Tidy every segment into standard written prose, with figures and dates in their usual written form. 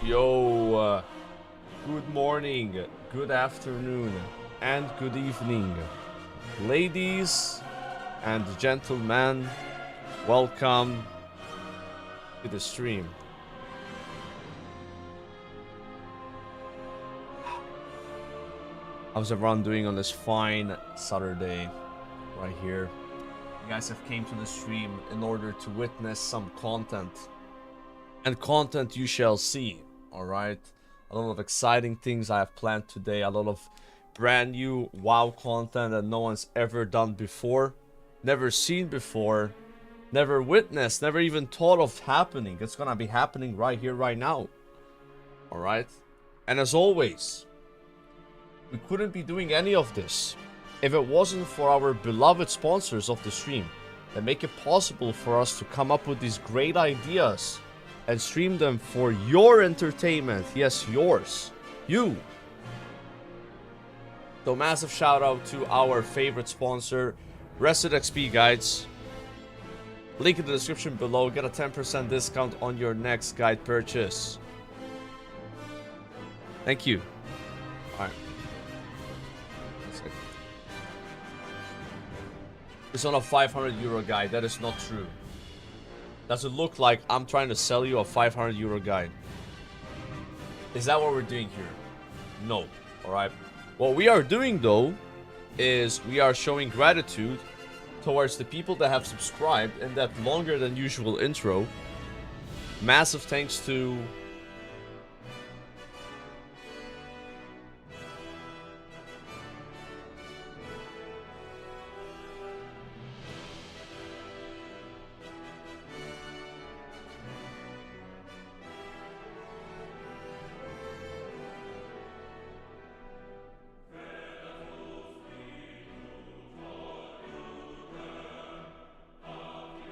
Yo, good morning, good afternoon, and good evening, ladies and gentlemen. Welcome to the stream. How's everyone doing on this fine Saturday right here? You guys have came to the stream in order to witness some content. And content you shall see, alright? A lot of exciting things I have planned today. A lot of brand new WoW content that no one's ever done before. Never seen before. Never witnessed. Never even thought of happening. It's gonna be happening right here, right now. Alright? And as always, we couldn't be doing any of this if it wasn't for our beloved sponsors of the stream that make it possible for us to come up with these great ideas and stream them for your entertainment. Yes, yours. You. So massive shout out to our favorite sponsor, Reset XP Guides. Link in the description below. Get a 10% discount on your next guide purchase. Thank you. Alright. It's not a 500 euro guide. That is not true. Does it look like I'm trying to sell you a 500 euro guide? Is that what we're doing here? No. Alright. What we are doing though is we are showing gratitude towards the people that have subscribed in that longer than usual intro. Massive thanks to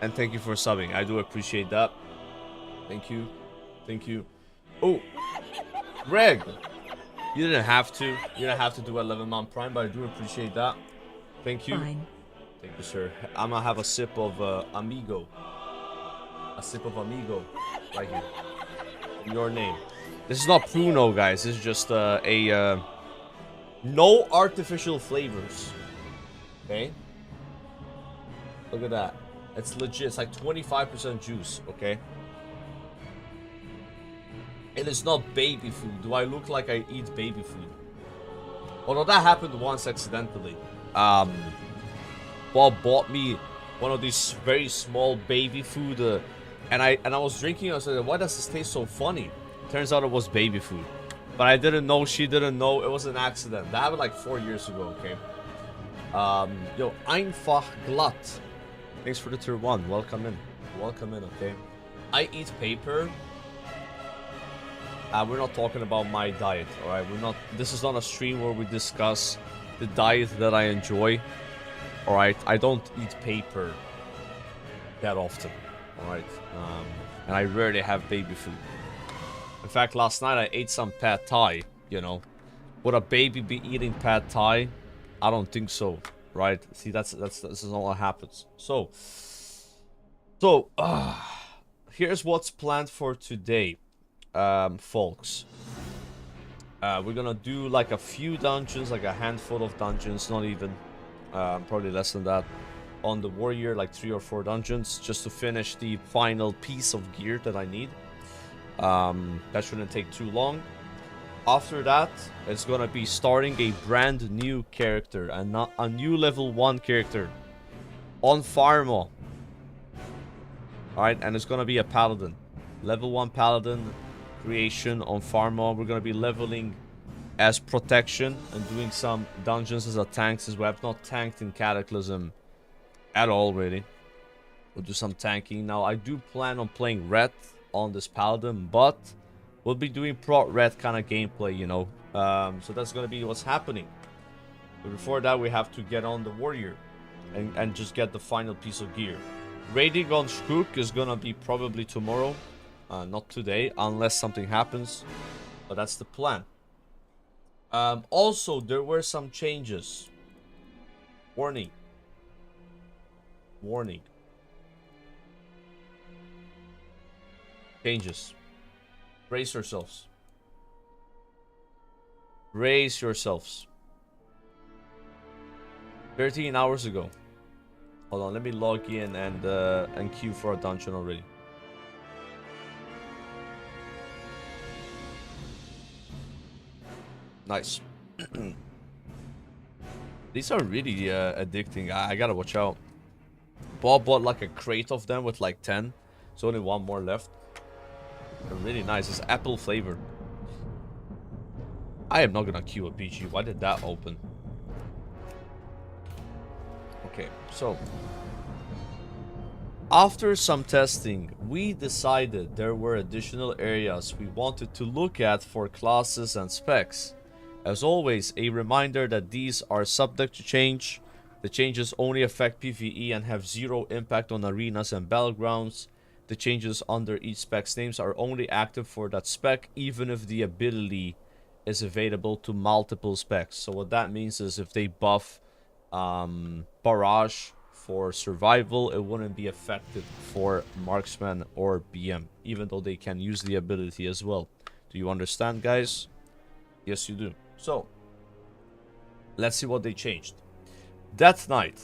and thank you for subbing. I do appreciate that. Thank you. Thank you. Oh, Greg. You didn't have to. You didn't have to do 11-month prime, but I do appreciate that. Thank you. Fine. Thank you, sir. I'm gonna have a sip of Amigo. A sip of Amigo. Right here. In your name. This is not Pruno, guys. This is just no artificial flavors. Okay? Look at that. It's legit. It's like 25% juice, okay? And it's not baby food. Do I look like I eat baby food? Although that happened once accidentally. Bob bought me one of these very small baby food, and I was drinking. I said, "Why does this taste so funny?" Turns out it was baby food, but I didn't know. She didn't know. It was an accident. That happened like 4 years ago. Okay. Yo, einfach glatt. Thanks for the tier 1. Welcome in. Welcome in, okay? I eat paper. We're not talking about my diet, alright? This is not a stream where we discuss the diet that I enjoy. Alright? I don't eat paper that often. Alright? And I rarely have baby food. In fact, last night I ate some pad thai, you know. Would a baby be eating pad thai? I don't think so. Right? See, this is not what happens. So here's what's planned for today, folks. We're gonna do like a few dungeons, like a handful of dungeons, not even, probably less than that, on the warrior, like 3 or 4 dungeons, just to finish the final piece of gear that I need. That shouldn't take too long. After that, it's gonna be starting a brand new character, and not a new level 1 character on Pharma. Alright, and it's gonna be a Paladin. Level 1 Paladin creation on Pharma. We're gonna be leveling as protection and doing some dungeons as a tank, since we have not tanked in Cataclysm at all, really. We'll do some tanking. Now, I do plan on playing red on this Paladin, but we'll be doing prot red kind of gameplay, you know. So that's gonna be what's happening. But before that, we have to get on the warrior and just get the final piece of gear. Raiding on Shkook is gonna be probably tomorrow, not today, unless something happens. But that's the plan. Also, there were some changes. Warning. Warning. Changes. Brace yourselves. Brace yourselves. 13 hours ago. Hold on, let me log in and queue for a dungeon already. Nice. These are really addicting. I gotta watch out. Bob bought like a crate of them with like 10. There's only one more left. They're really nice. It's apple flavor. I am not gonna queue a PG. Why did that open? Okay, so after some testing, we decided there were additional areas we wanted to look at for classes and specs. As always, a reminder that these are subject to change. The changes only affect PvE and have zero impact on arenas and battlegrounds. The changes under each spec's names are only active for that spec, even if the ability is available to multiple specs. So what that means is if they buff Barrage for survival, it wouldn't be affected for marksman or BM, even though they can use the ability as well. Do you understand, guys? Yes, you do. So, let's see what they changed. Death Knight.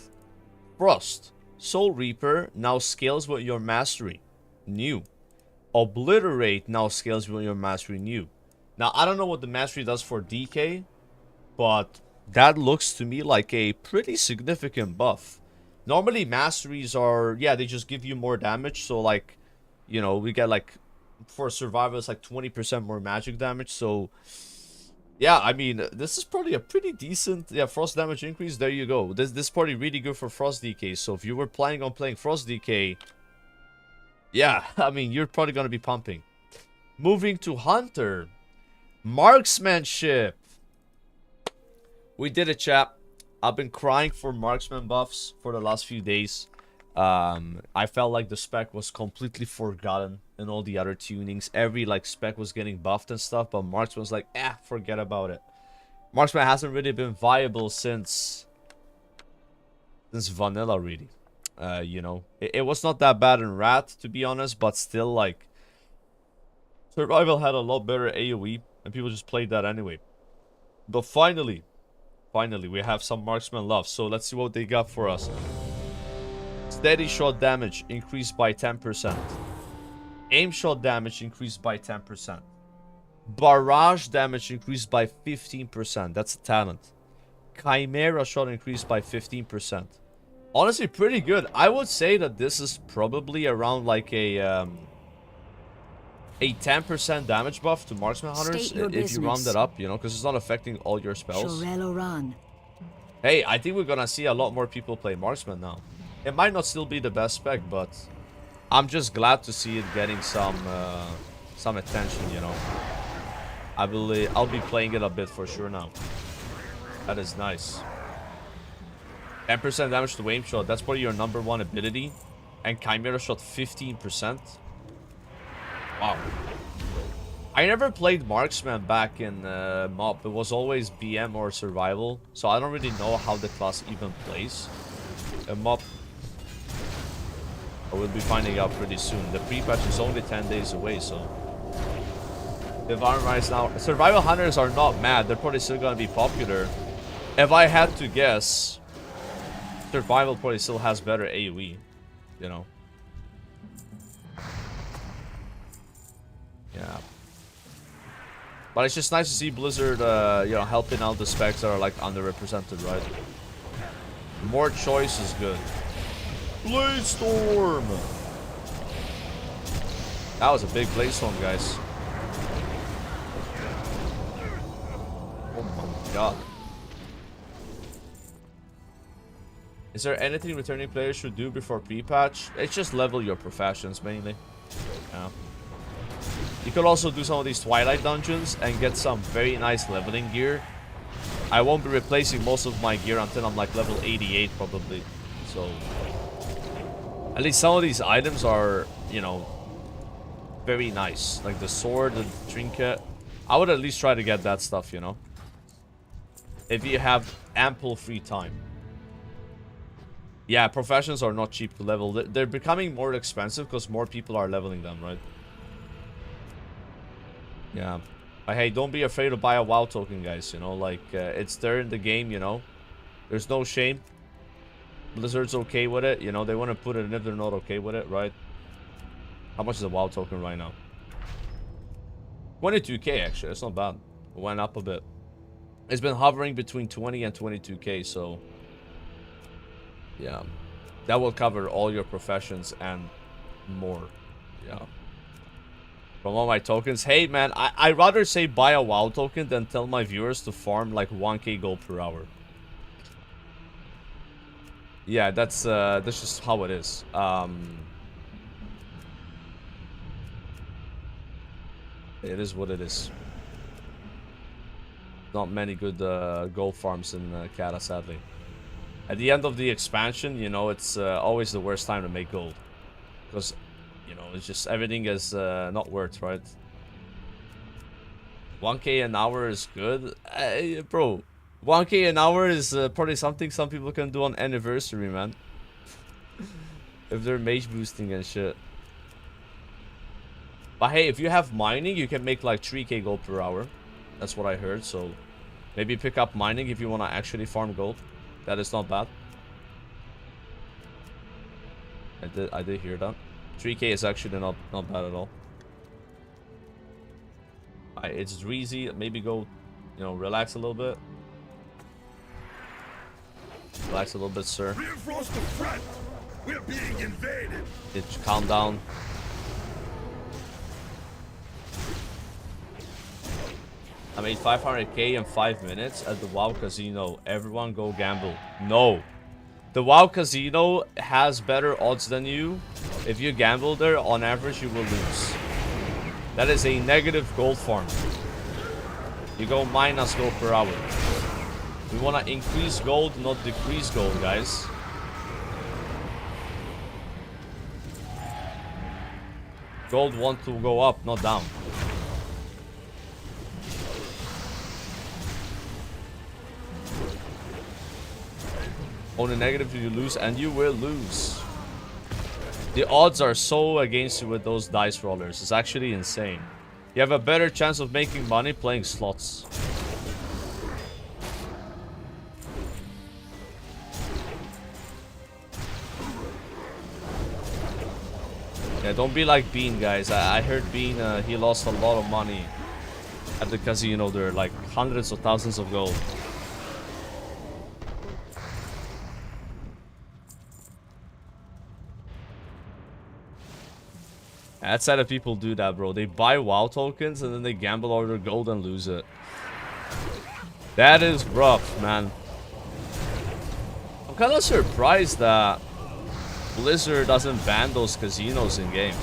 Frost. Soul Reaper now scales with your mastery. New. Obliterate now scales with your mastery. New. Now, I don't know what the mastery does for DK, but that looks to me like a pretty significant buff. Normally, masteries are, yeah, they just give you more damage. So, like, you know, we get, like, for survival, it's like 20% more magic damage. So, yeah, I mean, this is probably a pretty decent, yeah, frost damage increase. There you go. This is probably really good for frost DK. So, if you were planning on playing frost DK, yeah, I mean, you're probably going to be pumping. Moving to Hunter. Marksmanship. We did it, chap. I've been crying for marksman buffs for the last few days. I felt like the spec was completely forgotten in all the other tunings. Every like spec was getting buffed and stuff, but marksman was like, forget about it. Marksman hasn't really been viable since vanilla, really. You know, it was not that bad in Rat, to be honest, but still, like, survival had a lot better AoE, and people just played that anyway. But finally, we have some marksman love. So let's see what they got for us. Steady shot damage increased by 10%. Aim shot damage increased by 10%. Barrage damage increased by 15%. That's a talent. Chimera shot increased by 15%. Honestly, pretty good. I would say that this is probably around like a 10% damage buff to marksman hunters if you round that up, you know, because it's not affecting all your spells. Hey, I think we're gonna see a lot more people play marksman now. It might not still be the best spec, but I'm just glad to see it getting some attention, you know. I'll be playing it a bit for sure now. That is nice. 10% damage to aim shot. That's probably your #1 ability. And Chimera shot 15%. Wow. I never played marksman back in MoP. It was always BM or survival. So I don't really know how the class even plays in MoP. I will be finding out pretty soon. The pre-patch is only 10 days away, so... The environment right now... Survival hunters are not mad. They're probably still gonna be popular. If I had to guess... Survival probably still has better AoE. You know? Yeah. But it's just nice to see Blizzard, you know, helping out the specs that are, like, underrepresented, right? More choice is good. Bladestorm! That was a big Bladestorm, guys. Oh my god. Is there anything returning players should do before pre-patch? It's just level your professions, mainly. Yeah. You could also do some of these Twilight dungeons and get some very nice leveling gear. I won't be replacing most of my gear until I'm like level 88 probably. So at least some of these items are, you know, very nice. Like the sword, the trinket. I would at least try to get that stuff, you know. If you have ample free time. Yeah, professions are not cheap to level. They're becoming more expensive because more people are leveling them, right? Yeah. Hey, don't be afraid to buy a WoW token, guys. You know, like, it's there in the game, you know. There's no shame. Blizzard's okay with it. You know, they want to put it in if they're not okay with it, right? How much is a WoW token right now? 22k, actually. That's not bad. It went up a bit. It's been hovering between 20 and 22k, so... yeah. That will cover all your professions and more. Yeah. From all my tokens. Hey, man, I'd rather say buy a WoW token than tell my viewers to farm like 1k gold per hour. Yeah, that's just how it is. It is what it is. Not many good gold farms in Kata, sadly. At the end of the expansion, you know, it's always the worst time to make gold. Because, you know, it's just everything is not worth, right? 1k an hour is good. Bro, 1k an hour is probably something some people can do on anniversary, man. If they're mage boosting and shit. But hey, if you have mining, you can make like 3k gold per hour. That's what I heard, so... maybe pick up mining if you want to actually farm gold. That is not bad. I did hear that. 3k is actually not bad at all. It's Dreezy. Maybe go, you know, relax a little bit. Relax a little bit, sir. Reinforce the front. We're being invaded. Calm down. I made 500k in 5 minutes at the WoW Casino. Everyone go gamble. No. The WoW Casino has better odds than you. If you gamble there, on average, you will lose. That is a negative gold farm. You go minus gold per hour. We want to increase gold, not decrease gold, guys. Gold wants to go up, not down. On a negative, you lose, and you will lose. The odds are so against you with those dice rollers. It's actually insane. You have a better chance of making money playing slots. Yeah, don't be like Bean, guys. I heard Bean, he lost a lot of money at the casino there, like hundreds of thousands of gold. That's how the people do that, bro. They buy WoW tokens and then they gamble all their gold and lose it. That is rough, man. I'm kind of surprised that Blizzard doesn't ban those casinos in game.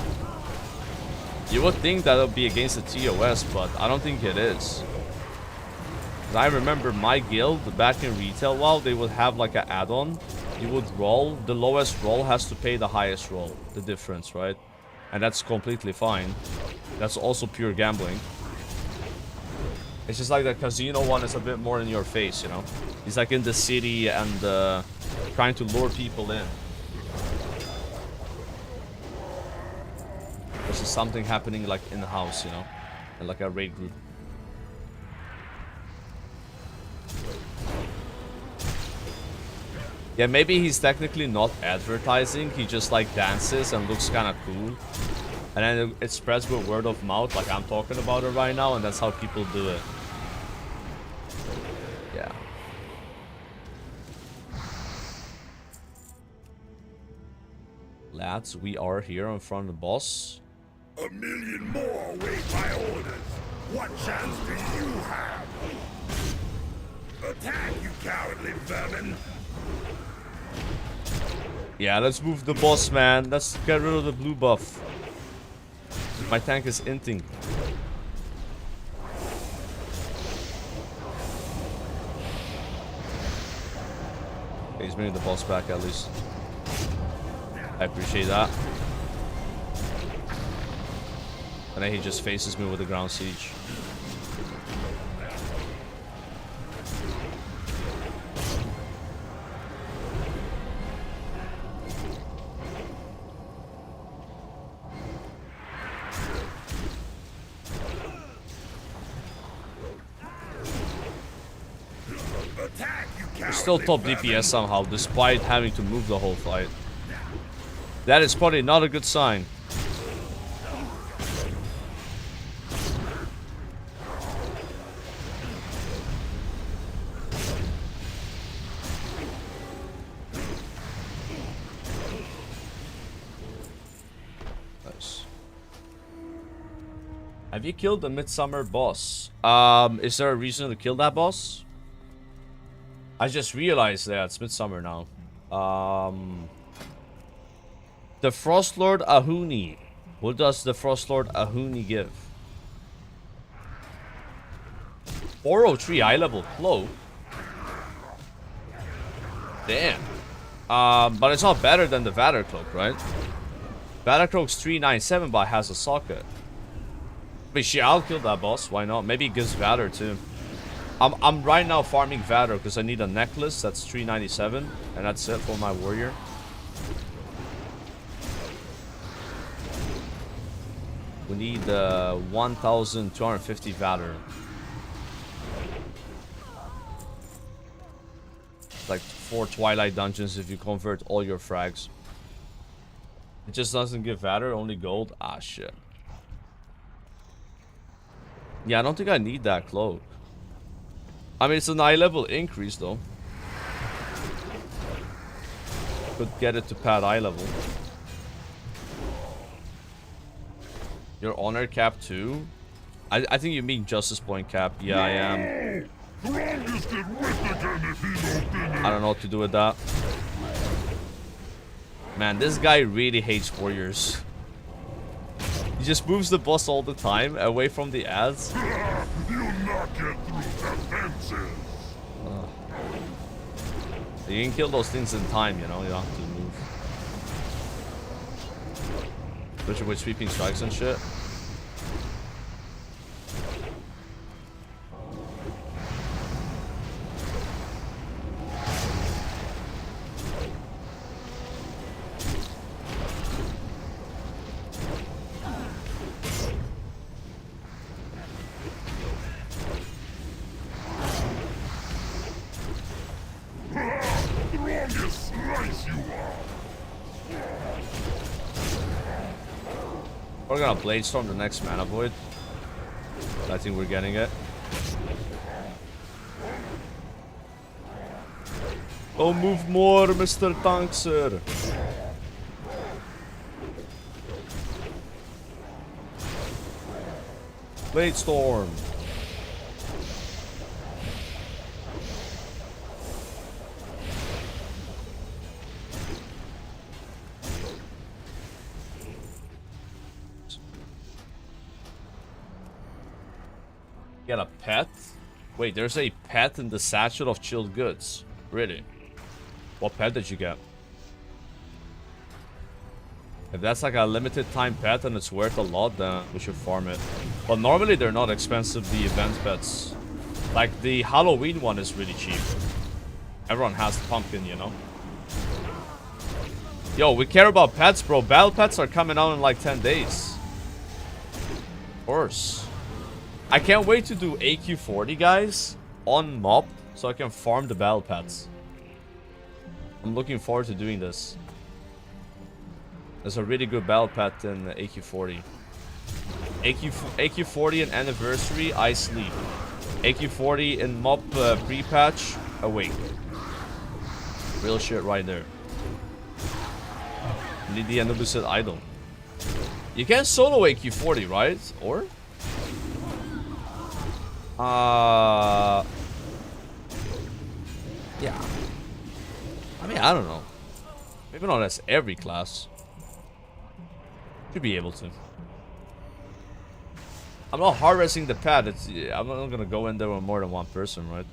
You would think that would be against the TOS, but I don't think it is. I remember my guild back in retail WoW, they would have like an add-on. You would roll, the lowest roll has to pay the highest roll. The difference, right? And that's completely fine. That's also pure gambling. It's just like the casino one is a bit more in your face, you know? He's like in the city and trying to lure people in. Versus something happening like in the house, you know? And like a raid group. Yeah, maybe he's technically not advertising. He just like dances and looks kind of cool. And then it spreads with word of mouth, like I'm talking about it right now, and that's how people do it. Yeah. Lads, we are here in front of the boss. 1,000,000 more await my orders. What chance do you have? Attack, you cowardly vermin! Yeah, let's move the boss, man. Let's get rid of the blue buff. My tank is inting. Okay, he's bringing the boss back at least. I appreciate that. And then he just faces me with a ground siege. Still top DPS somehow, despite having to move the whole fight. That is probably not a good sign. Nice. Have you killed the Midsummer boss? Is there a reason to kill that boss? I just realized that it's Midsummer now. The Frost Lord Ahuni. What does the Frost Lord Ahuni give? 403 eye level cloak. Damn. But it's not better than the Vader cloak, right? Vader cloak's 397, but has a socket. But shit, I'll kill that boss. Why not? Maybe it gives Vader too. I'm right now farming Vader because I need a necklace that's 397, and that's it for my warrior. We need 1,250 Vader. Like 4 Twilight dungeons if you convert all your frags. It just doesn't give Vader, only gold. Ah, shit. Yeah, I don't think I need that cloak. I mean, it's an eye level increase, though. Could get it to pad eye level. Your honor cap too? I think you mean justice point cap. Yeah, I am. I don't know what to do with that. Man, this guy really hates warriors. He just moves the boss all the time, away from the ads. You can kill those things in time, you know, you don't have to move. Especially with sweeping strikes and shit. We're gonna Blade Storm the next Mana Void. I think we're getting it. Oh, move more, Mr. Tankser. Blade Storm. Get a pet? Wait, there's a pet in the satchel of chilled goods. Really? What pet did you get? If that's like a limited time pet and it's worth a lot, then we should farm it. But normally they're not expensive, the event pets. Like the Halloween one is really cheap. Everyone has the pumpkin, you know? Yo, we care about pets, bro. Battle pets are coming out in like 10 days. Of course. I can't wait to do AQ40, guys, on mob, so I can farm the battle pets. I'm looking forward to doing this. There's a really good battle pet in AQ40. AQ40 and anniversary, I sleep. AQ40 in mob pre-patch, awake. Real shit right there. Need the Anubis idol. You can solo AQ40, right? Or? Yeah. I mean, I don't know. Maybe not as every class. Should be able to. I'm not harvesting the pad. I'm not gonna go in there with more than one person, right?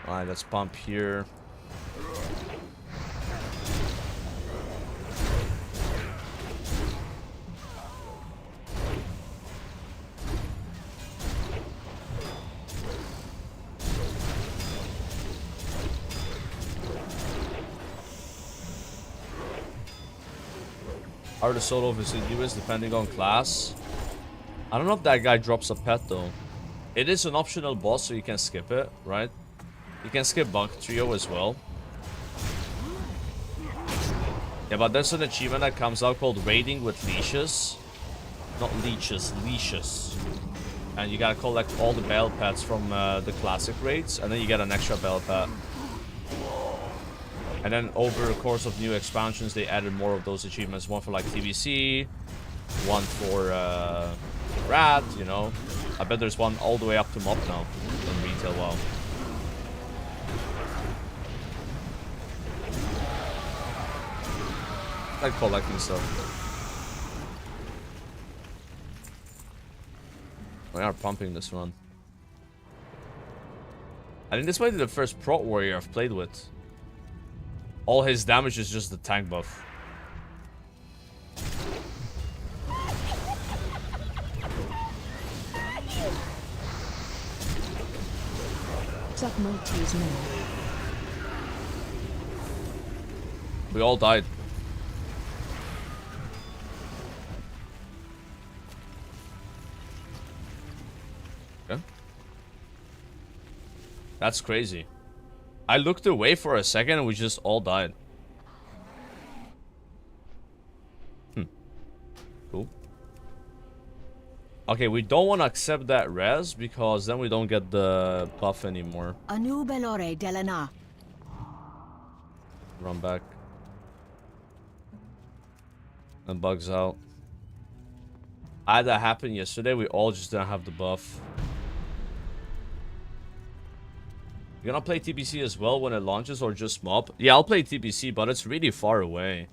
Alright, let's pump here. Hard to solo visit US depending on class. I don't know if that guy drops a pet though. It is an optional boss, so you can skip it, right? You can skip Bug Trio as well. Yeah, but there's an achievement that comes out called Raiding with Leashes. Not leeches, leashes. And you gotta collect all the bell pets from the classic raids, and then you get an extra bell pet. And then over the course of new expansions, they added more of those achievements. One for like TBC, one for Rat, you know. I bet there's one all the way up to Mob now in retail. Wow. I like collecting stuff. We are pumping this one. I think this might be the first Prot Warrior I've played with. All his damage is just the tank buff. We all died. Okay. That's crazy. I looked away for a second and we just all died. Cool. Okay, we don't want to accept that res because then we don't get the buff anymore. Run back. And bugs out. I had that happen yesterday. We all just didn't have the buff. You're gonna play TBC as well when it launches or just mob? Yeah, I'll play TBC, but it's really far away.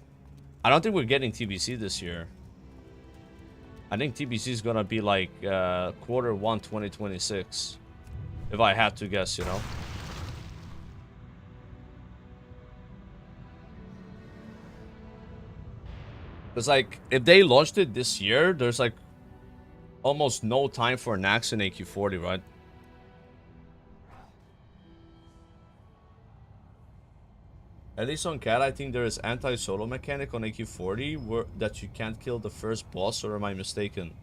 I don't think we're getting TBC this year. I think TBC is gonna be like Q1 2026. If I had to guess, you know. Because like, if they launched it this year, there's like almost no time for Nax and AQ40, right? At least on Cat, I think there is anti-solo mechanic on AQ40 that you can't kill the first boss, or am I mistaken?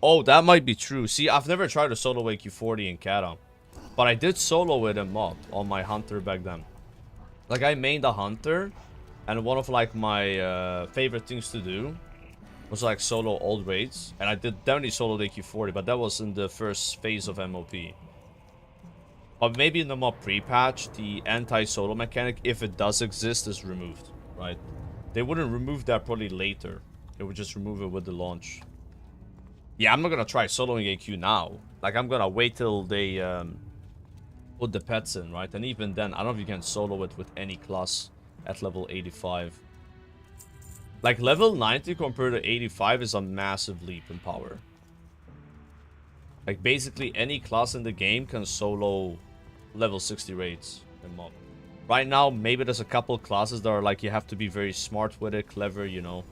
Oh, that might be true. See, I've never tried to solo AQ40 in Cat, but I did solo it in Mob on my Hunter back then. Like, I mained a Hunter, and one of like my favorite things to do was like solo old raids, and I did definitely solo AQ40, but that was in the first phase of MOP. But maybe in the mob pre-patch, the anti-solo mechanic, if it does exist, is removed, right? They wouldn't remove that probably later. They would just remove it with the launch. Yeah, I'm not gonna try soloing AQ now. Like, I'm gonna wait till they put the pets in, right? And even then, I don't know if you can solo it with any class at level 85. Like, level 90 compared to 85 is a massive leap in power. Like, basically, any class in the game can solo level 60 raids in mob. Right now, maybe there's a couple classes that are like, you have to be very smart with it, clever, you know.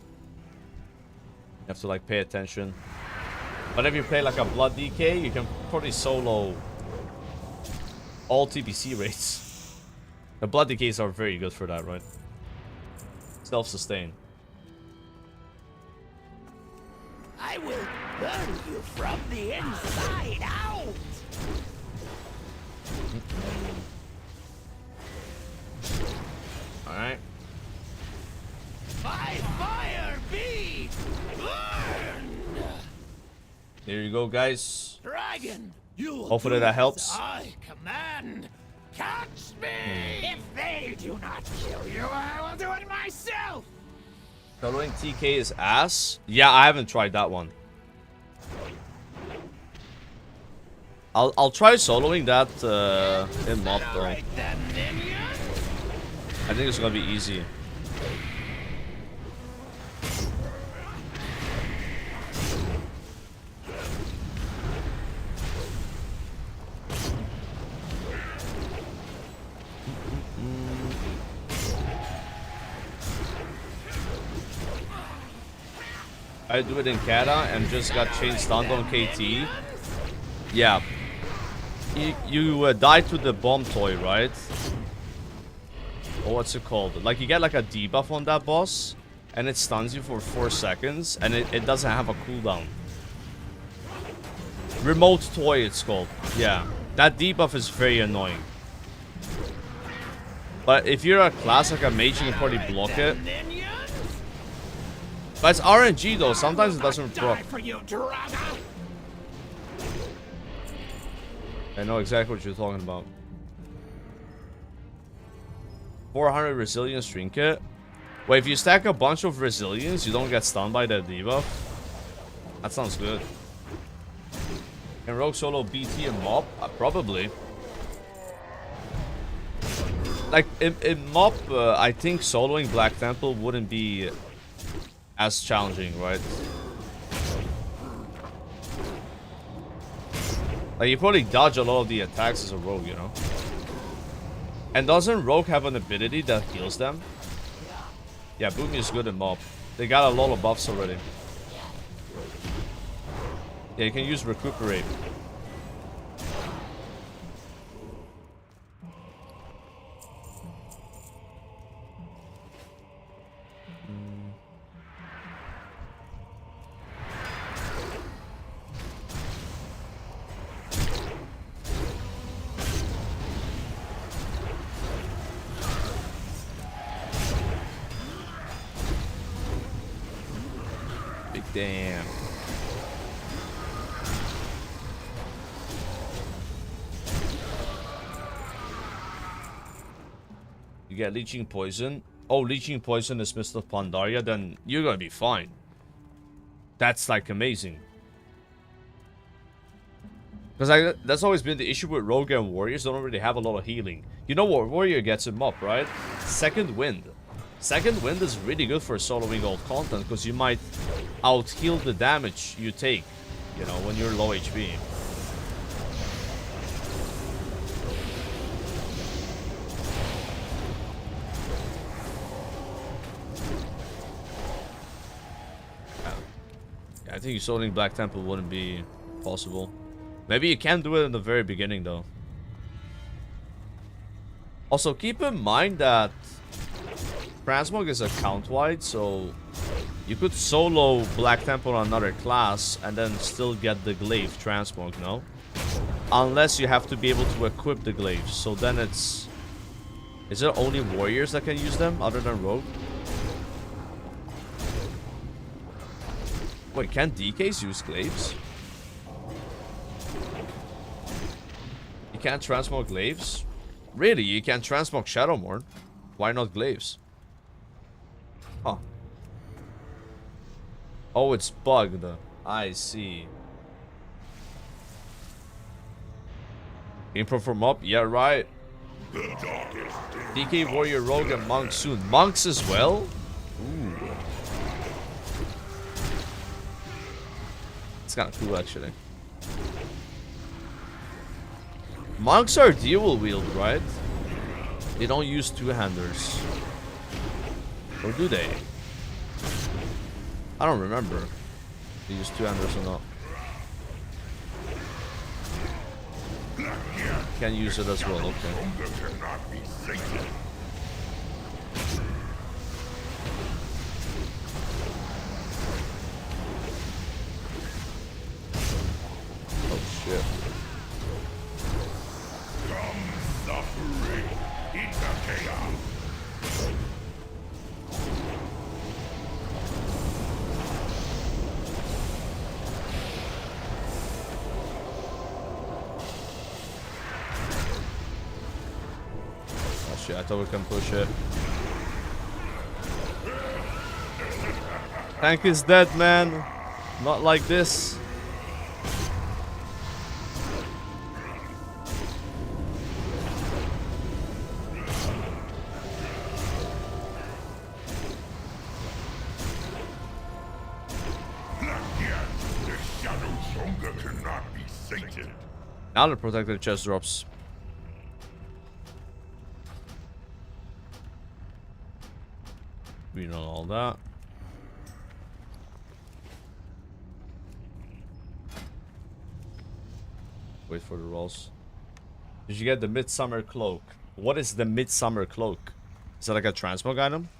You have to like pay attention. But if you play like a Blood DK, you can probably solo all TBC raids. The Blood DKs are very good for that, right? Self-sustain. I will burn you from the inside out! Alright. By fire be burned! There you go, guys. Dragon, you Hopefully that helps. I command. Catch me! If they do not kill you, I will do it myself! Soloing TK is ass? Yeah, I haven't tried that one. I'll try soloing that in mob though. Right then, minion. I think it's gonna be easy. I do it in Kata and just got chain stunned on KT. Yeah. You die to the bomb toy, right? Or what's it called? Like, you get like a debuff on that boss, and it stuns you for 4 seconds, and it doesn't have a cooldown. Remote toy, it's called. Yeah. That debuff is very annoying. But if you're a class like a mage, you can probably block it. But it's RNG though, sometimes it doesn't proc. I know exactly what you're talking about. 400 resilience trinket. Wait, if you stack a bunch of resilience, you don't get stunned by that debuff? That sounds good. Can Rogue solo BT and Mop? Probably. Like, in Mop, I think soloing Black Temple wouldn't be as challenging, right? Like, you probably dodge a lot of the attacks as a Rogue, you know? And doesn't Rogue have an ability that heals them? Yeah, Boomy is good in Mop. They got a lot of buffs already. Yeah, you can use Recuperate. Big damn. You get Leeching Poison. Oh, Leeching Poison is Mist of Pandaria, then you're gonna be fine. That's like amazing. Because that's always been the issue with Rogue and Warriors. They don't really have a lot of healing. You know what Warrior gets him up, right? Second Wind. Second Wind is really good for soloing old content because you might out-heal the damage you take, you know, when you're low HP. Yeah, I think you soloing Black Temple wouldn't be possible. Maybe you can do it in the very beginning, though. Also, keep in mind that Transmog is account-wide, so you could solo Black Temple on another class and then still get the glaive Transmog, no? Unless you have to be able to equip the glaives, so then it's... Is it only warriors that can use them, other than Rogue? Wait, can DKs use glaives? You can't transmog glaives? Really? You can transmog Shadowmourne? Why not glaives? Huh. Oh, it's bugged. I see. Improv from up? Yeah, right. DK, Warrior, Rogue, and Monk soon. Monks as well? Ooh. It's kind of cool, actually. Monks are dual wield, right? They don't use two-handers. Or do they? I don't remember. They use two-handers or not. Can use it as well, okay. Oh shit. Oh shit, I thought we can push it. Tank is dead, man. Not like this. Now the protected chest drops. We know all that. Wait for the rolls. Did you get the Midsummer Cloak? What is the Midsummer Cloak? Is that like a transmog item?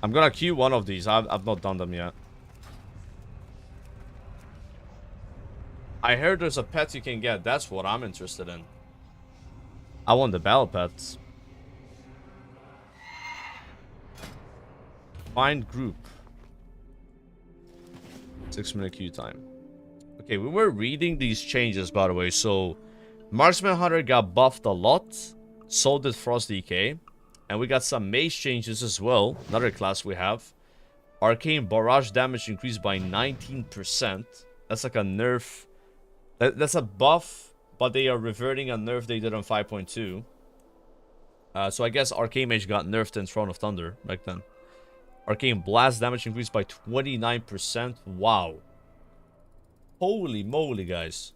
I'm gonna queue one of these. I've not done them yet. I heard there's a pet you can get. That's what I'm interested in. I want the battle pets. Find group. 6-minute queue time. Okay, we were reading these changes, by the way. So, Marksman Hunter got buffed a lot. So did Frost DK. And we got some mage changes as well. Another class we have. Arcane barrage damage increased by 19%. That's like a nerf. That's a buff, but they are reverting a nerf they did on 5.2. So I guess Arcane Mage got nerfed in Throne of Thunder back then. Arcane blast damage increased by 29%. Wow. Holy moly, guys.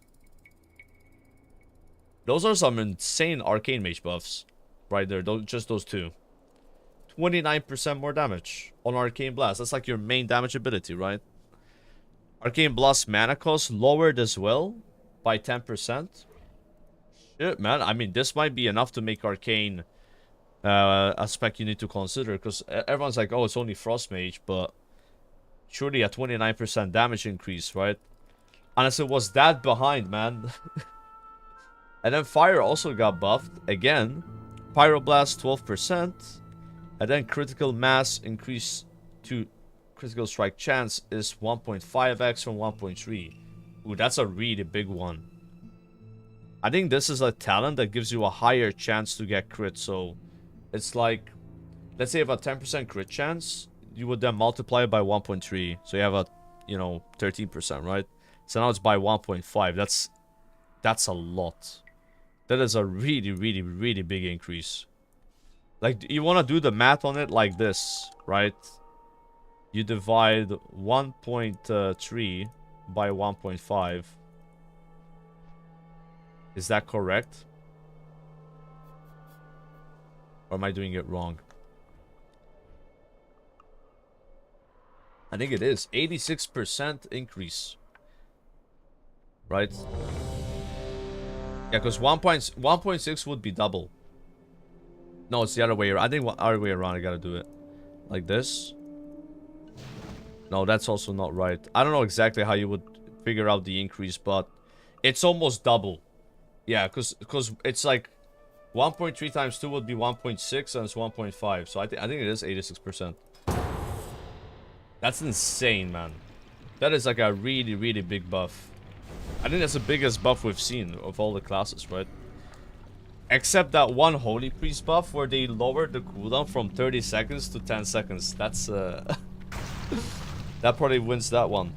Those are some insane Arcane Mage buffs. Right there. Just those two. 29% more damage on Arcane Blast. That's like your main damage ability, right? Arcane Blast mana cost lowered as well by 10%. Shit, man. I mean, this might be enough to make Arcane a spec you need to consider. Because everyone's like, oh, it's only Frost Mage. But surely a 29% damage increase, right? Unless it was that behind, man. And then Fire also got buffed. Again, Pyroblast 12%. And then critical mass increase to critical strike chance is 1.5x from 1.3. Ooh, that's a really big one. I think this is a talent that gives you a higher chance to get crit. So it's like, let's say you have a 10% crit chance, you would then multiply it by 1.3. So you have a, 13%, right? So now it's by 1.5. That's a lot. That is a really, really, really big increase. Like, you want to do the math on it like this, right? You divide 1.3 by 1.5. Is that correct? Or am I doing it wrong? I think it is. 86% increase. Right? Yeah, because 1.6 would be double. No, it's the other way around. I think the other way around, I gotta do it. Like this. No, that's also not right. I don't know exactly how you would figure out the increase, but it's almost double. Yeah, because it's like 1.3 times 2 would be 1.6 and it's 1.5. So I think it is 86%. That's insane, man. That is like a really, really big buff. I think that's the biggest buff we've seen of all the classes, right? Except that one Holy Priest buff where they lowered the cooldown from 30 seconds to 10 seconds. That's that probably wins that one.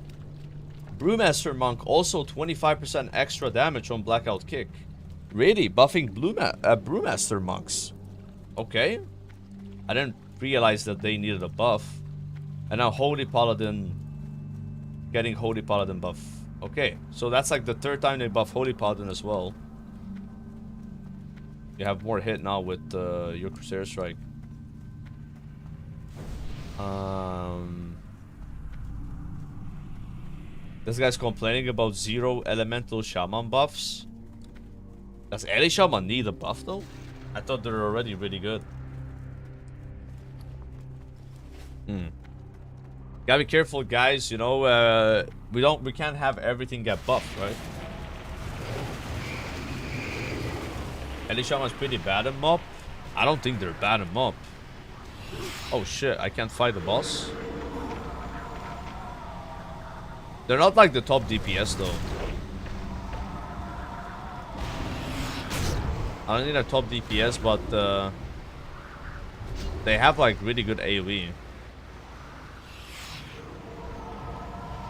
Brewmaster Monk also 25% extra damage on Blackout Kick. Really? Buffing Brewmaster Monks. Okay. I didn't realize that they needed a buff. And now Holy Paladin getting Holy Paladin buff. Okay. So that's like the third time they buff Holy Paladin as well. You have more hit now with your Crusader Strike. This guy's complaining about 0 elemental shaman buffs. Does any shaman need a buff though? I thought they're already really good. Gotta be careful, guys. We can't have everything get buffed, right? Ellie Shaman's pretty bad in mob. I don't think they're bad in mob. Oh shit, I can't fight the boss. They're not like the top DPS though. I don't need a top DPS, but they have like really good AoE.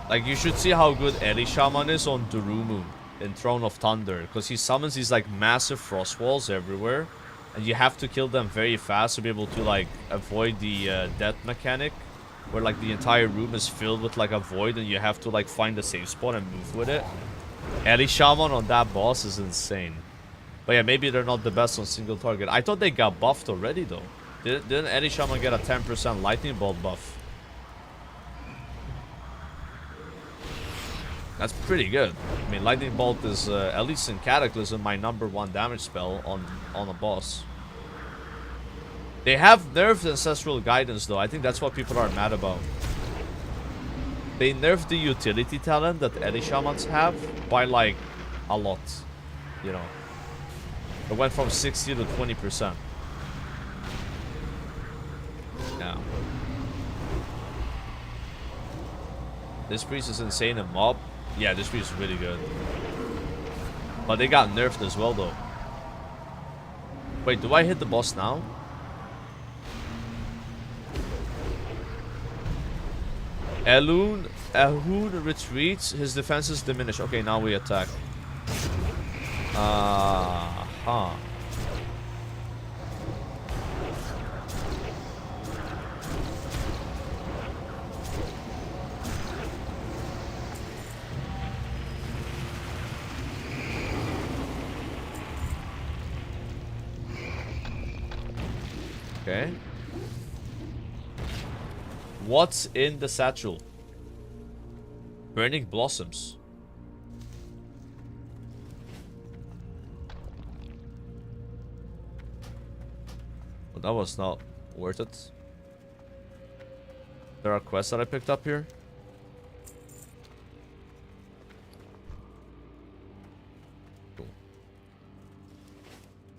Like, you should see how good Ellie Shaman is on Durumu in Throne of Thunder, because he summons these like massive frost walls everywhere, and you have to kill them very fast to be able to like avoid the death mechanic, where like the entire room is filled with like a void and you have to like find a safe spot and move with it. Ellie Shaman on that boss is insane. But yeah, maybe they're not the best on single target. I thought they got buffed already though. Didn't Ellie Shaman get a 10% lightning bolt buff? That's pretty good. I mean, Lightning Bolt is, at least in Cataclysm, my #1 damage spell on a boss. They have nerfed Ancestral Guidance, though. I think that's what people are mad about. They nerfed the utility talent that Eddie Shamans have by like a lot, you know. It went from 60 to 20%. Yeah. This priest is insane in mob. Yeah, this priest is really good. But they got nerfed as well though. Wait, do I hit the boss now? Ehun retreats, his defenses diminish. Okay, now we attack. Huh. Okay. What's in the satchel? Burning blossoms. Well, that was not worth it. There are quests that I picked up here. Cool.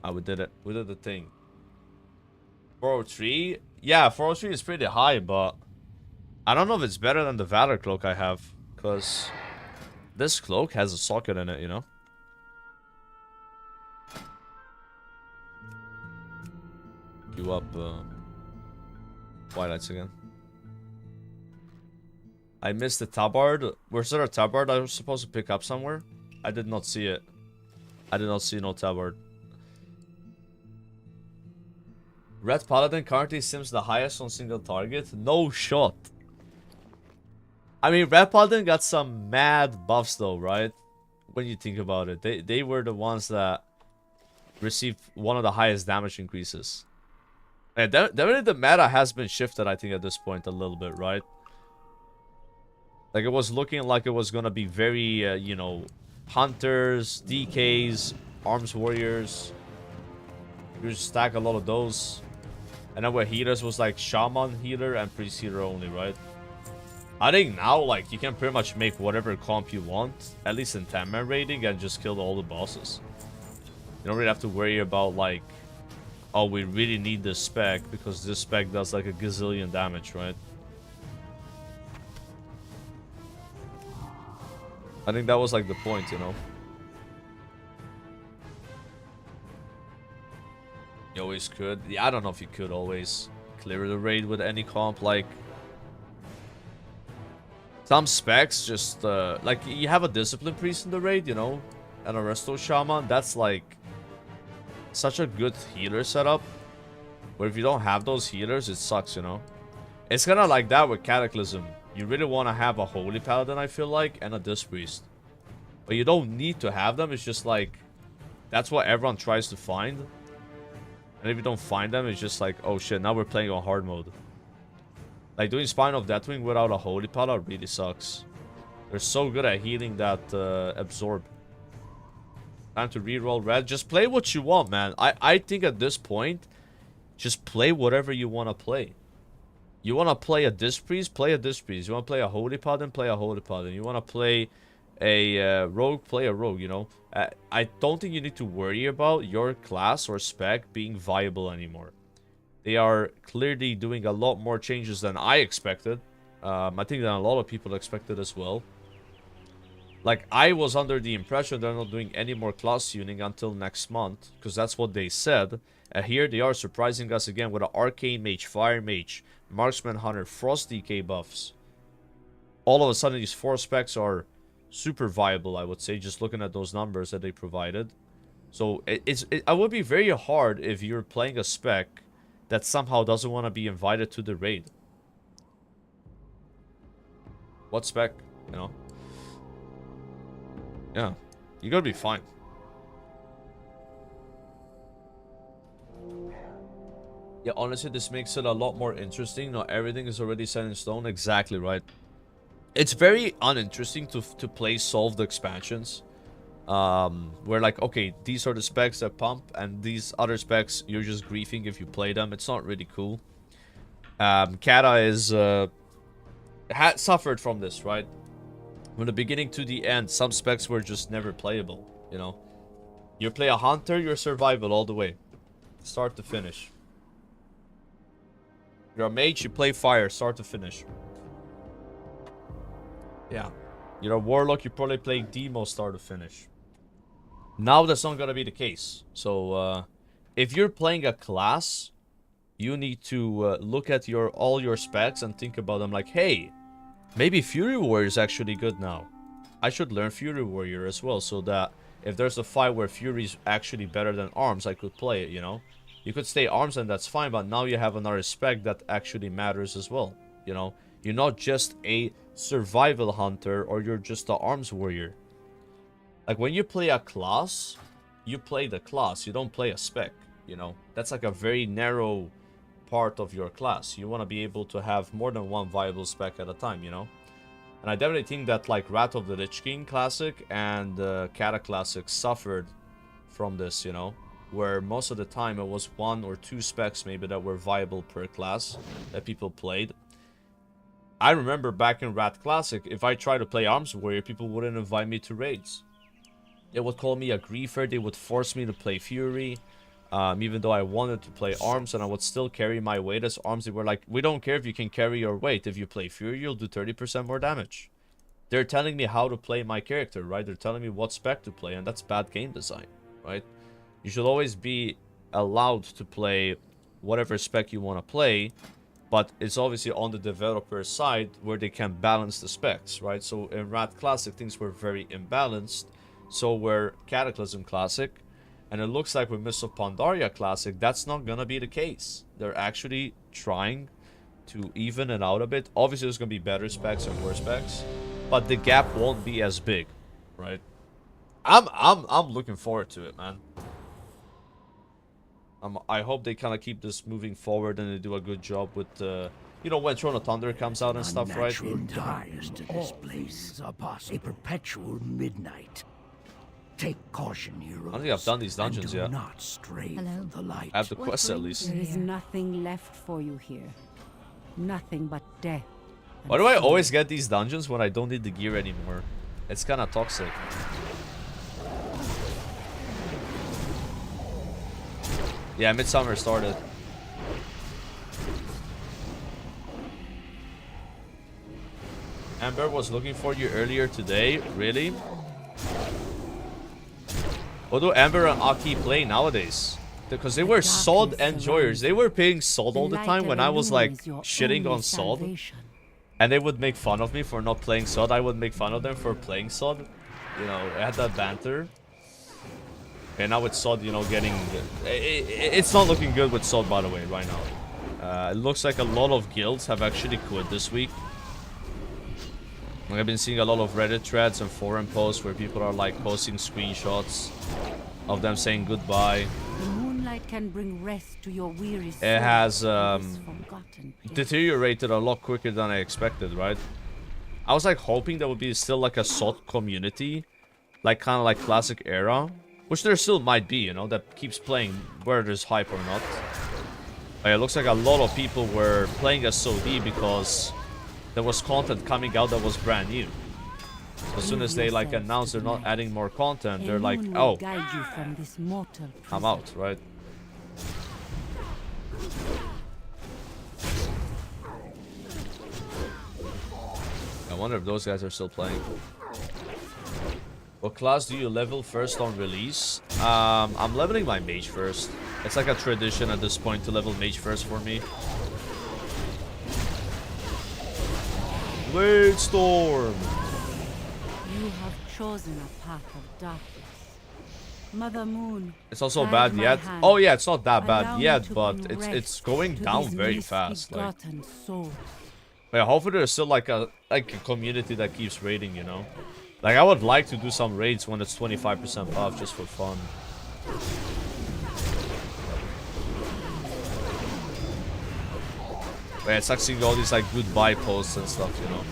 Ah, we did it. We did the thing. 403? Yeah, 403 is pretty high, but I don't know if it's better than the Valor cloak I have. Because this cloak has a socket in it, you know? Queue up Twilights again. I missed the tabard. Was there a tabard I was supposed to pick up somewhere? I did not see it. I did not see no tabard. Red Paladin currently seems the highest on single target. No shot. I mean, Red Paladin got some mad buffs though, right? When you think about it. They were the ones that received one of the highest damage increases. And definitely the meta has been shifted, I think, at this point a little bit, right? Like, it was looking like it was gonna be very, you know, hunters, DKs, arms warriors. You just stack a lot of those. And then where healers was like shaman healer and priest healer only, right? I think now, like, you can pretty much make whatever comp you want, at least in 10-man raiding, and just kill all the bosses. You don't really have to worry about, like, oh, we really need this spec, because this spec does, like, a gazillion damage, right? I think that was, like, the point, you know? You always could. Yeah, I don't know if you could always clear the raid with any comp, like... Some specs just, like, you have a Discipline Priest in the raid, you know? And a Resto Shaman, that's, like, such a good healer setup. But if you don't have those healers, it sucks, you know? It's kind of like that with Cataclysm. You really want to have a Holy Paladin, I feel like, and a Disc Priest. But you don't need to have them, it's just like... That's what everyone tries to find. And if you don't find them, it's just like, oh shit, now we're playing on hard mode. Like, doing Spine of Deathwing without a Holy Paladin really sucks. They're so good at healing that Absorb. Time to reroll red. Just play what you want, man. I think at this point, just play whatever you want to play. You want to play a Disc Priest? Play a Disc Priest. You want to play a Holy Paladin? Play a Holy Paladin. You want to play a Rogue? Play a Rogue, you know? I don't think you need to worry about your class or spec being viable anymore. They are clearly doing a lot more changes than I expected. I think that a lot of people expected as well. Like, I was under the impression they're not doing any more class tuning until next month, because that's what they said. Here they are surprising us again with an Arcane Mage, Fire Mage, Marksman Hunter, Frost DK buffs. All of a sudden, these 4 specs are super viable, I would say, just looking at those numbers that they provided. So, it would be very hard if you're playing a spec that somehow doesn't want to be invited to the raid. What spec? You know? Yeah. You're gonna be fine. Yeah, honestly, this makes it a lot more interesting. Not everything is already set in stone. Exactly, right? It's very uninteresting to play solved expansions. Where like, okay, these are the specs that pump, and these other specs, you're just griefing if you play them. It's not really cool. Kata is, had suffered from this, right? From the beginning to the end, some specs were just never playable, you know? You play a hunter, you're survival all the way. Start to finish. You're a mage, you play fire, start to finish. Yeah. You're a warlock, you probably play demo start to finish. Now that's not gonna be the case. So, if you're playing a class, you need to look at all your specs and think about them like, hey, maybe Fury Warrior is actually good now. I should learn Fury Warrior as well, so that if there's a fight where Fury is actually better than Arms, I could play it, you know? You could stay Arms and that's fine, but now you have another spec that actually matters as well, you know? You're not just a survival hunter or you're just an Arms Warrior. Like, when you play a class, you play the class, you don't play a spec, you know? That's like a very narrow part of your class. You want to be able to have more than one viable spec at a time, you know? And I definitely think that like Wrath of the Lich King Classic and Kata Classic suffered from this, you know? Where most of the time it was 1 or 2 specs maybe that were viable per class that people played. I remember back in Wrath Classic, if I tried to play Arms Warrior, people wouldn't invite me to raids. They would call me a griefer, they would force me to play Fury. Even though I wanted to play Arms and I would still carry my weight as Arms, they were like, we don't care if you can carry your weight. If you play Fury, you'll do 30% more damage. They're telling me how to play my character, right? They're telling me what spec to play, and that's bad game design, right? You should always be allowed to play whatever spec you want to play, but it's obviously on the developer side where they can balance the specs, right? So in Wrath Classic, things were very imbalanced. So were Cataclysm Classic. And it looks like with Mists of Pandaria Classic, that's not gonna be the case. They're actually trying to even it out a bit. Obviously, there's gonna be better specs and worse specs, but the gap won't be as big, right? I'm looking forward to it, man. I hope they kind of keep this moving forward and they do a good job with you know, when Throne of Thunder comes out and stuff, right? Ties to this place are possible. A perpetual midnight. Take caution, heroes. I don't think I've done these dungeons yet. Not stray from the light. I have the quest at least. There is nothing left for you here. Nothing but death. Why do I always get these dungeons when I don't need the gear anymore? It's kind of toxic. Yeah, Midsummer started. Amber was looking for you earlier today. Really? What do Amber and Aki play nowadays? Because they were SOD enjoyers. They were playing SOD all the time when I was like shitting on SOD. And they would make fun of me for not playing SOD. I would make fun of them for playing SOD. You know, I had that banter. And now with SOD, you know, getting... It's not looking good with SOD, by the way, right now. It looks like a lot of guilds have actually quit this week. I've been seeing a lot of Reddit threads and forum posts where people are like posting screenshots of them saying goodbye. The moonlight can bring rest to your weary soul. It has deteriorated a lot quicker than I expected, right? I was like hoping there would be still like a SOT community, like kind of like classic era, which there still might be, you know, that keeps playing whether there's hype or not. But it looks like a lot of people were playing as SOD because there was content coming out that was brand new. As soon as they like announce they're not adding more content, they're like, oh, I'm out, right? I wonder if those guys are still playing. What class do you level first on release? I'm leveling my mage first. It's like a tradition at this point to level mage first for me. Blade Storm! You have chosen a path of darkness. Mother Moon. It's also bad yet. Oh yeah, it's not that bad yet, but it's going down very fast. Like, yeah, hopefully there's still like a community that keeps raiding, you know. Like I would like to do some raids when it's 25% off just for fun. But yeah, it sucks seeing all these like goodbye posts and stuff, you know.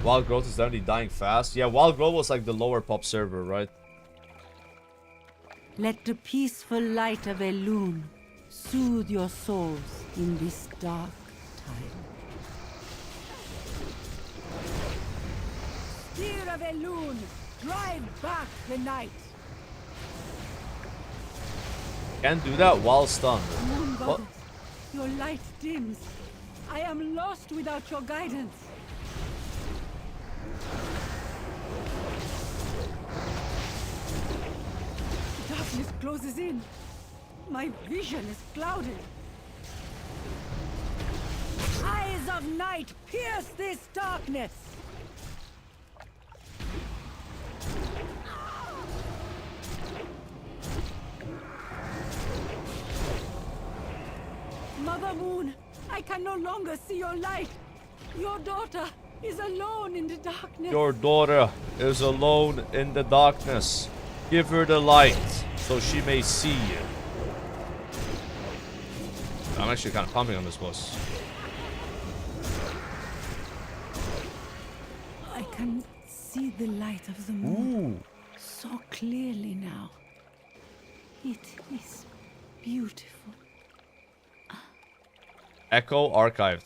Wild Growth is definitely dying fast. Yeah, Wild Growth was like the lower pop server, right? Let the peaceful light of Elune Soothe your souls in this dark time. Spear of Elune, drive back the night. Can't do that while stunned. Moon What? goddess, your light dims. I am lost without your guidance. Darkness closes in. My vision is clouded. Eyes of night, pierce this darkness! Mother Moon, I can no longer see your light. Your daughter is alone in the darkness. Your daughter is alone in the darkness. Give her the light so she may see you. I'm actually kind of pumping on this boss. I can see the light of the moon so clearly now. It is beautiful. Echo archived.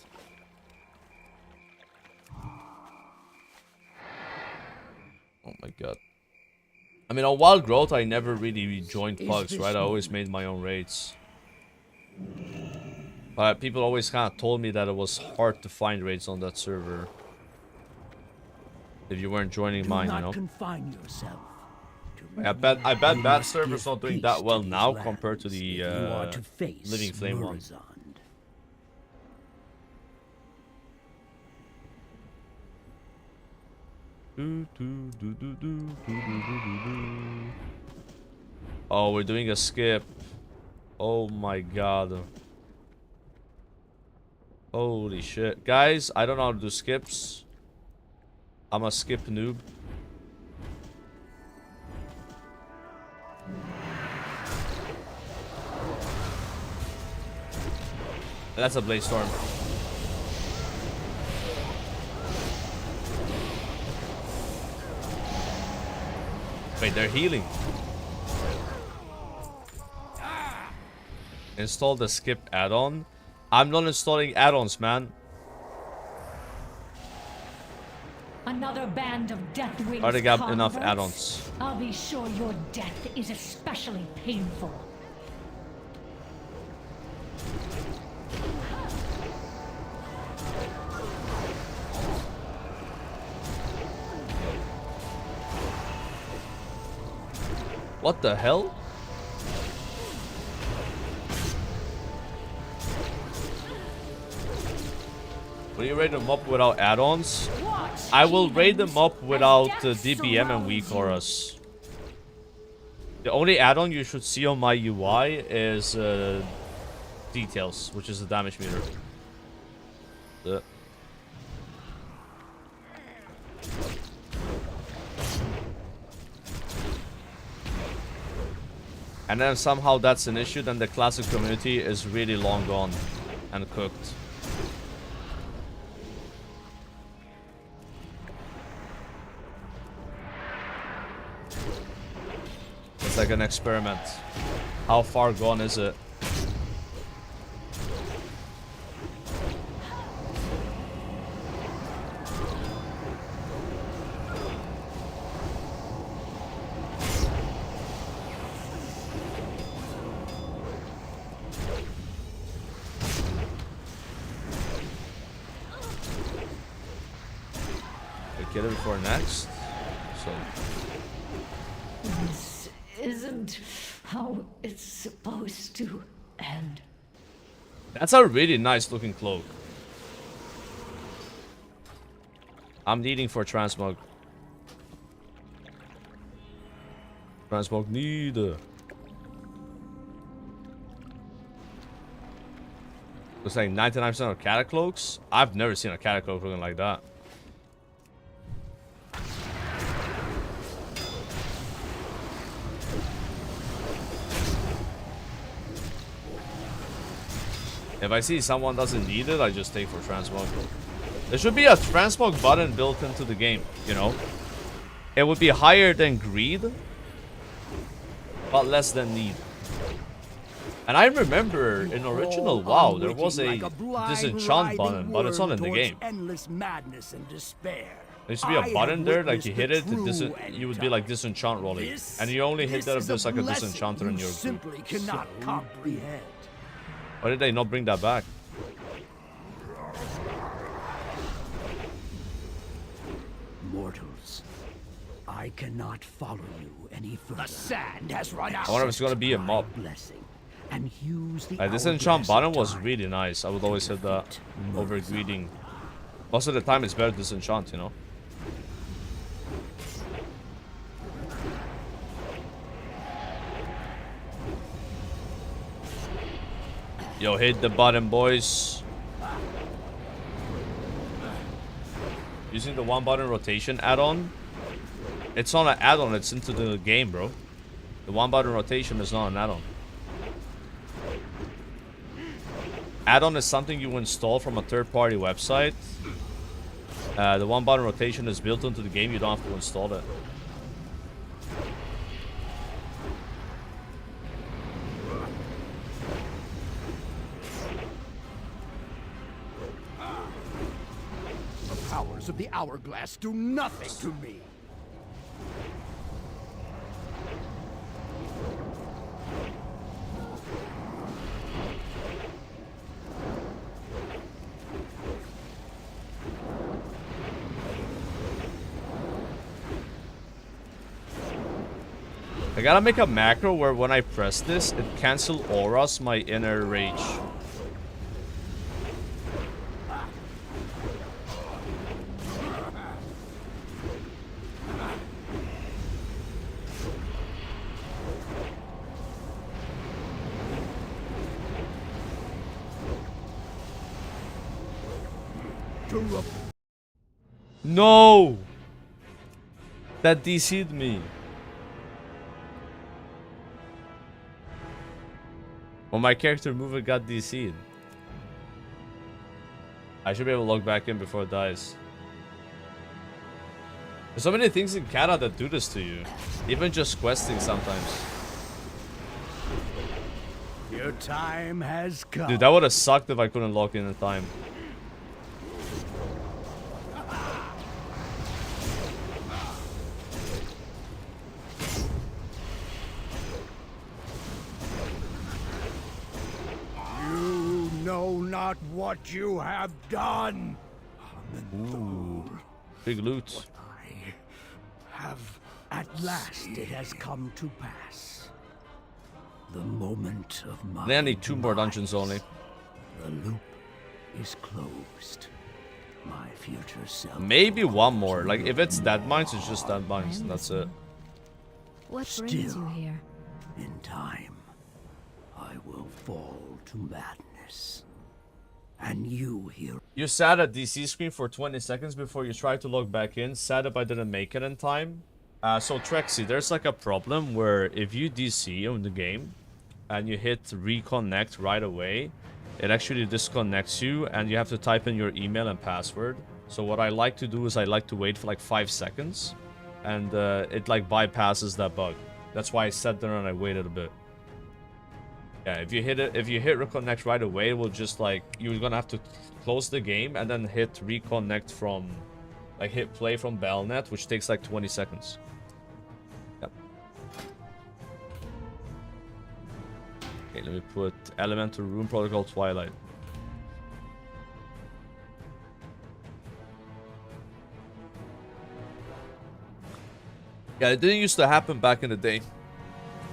Oh my god. I mean, on Wild Growth, I never really joined pugs, right? I always made my own raids. But people always kind of told me that it was hard to find raids on that server. If you weren't joining mine, you know? Confine yourself. I bet that server's not doing that well now compared to the Living Flame one. Oh, we're doing a skip. Oh my god. Holy shit. Guys, I don't know how to do skips. I'm a skip noob. That's a Blaze Storm. Wait, they're healing. Install the skip add-on. I'm not installing add-ons, man. Another band of Deathwing's Already got converts. enough add-ons. I'll be sure your death is especially painful. What the hell? Will you raid them up without add-ons? I will raid them up without DBM and weak auras. The only add-on you should see on my UI is details, which is the damage meter. And then somehow that's an issue, then the classic community is really long gone and cooked. It's like an experiment. How far gone is it? Get it before next. So This isn't how it's supposed to end. that's a really nice looking cloak. I'm needing for transmog. Transmog need. Looks like 99% of catacloaks. I've never seen a catacloak looking like that. If I see someone doesn't need it, I just take for transmog. There should be a transmog button built into the game, you know? It would be higher than greed, but less than need. And I remember in original WoW there was a Like blind, disenchant button, but it's not in the towards game. Endless madness and despair. There used to be a button there, like you hit it, true you would be like disenchant rolling. And you only hit that if there's like a disenchanter in your group. Simply cannot comprehend. Why did they not bring that back? Mortals, I cannot follow you any further. The sand has run out. I wonder if it's gonna be a mob. Blessing, and use the Like, this enchant button was really nice. I would always hit that over greeting. Most of the time it's better disenchant, you know? Yo, hit the button, boys. Using the one button rotation add-on. It's not an add-on, it's into the game, bro. The one button rotation is not an add-on. Add-on is something you install from a third-party website. The one button rotation is built into the game, you don't have to install it. The powers of the hourglass do nothing to me. I gotta make a macro where when I press this, it cancel auras my inner rage. No! That DC'd me. Well, my character movement got DC'd. I should be able to log back in before it dies. There's so many things in Kata that do this to you. Even just questing sometimes. Your time has come. Dude, that would have sucked if I couldn't log in time. You know not what you have done. Ooh, big loot. I have at last it has come to pass. The moment of my They only need 2 more dungeons only. The loop is closed. My future self. Maybe 1 more. Like, if it's dead mines, it's just dead mines, and that's it. What brings you here? In time, I will fall to madness. And you here. You sat at DC screen for 20 seconds before you tried to log back in. Sad if I didn't make it in time. So Trexie, there's like a problem where if you DC on the game and you hit reconnect right away, it actually disconnects you and you have to type in your email and password. So what I like to do is I like to wait for like 5 seconds and it like bypasses that bug. That's why I sat there and I waited a bit. Yeah, if you hit reconnect right away, it will just like, you're gonna have to close the game and then hit reconnect from, like hit play from Belnet, which takes like 20 seconds. Yep. Okay, let me put Elemental Rune Protocol Twilight. Yeah, it didn't used to happen back in the day.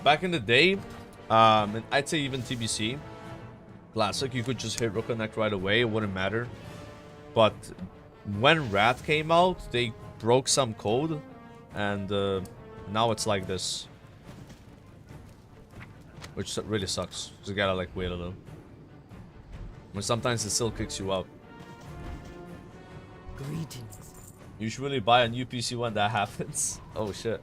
Back in the day, and I'd say even TBC Classic, you could just hit reconnect right away, it wouldn't matter. But when Rat came out, they broke some code, and now it's like this. Which really sucks. You gotta like wait a little. But sometimes it still kicks you out. Greetings. Usually buy a new PC when that happens. Oh shit.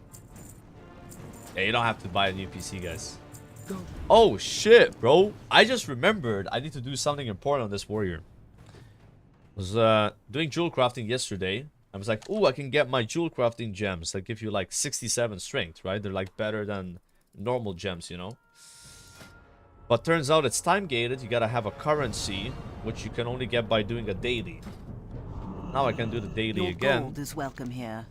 Yeah, you don't have to buy a new PC, guys. Go. Oh shit, bro. I just remembered I need to do something important on this warrior. I was doing jewel crafting yesterday. I was like, oh, I can get my jewel crafting gems that give you like 67 strength, right? They're like better than normal gems, you know? But turns out it's time gated. You gotta have a currency, which you can only get by doing a daily. Now I can do the daily Your again. gold is welcome here.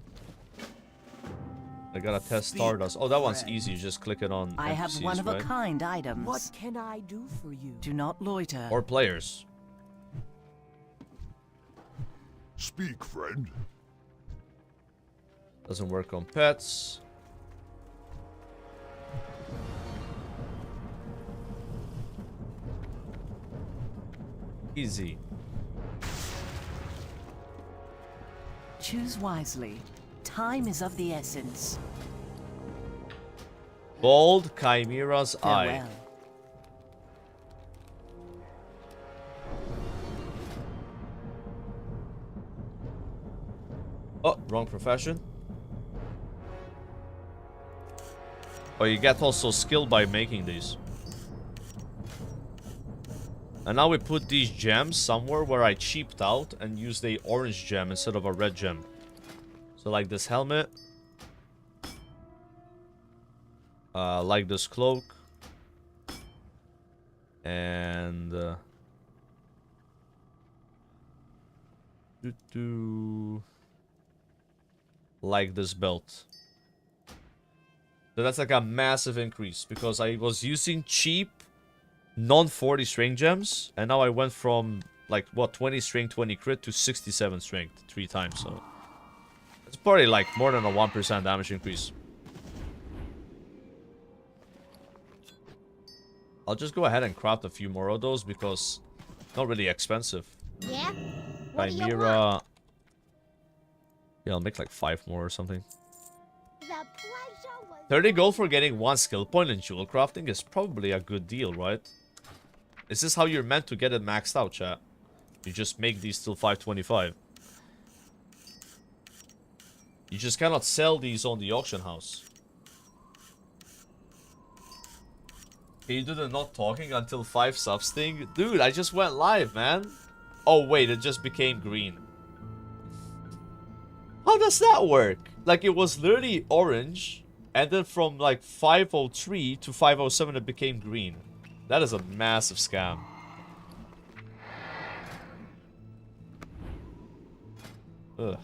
I gotta test Stardust. Oh, that one's easy. You just click it on I have NPCs, one of right? a kind items. What can I do for you? Do not loiter. Or players. Speak, friend. Doesn't work on pets. Easy. Choose wisely. Time is of the essence. Bold Chimera's Eye. Farewell. Oh, wrong profession. Oh, you get also skill by making these. And now we put these gems somewhere where I cheaped out and used a orange gem instead of a red gem. So like this helmet. Like this cloak. And... like this belt. So that's like a massive increase because I was using cheap non-40 strength gems and now I went from like what 20 strength 20 crit to 67 strength 3 times. So it's probably like more than a 1% damage increase. I'll just go ahead and craft a few more of those because not really expensive. Yeah? What do you Chimera. want? Yeah, I'll make like 5 more or something. The pleasure was 30 gold for getting 1 skill point in jewel crafting is probably a good deal, right? Is this how you're meant to get it maxed out, chat? You just make these till 525. You just cannot sell these on the auction house. Can you do the not talking until 5 subs thing? Dude, I just went live, man. Oh, wait, it just became green. How does that work? Like, it was literally orange, and then from, like, 503 to 507, it became green. That is a massive scam. Ugh.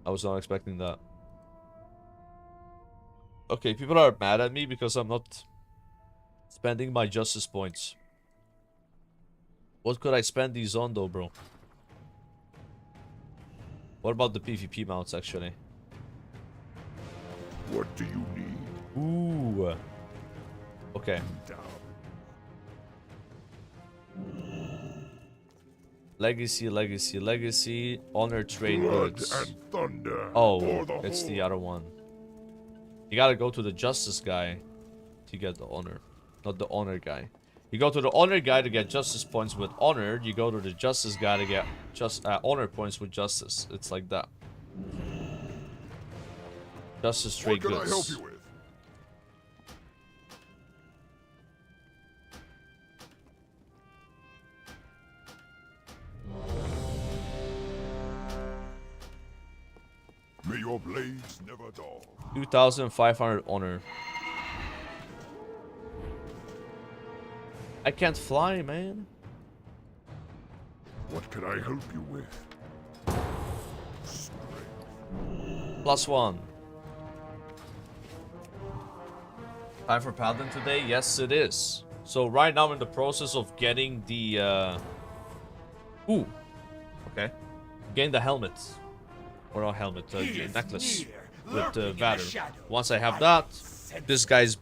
I was not expecting that. Okay, people are mad at me because I'm not spending my justice points. What could I spend these on, though, bro? What about the PvP mounts, actually? What do you need? Ooh. Okay. Down. Legacy, legacy, legacy. Honor trade Blood goods. and thunder. Oh, for the it's the Horde. other one. You gotta go to the justice guy to get the honor. Not the honor guy. You go to the honor guy to get justice points with honor. You go to the justice guy to get just honor points with justice. It's like that. Justice trade What can I help goods. you with? May your blades never dull. 2,500 honor. I can't fly, man. What can I help you with? +1. Time for Paladin today? Yes, it is. So right now I'm in the process of getting the Ooh. Okay. Getting the helmet. Or not helmet, the necklace with the Vader. Once I have that, this guy's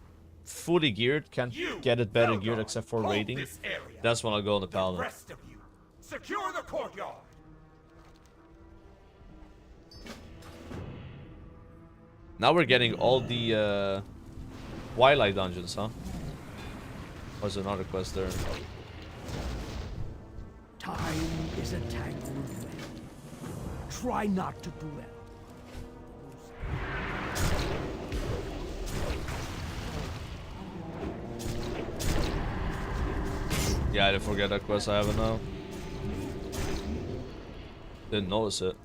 fully geared, can't get it better geared except for raiding. That's when I'll go on the Paladin. Secure the courtyard. Now we're getting all the Twilight dungeons, huh? There's another quest there. Time is a tangled web. Try not to dwell. Yeah, I didn't forget that quest. I have it now. Didn't notice it.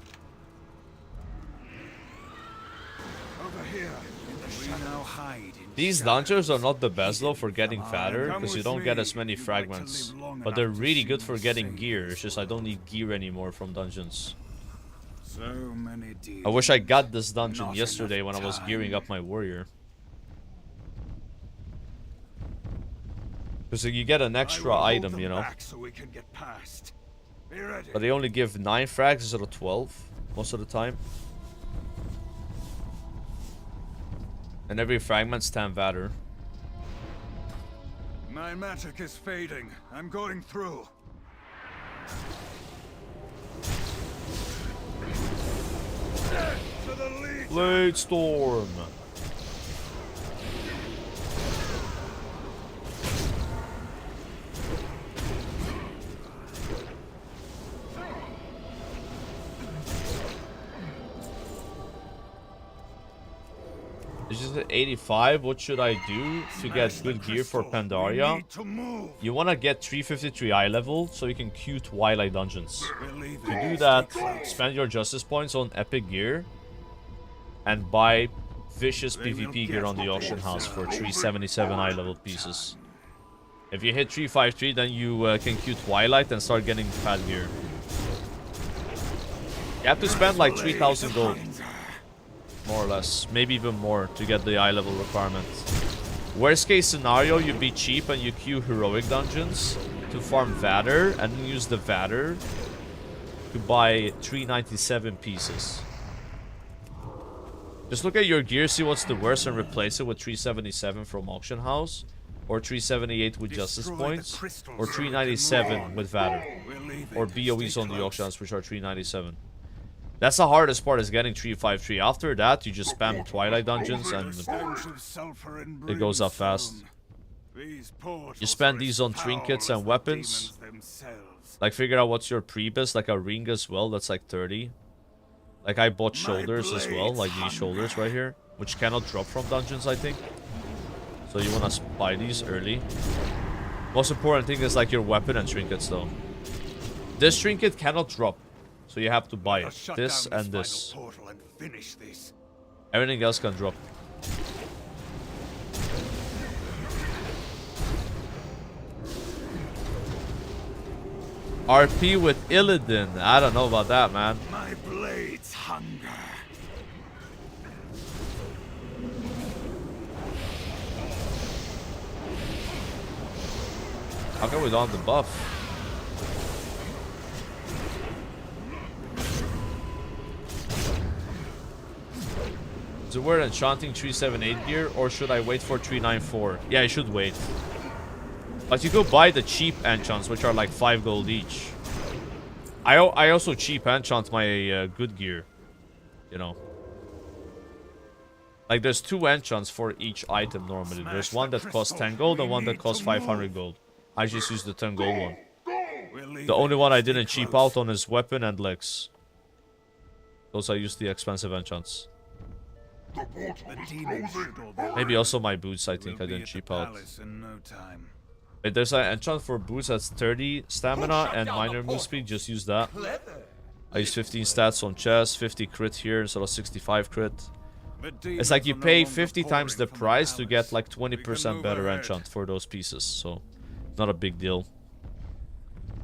Over here, in the shadow. We now hide in These dungeons are not the best though for getting fatter, because you don't get as many fragments. But they're really good for getting gear. It's just I don't need gear anymore from dungeons. So many I wish I got this dungeon yesterday when I was gearing up my warrior. Because you get an extra item, you know. So we can get past. Be ready. But they only give 9 frags instead of 12 most of the time. And every fragment's 10 vatter. My magic is fading. I'm going through. To the lead. Blade Storm. This is at 85. What should I do to get good gear for Pandaria? You want to get 353 eye level so you can queue Twilight dungeons. To do that, spend your justice points on epic gear and buy vicious PvP gear on the auction house for 377 eye level pieces. If you hit 353, then you can queue Twilight and start getting fat gear. You have to spend like 3000 gold. More or less, maybe even more to get the eye level requirement. Worst case scenario, you be cheap and you queue heroic dungeons to farm Vader and then use the Vader to buy 397 pieces. Just look at your gear, see what's the worst and replace it with 377 from auction house, or 378 with justice points, or 397 with Vader, or BOEs on the auction house which are 397. That's the hardest part, is getting 353. After that, you just spam Twilight dungeons and it goes up fast. You spend these on trinkets and weapons. Like, figure out what's your pre-best, like a ring as well, that's like 30. Like, I bought shoulders as well, like these shoulders right here, which cannot drop from dungeons, I think. So you want to buy these early. Most important thing is like your weapon and trinkets though. This trinket cannot drop. So you have to buy it. This and this. Everything else can drop. RP with Illidan. I don't know about that, man. My blade's hunger. How come we don't have the buff? Is it worth enchanting 378 gear, or should I wait for 394? Yeah, I should wait. But you go buy the cheap enchants, which are like 5 gold each. I also cheap enchant my good gear. You know. Like, there's 2 enchants for each item normally. There's one that costs 10 gold and one that costs 500 gold. I just used the 10 gold one. The only one I didn't cheap out on is weapon and legs. Those I used the expensive enchants. Maybe also my boots, I think I didn't cheap out. Wait, there's an enchant for boots that's 30 stamina and minor move speed, just use that. I use 15 stats on chest, 50 crit here instead of 65 crit. It's like you pay 50 times the price to get like 20% better enchant for those pieces, so not a big deal.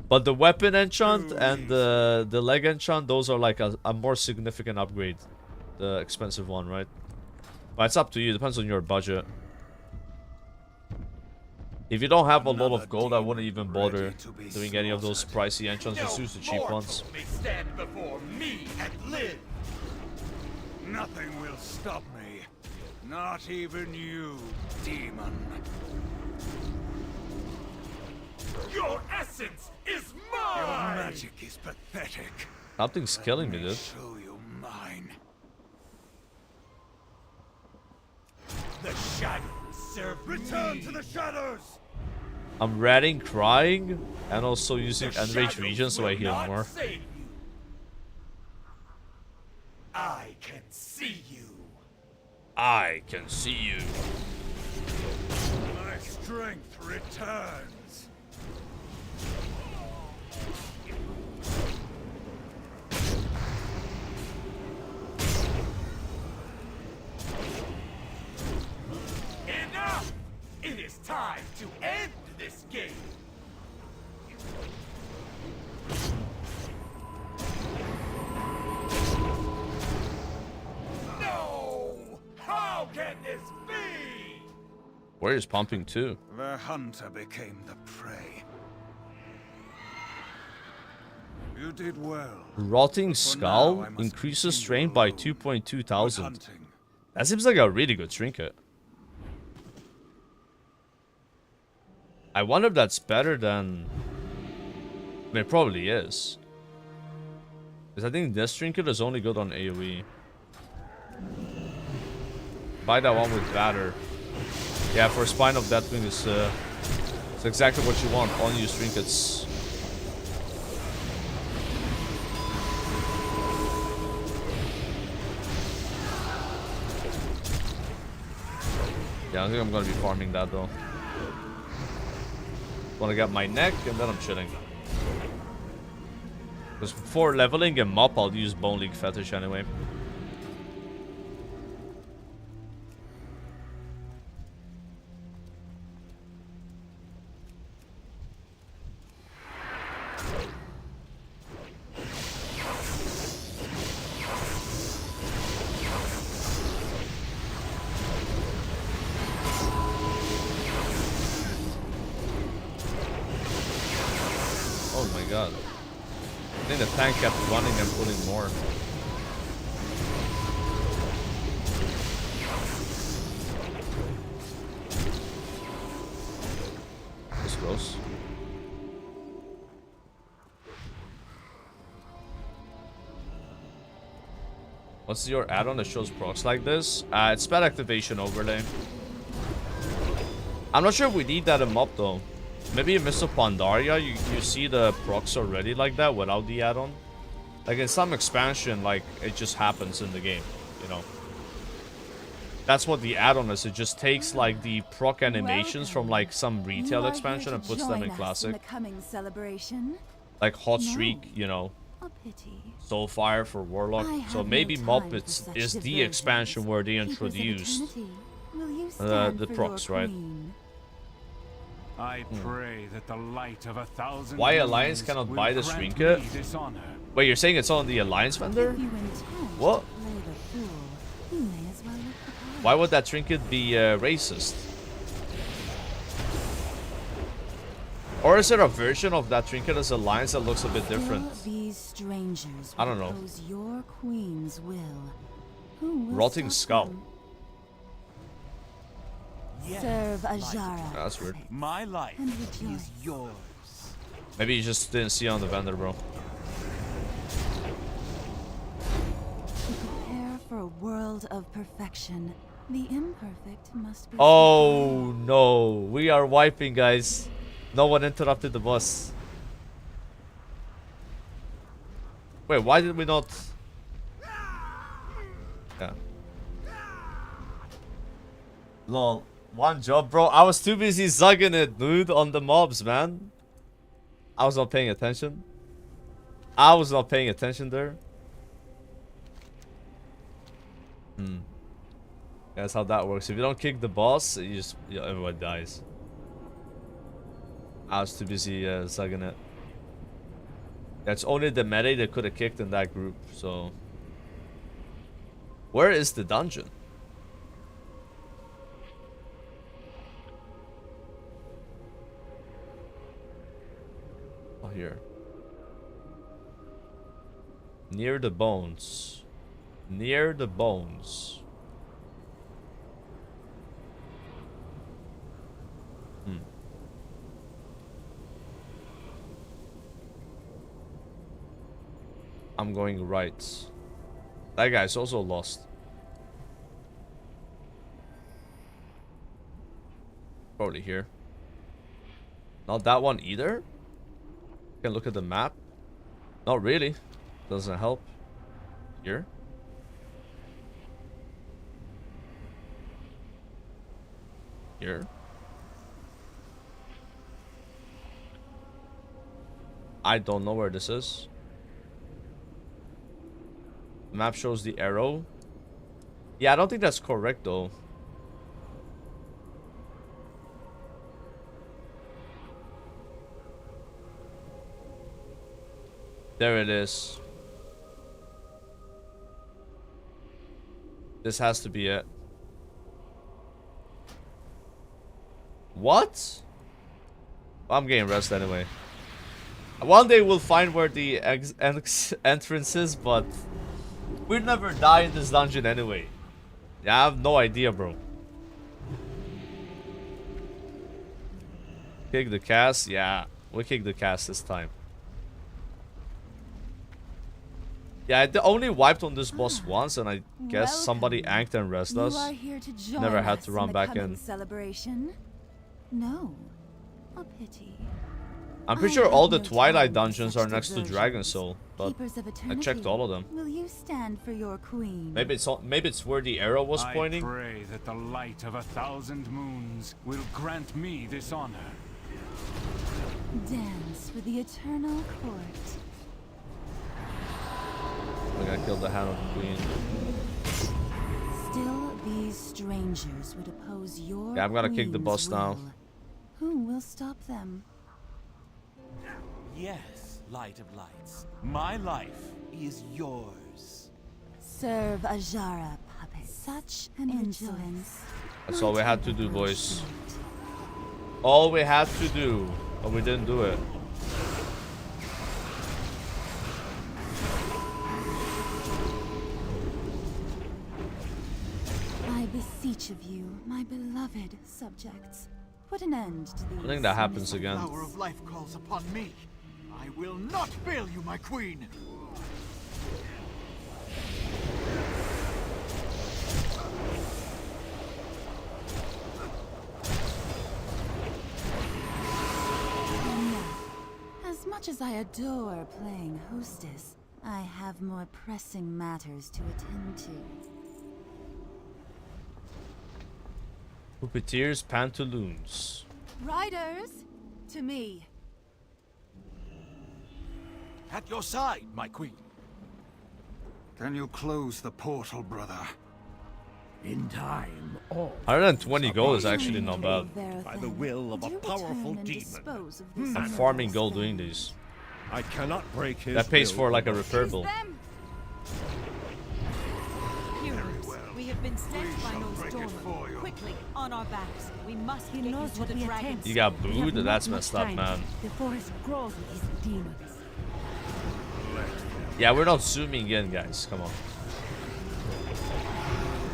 But the weapon enchant and the leg enchant, those are like a more significant upgrade. The expensive one, right? But it's up to you, it depends on your budget. If you don't have a lot of gold, I wouldn't even bother doing any of those pricey enchants, just use the cheap ones. Stand before me and live. Nothing will stop me. Not even you, demon. Your essence is mine! Your magic is pathetic. Something's killing me, dude. Show you mine. The shadows serve Return to the shadows! I'm ratting, crying, and also using Enrage Region so I heal more. I can see you. I can see you. My strength returns. In It is time to end this game. No! How can this be? Where is pumping too? The hunter became the prey. You did well. Rotting For Skull now, I must increases continue strength by alone 2.2 with thousand. hunting. That seems like a really good trinket. I wonder if that's better than... I mean, it probably is. Because I think this trinket is only good on AoE. Buy that one with batter. Yeah, for Spine of Deathwing is it's exactly what you want. Unused trinkets. Yeah, I think I'm gonna be farming that though. Wanna get my neck and then I'm chilling. Because before leveling him up, I'll use Bone League Fetish anyway. Oh my god. I think the tank kept running and pulling more. This close. What's your add-on that shows procs like this? It's spell activation overlay. I'm not sure if we need that in MOP though. Maybe in Mr. Pandaria, you see the procs already like that without the add-on. Like in some expansion, like it just happens in the game, you know. That's what the add-on is. It just takes like the proc animations from like some retail expansion and puts them in classic. the coming celebration. Like Hot Streak, you know. A pity. Soulfire for Warlock. I So have maybe no MOP time for such is the diversions. expansion where they Keepers of introduced Eternity, will you stand the for procs, your right? queen? I pray that the light of 1,000 Why Alliance moons cannot will buy this grant trinket? me this honor. Wait, you're saying it's on the Alliance vendor? If you intend What? to play the fool, you may as well look the part. Why would that trinket be racist? Or is there a version of that trinket as Alliance that looks a bit different? Still these strangers I don't know. oppose your queen's will. Who will Rotting stop Skull. them? Serve Ajara. That's weird. My life And rejoice. is yours. Maybe you just didn't see on the vendor, bro. Prepare for a world of perfection. The imperfect must be. Oh no, we are wiping, guys. No one interrupted the boss. Wait, why did we not? Yeah. Lol. One job, bro. I was too busy zugging it, dude, on the mobs, man. I was not paying attention. I was not paying attention there. That's how that works. If you don't kick the boss, you just everyone dies. I was too busy zugging it. That's only the melee that could have kicked in that group, so... Where is the dungeon? Oh, here. Near the bones. Near the bones. I'm going right. That guy's also lost. Probably here. Not that one either. Can look at the map. Not really. Doesn't help. Here. Here. I don't know where this is. The map shows the arrow. Yeah, I don't think that's correct though. There it is. This has to be it. What? I'm getting rest anyway. One day we'll find where the entrance is, but we'll never die in this dungeon anyway. Yeah, I have no idea, bro. Kick the cast? Yeah, we kick the cast this time. Yeah, I only wiped on this boss once, and I guess somebody anked and rested us. Never had to run back in. Celebration? No, a pity. I'm pretty sure all the Twilight dungeons are next to Dragon Soul, but I checked all of them. Will you stand for your queen? Maybe it's where the arrow was pointing. I pray that the light of 1,000 moons will grant me this honor. Dance with the eternal court. I gotta kill the Hand of the Queen. Still, these strangers would oppose your Yeah, I'm gonna kick the boss now. will. Who will stop them? Yes, Light of Lights. My life is yours. Serve Ajara, puppet. Such an insolence. That's all we had to do, boys. All we had to do, but we didn't do it. I beseech of you, my beloved subjects, put an end to these. I think that happens again. The power of life calls upon me. I will not fail you, my queen. As much as I adore playing hostess, I have more pressing matters to attend to. Puppeteers, pantaloons. Riders, to me. At your side, my queen. Can you close the portal, brother? In time, all 120 gold is actually not bad. by the will of a powerful demon. I'm farming gold doing these. I cannot break his That pays will for like a without- repair bill. We have been sent by shall break it North for you. Quickly, on our backs. We must He get knows you what to the we dragon. attempt. You got We have booed? not That's much messed up, time. man. The forest grows with these demons. Yeah, we're not zooming in, guys. Come on.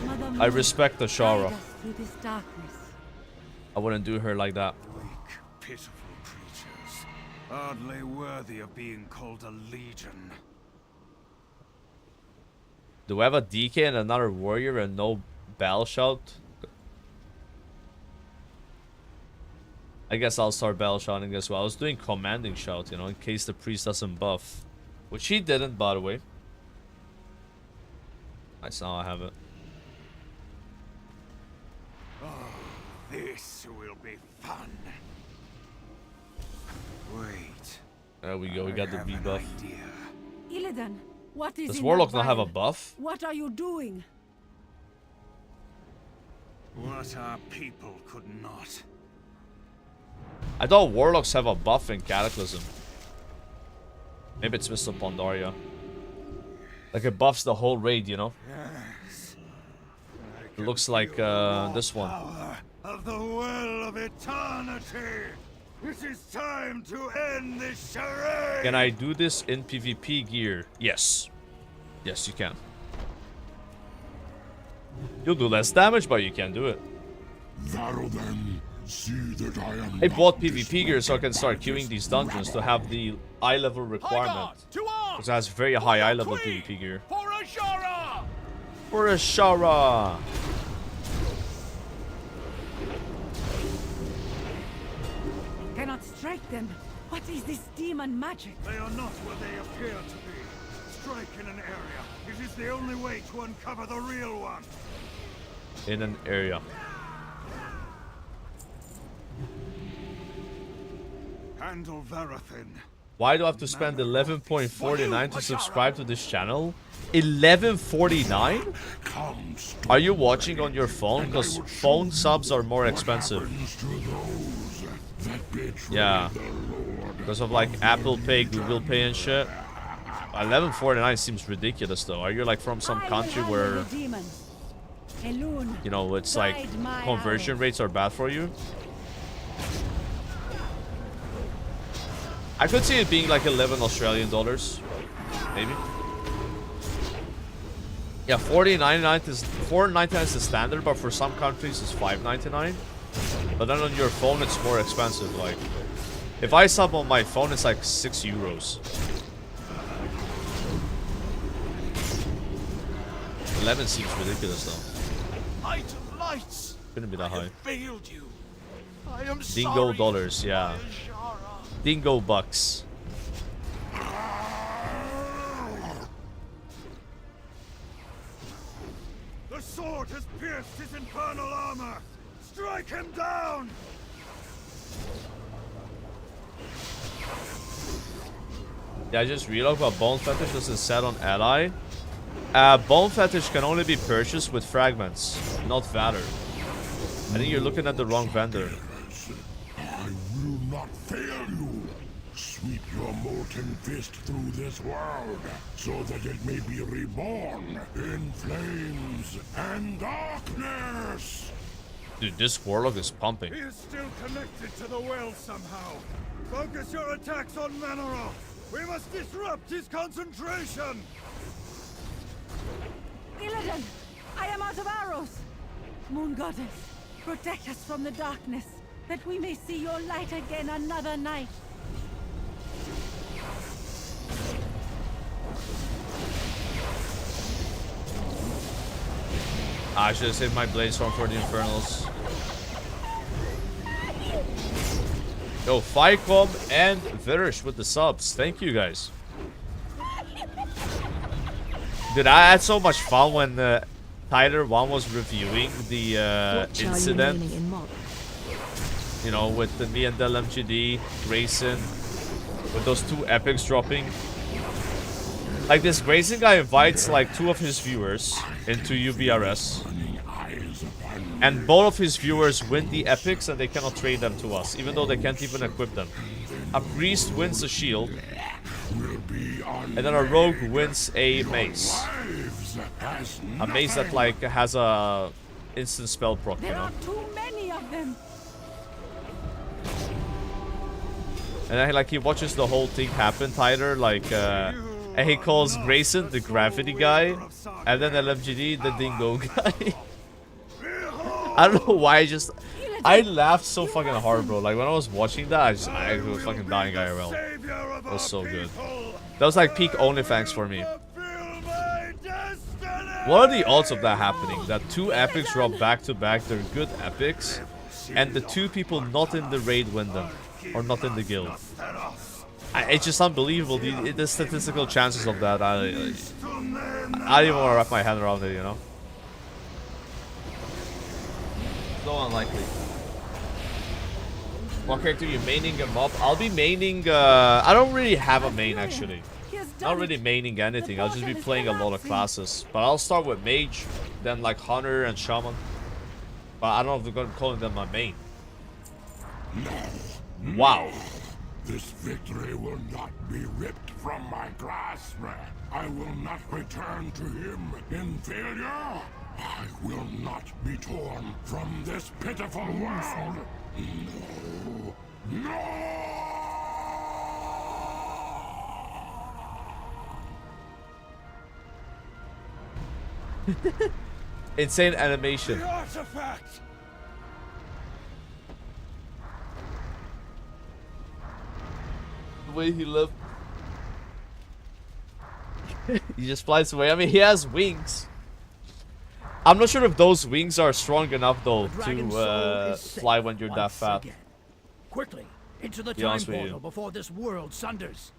Mother I Moon, respect the guide Shara. us through this darkness. I wouldn't do her like that. Weak, pitiful creatures. Hardly worthy of being called a legion. Do we have a DK and another warrior and no battle shout? I guess I'll start battle shouting as well. I was doing commanding shout, you know, in case the priest doesn't buff. Which he didn't, by the way. Nice, now I have it. This will be fun. Wait. There we go, we got the I have B an buff. idea. Illidan, what is Does in Warlock that not have a vial? buff? What are you doing? What our people could not. I thought Warlocks have a buff in Cataclysm. Maybe it's Mr. Pandaria. Like it buffs the whole raid, you know? Yes. It looks like this one. Power of the well of eternity. It is time to end this charade. Can I do this in PvP gear? Yes. Yes, you can. You'll do less damage, but you can do it. That'll then see that I am. I not bought PvP destroyed gear so I can start by queuing this these dungeons to have the eye level requirement. To arms! Because it has very high eye level Queen! PvP gear. For Ajara! For a Shara! Cannot strike them. What is this demon magic? They are not what they appear to be. Strike in an area. It is the only way to uncover the real one. In an area. Handle Verathin. Why do I have to spend 11.49 to subscribe to this channel? 11.49? Come, Are you watching on your phone? Because phone subs are more expensive. happens to those that betray Yeah. the Lord. Because of like Apple Pay, Google Pay and shit. 1149 seems ridiculous though. Are you like from some country where, you know, it's like conversion rates are bad for you? I could see it being like 11 Australian dollars, maybe. Yeah, 4.99 is the standard, but for some countries it's 5.99. But then on your phone it's more expensive. Like, if I sub on my phone, it's like 6 euros. 11 seems ridiculous though. Light of lights. Couldn't be that high. Failed you. I am Dingo sorry, dollars, yeah. Dingo bucks. The sword has pierced his infernal armor. Strike him down. Yeah, I just realized about Bone Fetish doesn't set on ally. Bone Fetish can only be purchased with fragments, not Valor. I think you're looking at the wrong vendor. I will not fail you. Sweep your molten fist through this world, so that it may be reborn in flames and darkness. Dude, this warlock is pumping. He is still connected to the well somehow. Focus your attacks on Manoroth. We must disrupt his concentration. Illidan, I am out of arrows. Moon Goddess, protect us from the darkness, that we may see your light again another night. I should have saved my blade storm for the Infernals. Yo, Ficom and Virish with the subs. Thank you guys. Dude, I had so much fun when Tyler 1 was reviewing the incident. You know, with me and Del MGD, Grayson, with those 2 epics dropping. Like, this Grayson guy invites like 2 of his viewers into UBRS. And both of his viewers win the epics and they cannot trade them to us, even though they can't even equip them. A priest wins a shield. And then a rogue wins a mace. A mace that like has a instant spell proc, you know. There are too many of them. And then like he watches the whole thing happen, Tyler, like and he calls Grayson the gravity guy, and then LMGD the dingo guy. I don't know why, I laughed so fucking hard, bro. Like when I was watching that, I was fucking dying IRL. It was so good. That was like peak OnlyFans for me. What are the odds of that happening? That 2 epics drop back to back, they're good epics, and the 2 people not in the raid win them, or not in the guild. It's just unbelievable. The statistical chances of that, I don't even want to wrap my head around it, you know? So unlikely. What character are you maining him up? I'll be maining, I don't really have a main actually. Not really maining anything, I'll just be playing a lot of classes. But I'll start with Mage, then like Hunter and Shaman. But I don't know if they're going to call them my main. Wow. This victory will not be ripped from my grasp. I will not return to him in failure. I will not be torn from this pitiful world. No. No! Insane animation. The artifact! The way he lived. He just flies away. I mean, he has wings. I'm not sure if those wings are strong enough though to fly when you're that fat. Quickly, into the time portal before this world sunders.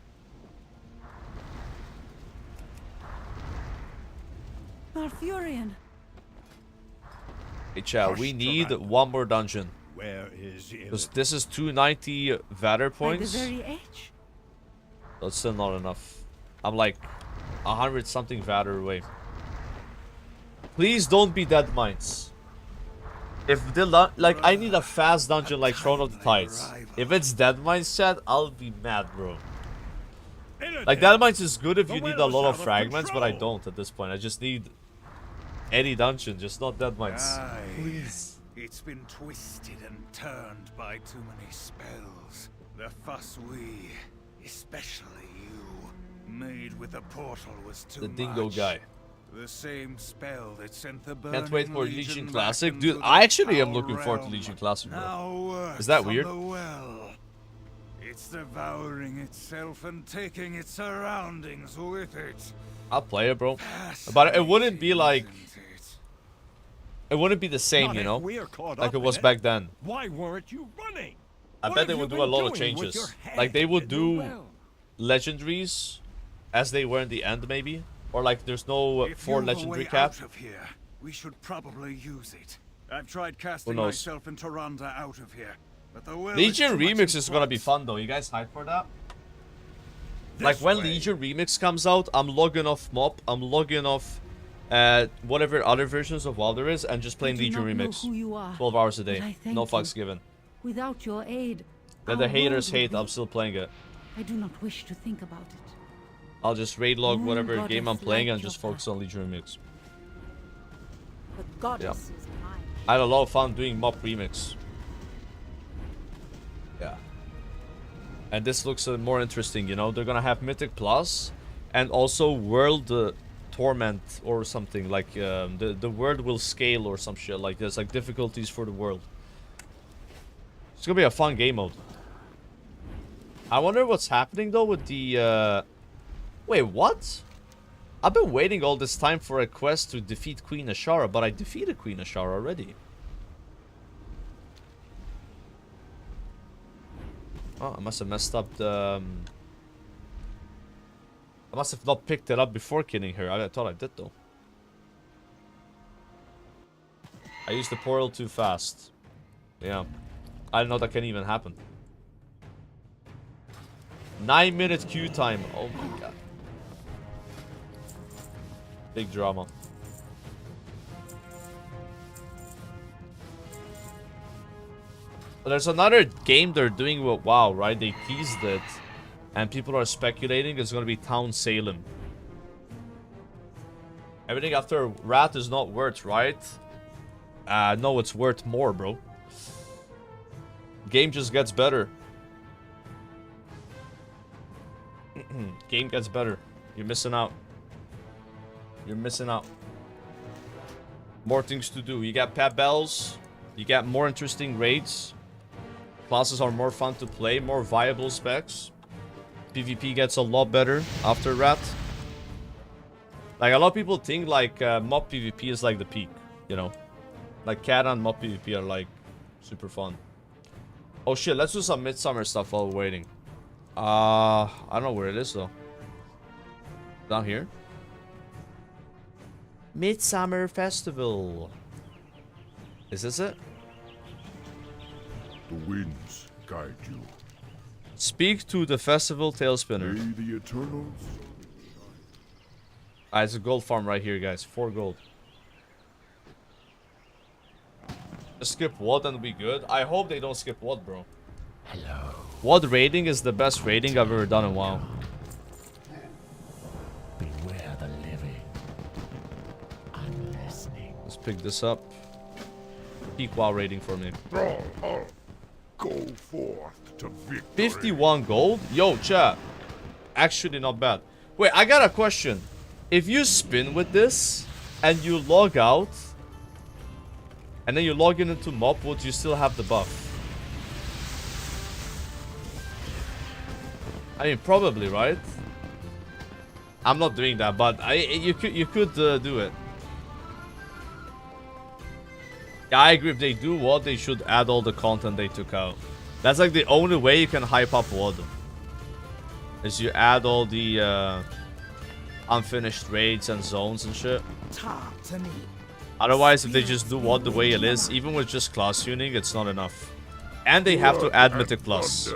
Malfurion. Hey chat, we need one more dungeon. Where is Because this is 290 Valor points. By the very edge. That's still not enough. I'm like 100 something Valor away. Please don't be Dead Mines. If the like, I need a fast dungeon like Throne of the Tides. If it's Dead Mines, chat, I'll be mad, bro. Like, that might is good if you need a lot of fragments, but I don't at this point. I just need any dungeon, just not dead mines. Aye. Please. It's been twisted and turned by too many spells. The fuss we, especially you, made with the portal was too much. The dingo guy. The same spell that sent the burning Can't wait for Legion Legion back Classic. into Dude, the I actually am foul looking forward to realm. Legion Classic, bro. Now work Is that from weird? the well. It's devouring itself and taking its surroundings with it. I'll play it, bro. But it wouldn't be like... It wouldn't be the same, Not you if know? we're caught Like up it in was it. back then. Why weren't you running? I What bet they have would you do a been lot of doing with changes. your Like they would head in do the realm? legendaries as they were in the end, maybe? Or like there's no If 4 you've a legendary way cap. out of here, we should probably use it. I've tried casting knows? myself and Tyrande out of here, but the well Legion is too much Remix in is gonna be flux. fun though. You guys hyped for that? Like when Legion Remix comes out, I'm logging off MOP, I'm logging off whatever other versions of WoW there is, and just playing I do Legion not know Remix. who you are, 12 hours a but I day. thank No you. fucks given. Without your aid, Let our the haters world would hate, be- I'm still playing it. I do not wish to think about it. I'll just raid log Moon whatever goddess game I'm playing light and your just focus on Legion Remix. The goddess is mine. I had a lot of fun doing MOP Remix. Yeah. And this looks more interesting, you know? They're gonna have Mythic Plus and also World Torment or something. Like, the world will scale or some shit. Like, there's like difficulties for the world. It's gonna be a fun game mode. I wonder what's happening though with the, Wait, what? I've been waiting all this time for a quest to defeat Queen Ashara, but I defeated Queen Ashara already. Oh, I must have messed up the... I must have not picked it up before killing her. I thought I did though. I used the portal too fast. Yeah. I didn't know that can even happen. 9-minute queue time. Oh my god. Big drama. But there's another game they're doing with WoW, right? They teased it. And people are speculating it's going to be Town Salem. Everything after Wrath is not worth, right? No, it's worth more, bro. Game just gets better. Game gets better. You're missing out. You're missing out. More things to do. You got pet bells. You got more interesting raids. Classes are more fun to play. More viable specs. PvP gets a lot better after Wrath. Like, a lot of people think, like, mob PvP is, like, the peak. You know? Like, Cat and mob PvP are, like, super fun. Oh, shit. Let's do some Midsummer stuff while we're waiting. I don't know where it is, though. Down here? Midsummer Festival. Is this it? The winds guide you. Speak to the festival tailspinner. May the Eternals. It's a gold farm right here, guys. 4 gold. Just skip WOD and be good. I hope they don't skip WOD, bro. Hello. WOD raiding is the best raiding I've ever done in WoW. Beware the living. I'm listening. Let's pick this up. Peak WoW raiding for me. Go forth to victory. 51 gold? Yo, chat. Actually not bad. Wait, I got a question. If you spin with this and you log out and then you log in into MOP, would you still have the buff? I mean, probably, right? I'm not doing that, but you could do it. Yeah, I agree. If they do WOD, they should add all the content they took out. That's like the only way you can hype up WOD. Is you add all the unfinished raids and zones and shit. Talk to me. Otherwise, if they just do WOD the way it is, even with just class tuning, it's not enough. And they have to add Mythic Plus.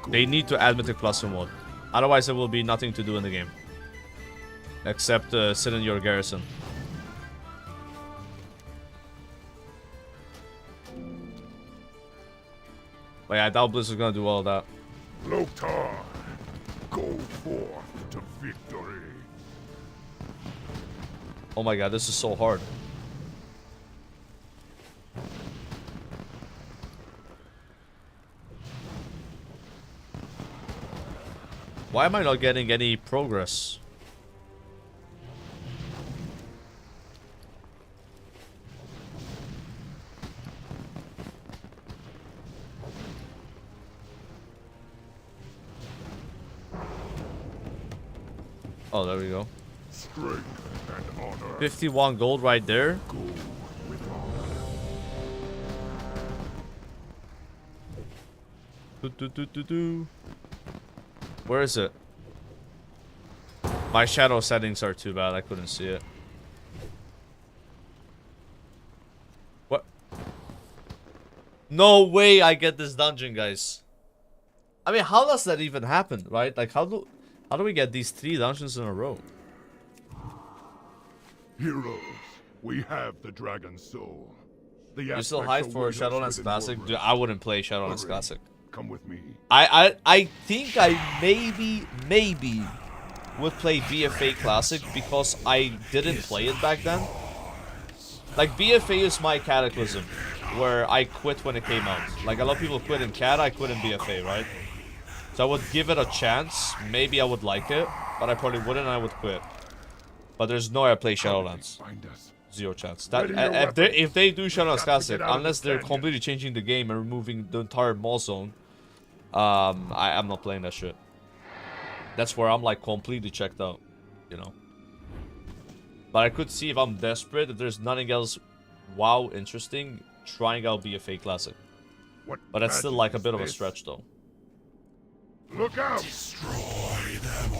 They need to add Mythic Plus in WOD. Otherwise, there will be nothing to do in the game. Except sit in your garrison. But yeah, I doubt Blizzard's gonna do all that. Loktar. Go forth to victory. Oh my god, this is so hard. Why am I not getting any progress? Oh, there we go. Strength and honor. 51 gold right there. Go with honor. Where is it? My shadow settings are too bad. I couldn't see it. What? No way I get this dungeon, guys. I mean, how does that even happen, right? Like, how do we get these 3 dungeons in a row? Heroes, we have the dragon soul. You still hyped for Shadowlands Classic? Dude, I wouldn't play Shadowlands Classic. Come with me. I think I maybe would play BFA Classic because I didn't play it back then. Like, BFA is my Cataclysm, where I quit when it came out. Like, a lot of people quit in Cat, I quit in BFA, right? So I would give it a chance. Maybe I would like it, but I probably wouldn't and I would quit. But there's no way I play Shadowlands. Zero chance. That if they do Shadowlands Classic, unless they're completely changing the game and removing the entire mall zone, I'm not playing that shit. That's where I'm like completely checked out, you know. But I could see if I'm desperate, if there's nothing else wow interesting, trying out BFA Classic. But that's still like a bit of a stretch though. Look out!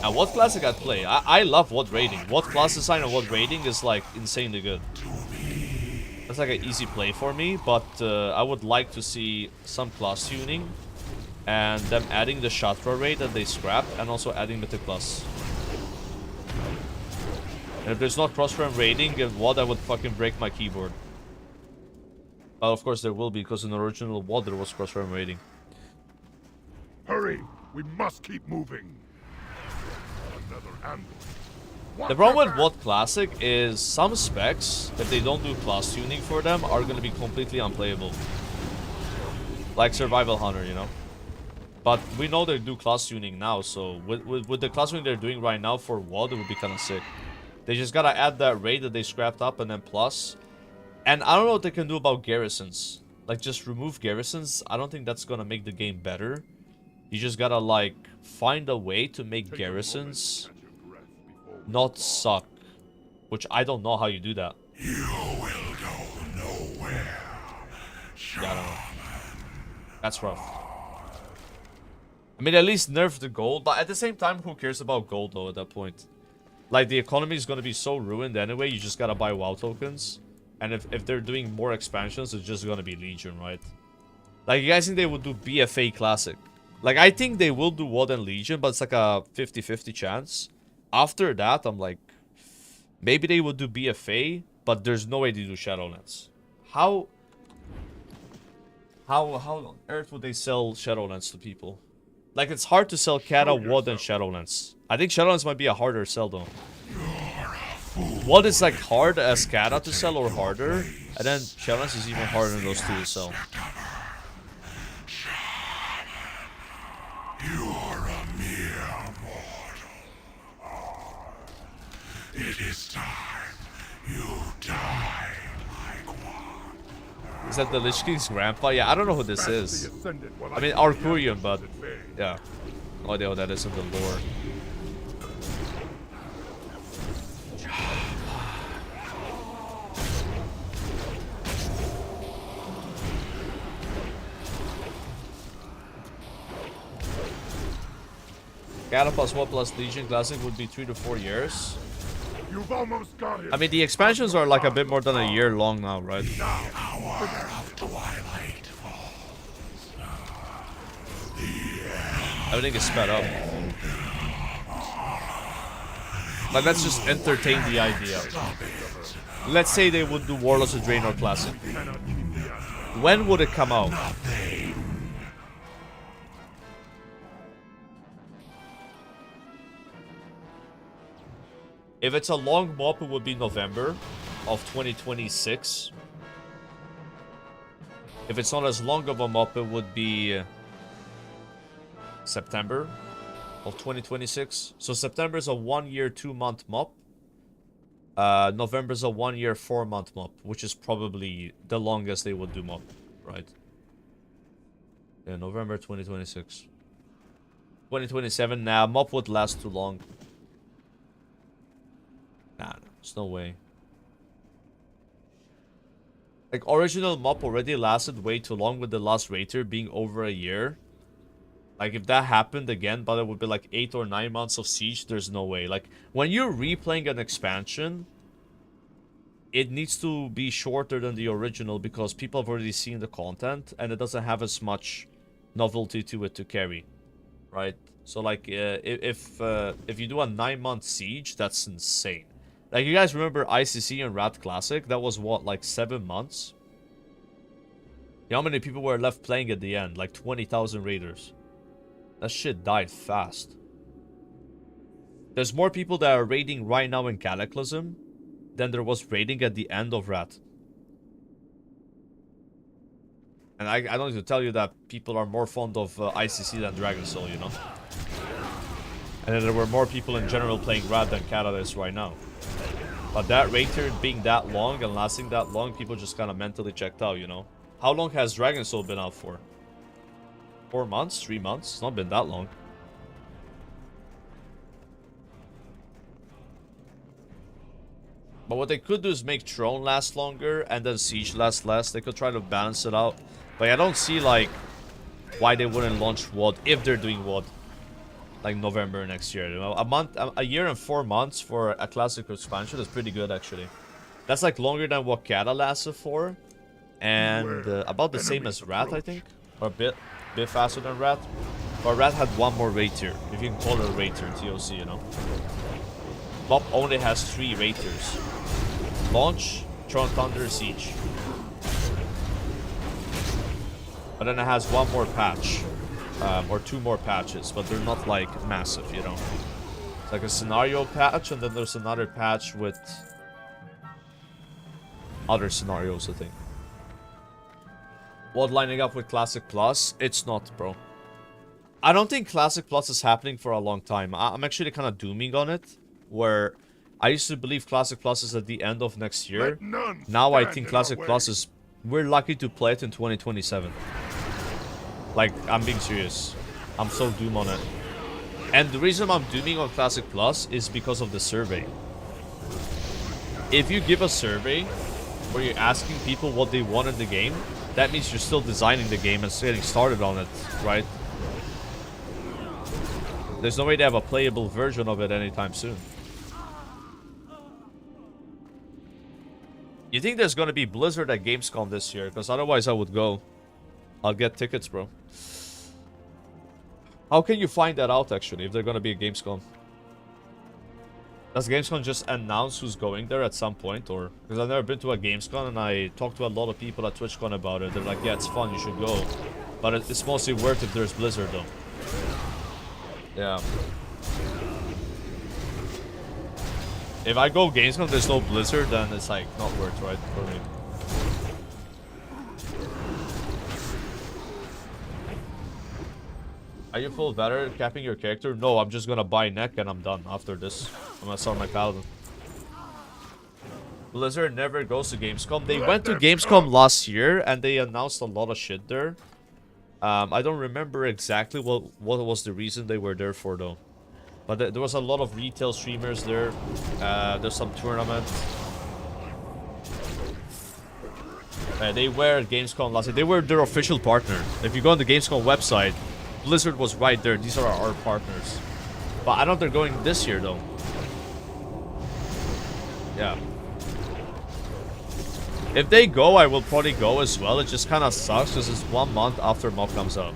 And what classic I'd play? I love what rating. What class design and what rating is like insanely good. That's like an easy play for me, but I would like to see some class tuning and them adding the Shatra rate that they scrapped and also adding Mythic Plus. And if there's not cross-frame rating, then WoD I would fucking break my keyboard. Of course there will be, because in the original WoD there was cross-frame rating. Hurry! We must keep moving. Another ambush. The problem with WoD Classic is some specs, if they don't do class tuning for them, are going to be completely unplayable. Like Survival Hunter, you know? But we know they do class tuning now, so with the class tuning they're doing right now for WoD, it would be kind of sick. They just gotta add that raid that they scrapped up and then plus. And I don't know what they can do about garrisons. Like, just remove garrisons. I don't think that's gonna make the game better. You just gotta, like, find a way to make garrisons not suck. Which I don't know how you do that. You will go nowhere. Yeah, I don't know. That's rough. I mean, at least nerf the gold. But at the same time, who cares about gold, though, at that point? Like, the economy is gonna be so ruined anyway, you just gotta buy WoW tokens. And if they're doing more expansions, it's just gonna be Legion, right? Like, you guys think they would do BFA Classic? Like, I think they will do WoD and Legion, but it's like a 50-50 chance. After that, I'm like, maybe they would do BFA, but there's no way they do Shadowlands. How on earth would they sell Shadowlands to people? Like, it's hard to sell Kata, WoD, and Shadowlands. I think Shadowlands might be a harder sell, though. WoD is like hard as Kata to sell or harder, and then Shadowlands is even harder than those two to sell. You are a mere mortal. It is time you die like one. Is that the Lich King's grandpa? Yeah, I don't know who this is. I mean, Arcurian, but yeah. No idea what that is in the lore. Kata plus WoD plus Legion Classic would be 3 to 4 years. You've almost got it. I mean, the expansions are like a bit more than a year long now, right? Hour of twilight falls. Everything is sped up. Like, let's just entertain the idea. Let's say they would do Warlords of Draenor Classic. When would it come out? If it's a long mop, it would be November of 2026. If it's not as long of a mop, it would be September of 2026. So September is a 1 year, 2 month mop. November is a 1 year, 4 month mop, which is probably the longest they would do mop, right? Yeah, November 2026. 2027, nah, mop would last too long. Nah, there's no way. Like, original mop already lasted way too long with the last rater being over a year. Like, if that happened again, but it would be like 8 or 9 months of siege, there's no way. Like, when you're replaying an expansion, it needs to be shorter than the original because people have already seen the content and it doesn't have as much novelty to it to carry, right? So, like, if you do a 9-month siege, that's insane. Like, you guys remember ICC and Rat Classic? That was, what, like 7 months? You know how many people were left playing at the end? Like 20,000 raiders. That shit died fast. There's more people that are raiding right now in Cataclysm than there was raiding at the end of Rat. And I don't need to tell you that people are more fond of ICC than Dragon Soul, you know? And then there were more people in general playing Rat than Cata is right now. But that rater being that long and lasting that long, people just kind of mentally checked out, you know? How long has Dragon Soul been out for? 4 months? 3 months? It's not been that long. But what they could do is make Throne last longer and then Siege last less. They could try to balance it out. But I don't see, like, why they wouldn't launch WoD if they're doing WoD. Like November next year, you know? A year and 4 months for a classic expansion is pretty good, actually. That's, like, longer than what Cata lasted for. And about the same as Rat, I think. Or a bit faster than Rat. But Rat had one more rater. If you can call it a rater, TOC, you know? Mop only has 3 raters. Launch, Throne Thunder, Siege. But then it has one more patch. Or 2 more patches, but they're not, like, massive, you know? It's like a scenario patch, and then there's another patch with other scenarios, I think. WoD lining up with Classic Plus? It's not, bro. I don't think Classic Plus is happening for a long time. I'm actually kind of dooming on it, where I used to believe Classic Plus is at the end of next year. Now I think Classic Plus is... We're lucky to play it in 2027. Like, I'm being serious. I'm so doom on it. And the reason I'm dooming on Classic Plus is because of the survey. If you give a survey where you're asking people what they want in the game, that means you're still designing the game and getting started on it, right? There's no way to have a playable version of it anytime soon. You think there's gonna be Blizzard at Gamescom this year? Because otherwise I would go. I'll get tickets, bro. How can you find that out, actually, if they're gonna be at Gamescom? Does Gamescom just announce who's going there at some point, or... Because I've never been to a Gamescom, and I talked to a lot of people at TwitchCon about it. They're like, yeah, it's fun, you should go. But it's mostly worth if there's Blizzard, though. Yeah. If I go Gamescom, there's no Blizzard, then it's, like, not worth, right, for me. Are you full better capping your character? No, I'm just gonna buy neck and I'm done after this. I'm gonna start my Paladin. Blizzard never goes to Gamescom. They went to Gamescom last year and they announced a lot of shit there. I don't remember exactly what was the reason they were there for, though. But there was a lot of retail streamers there. There's some tournaments. They were at Gamescom last year. They were their official partner. If you go on the Gamescom website, Blizzard was right there. These are our partners. But I don't know if they're going this year, though. Yeah. If they go, I will probably go as well. It just kind of sucks because it's 1 month after MOC comes out.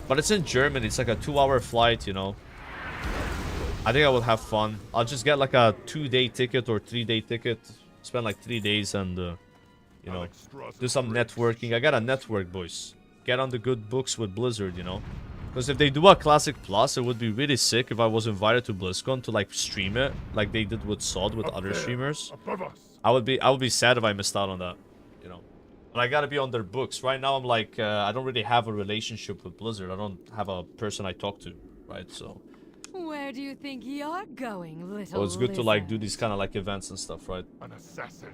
But it's in Germany. It's like a 2-hour flight, you know. I think I will have fun. I'll just get like a 2-day ticket or 3-day ticket. Spend like 3 days and, you know, do some networking. I got a network, boys. Get on the good books with Blizzard, you know. Because if they do a Classic Plus, it would be really sick if I was invited to BlizzCon to like stream it, like they did with SOD with other streamers. I would be sad if I missed out on that, you know. But I gotta be on their books. Right now, I'm like, I don't really have a relationship with Blizzard. I don't have a person I talk to, right? So. Where do you think you're going, little So it's good to like do these kind of like events and stuff, right? An assassin.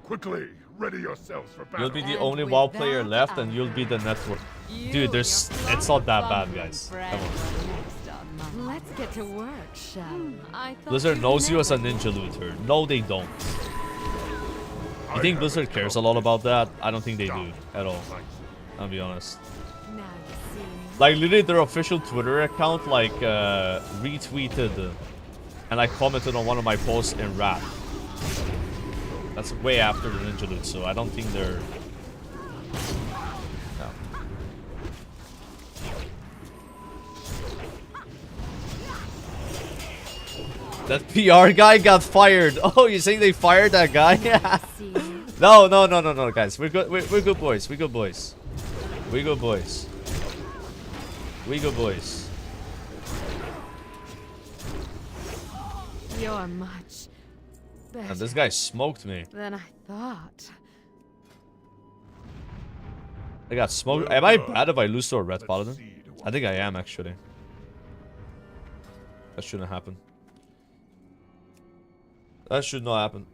Quickly, ready yourselves for battle. You'll be the only WoW player left, and you'll be the network. Dude, it's not that bad, guys. Come on. Let's get to work, shall we? Blizzard knows you as a ninja looter. No, they don't. You think Blizzard cares a lot about that? I don't think they do at all. I'll be honest. Like literally, their official Twitter account like retweeted and like commented on one of my posts in rap. That's way after the ninja loot, so I don't think they're. No. That PR guy got fired. Oh, you're saying they fired that guy? No, guys. We're good. We're good boys. We good boys. We good boys. We good boys. You're much better. And this guy smoked me. Than I thought. I got smoked. Am I bad if I lose to a red paladin? I think I am actually. That shouldn't happen. That should not happen.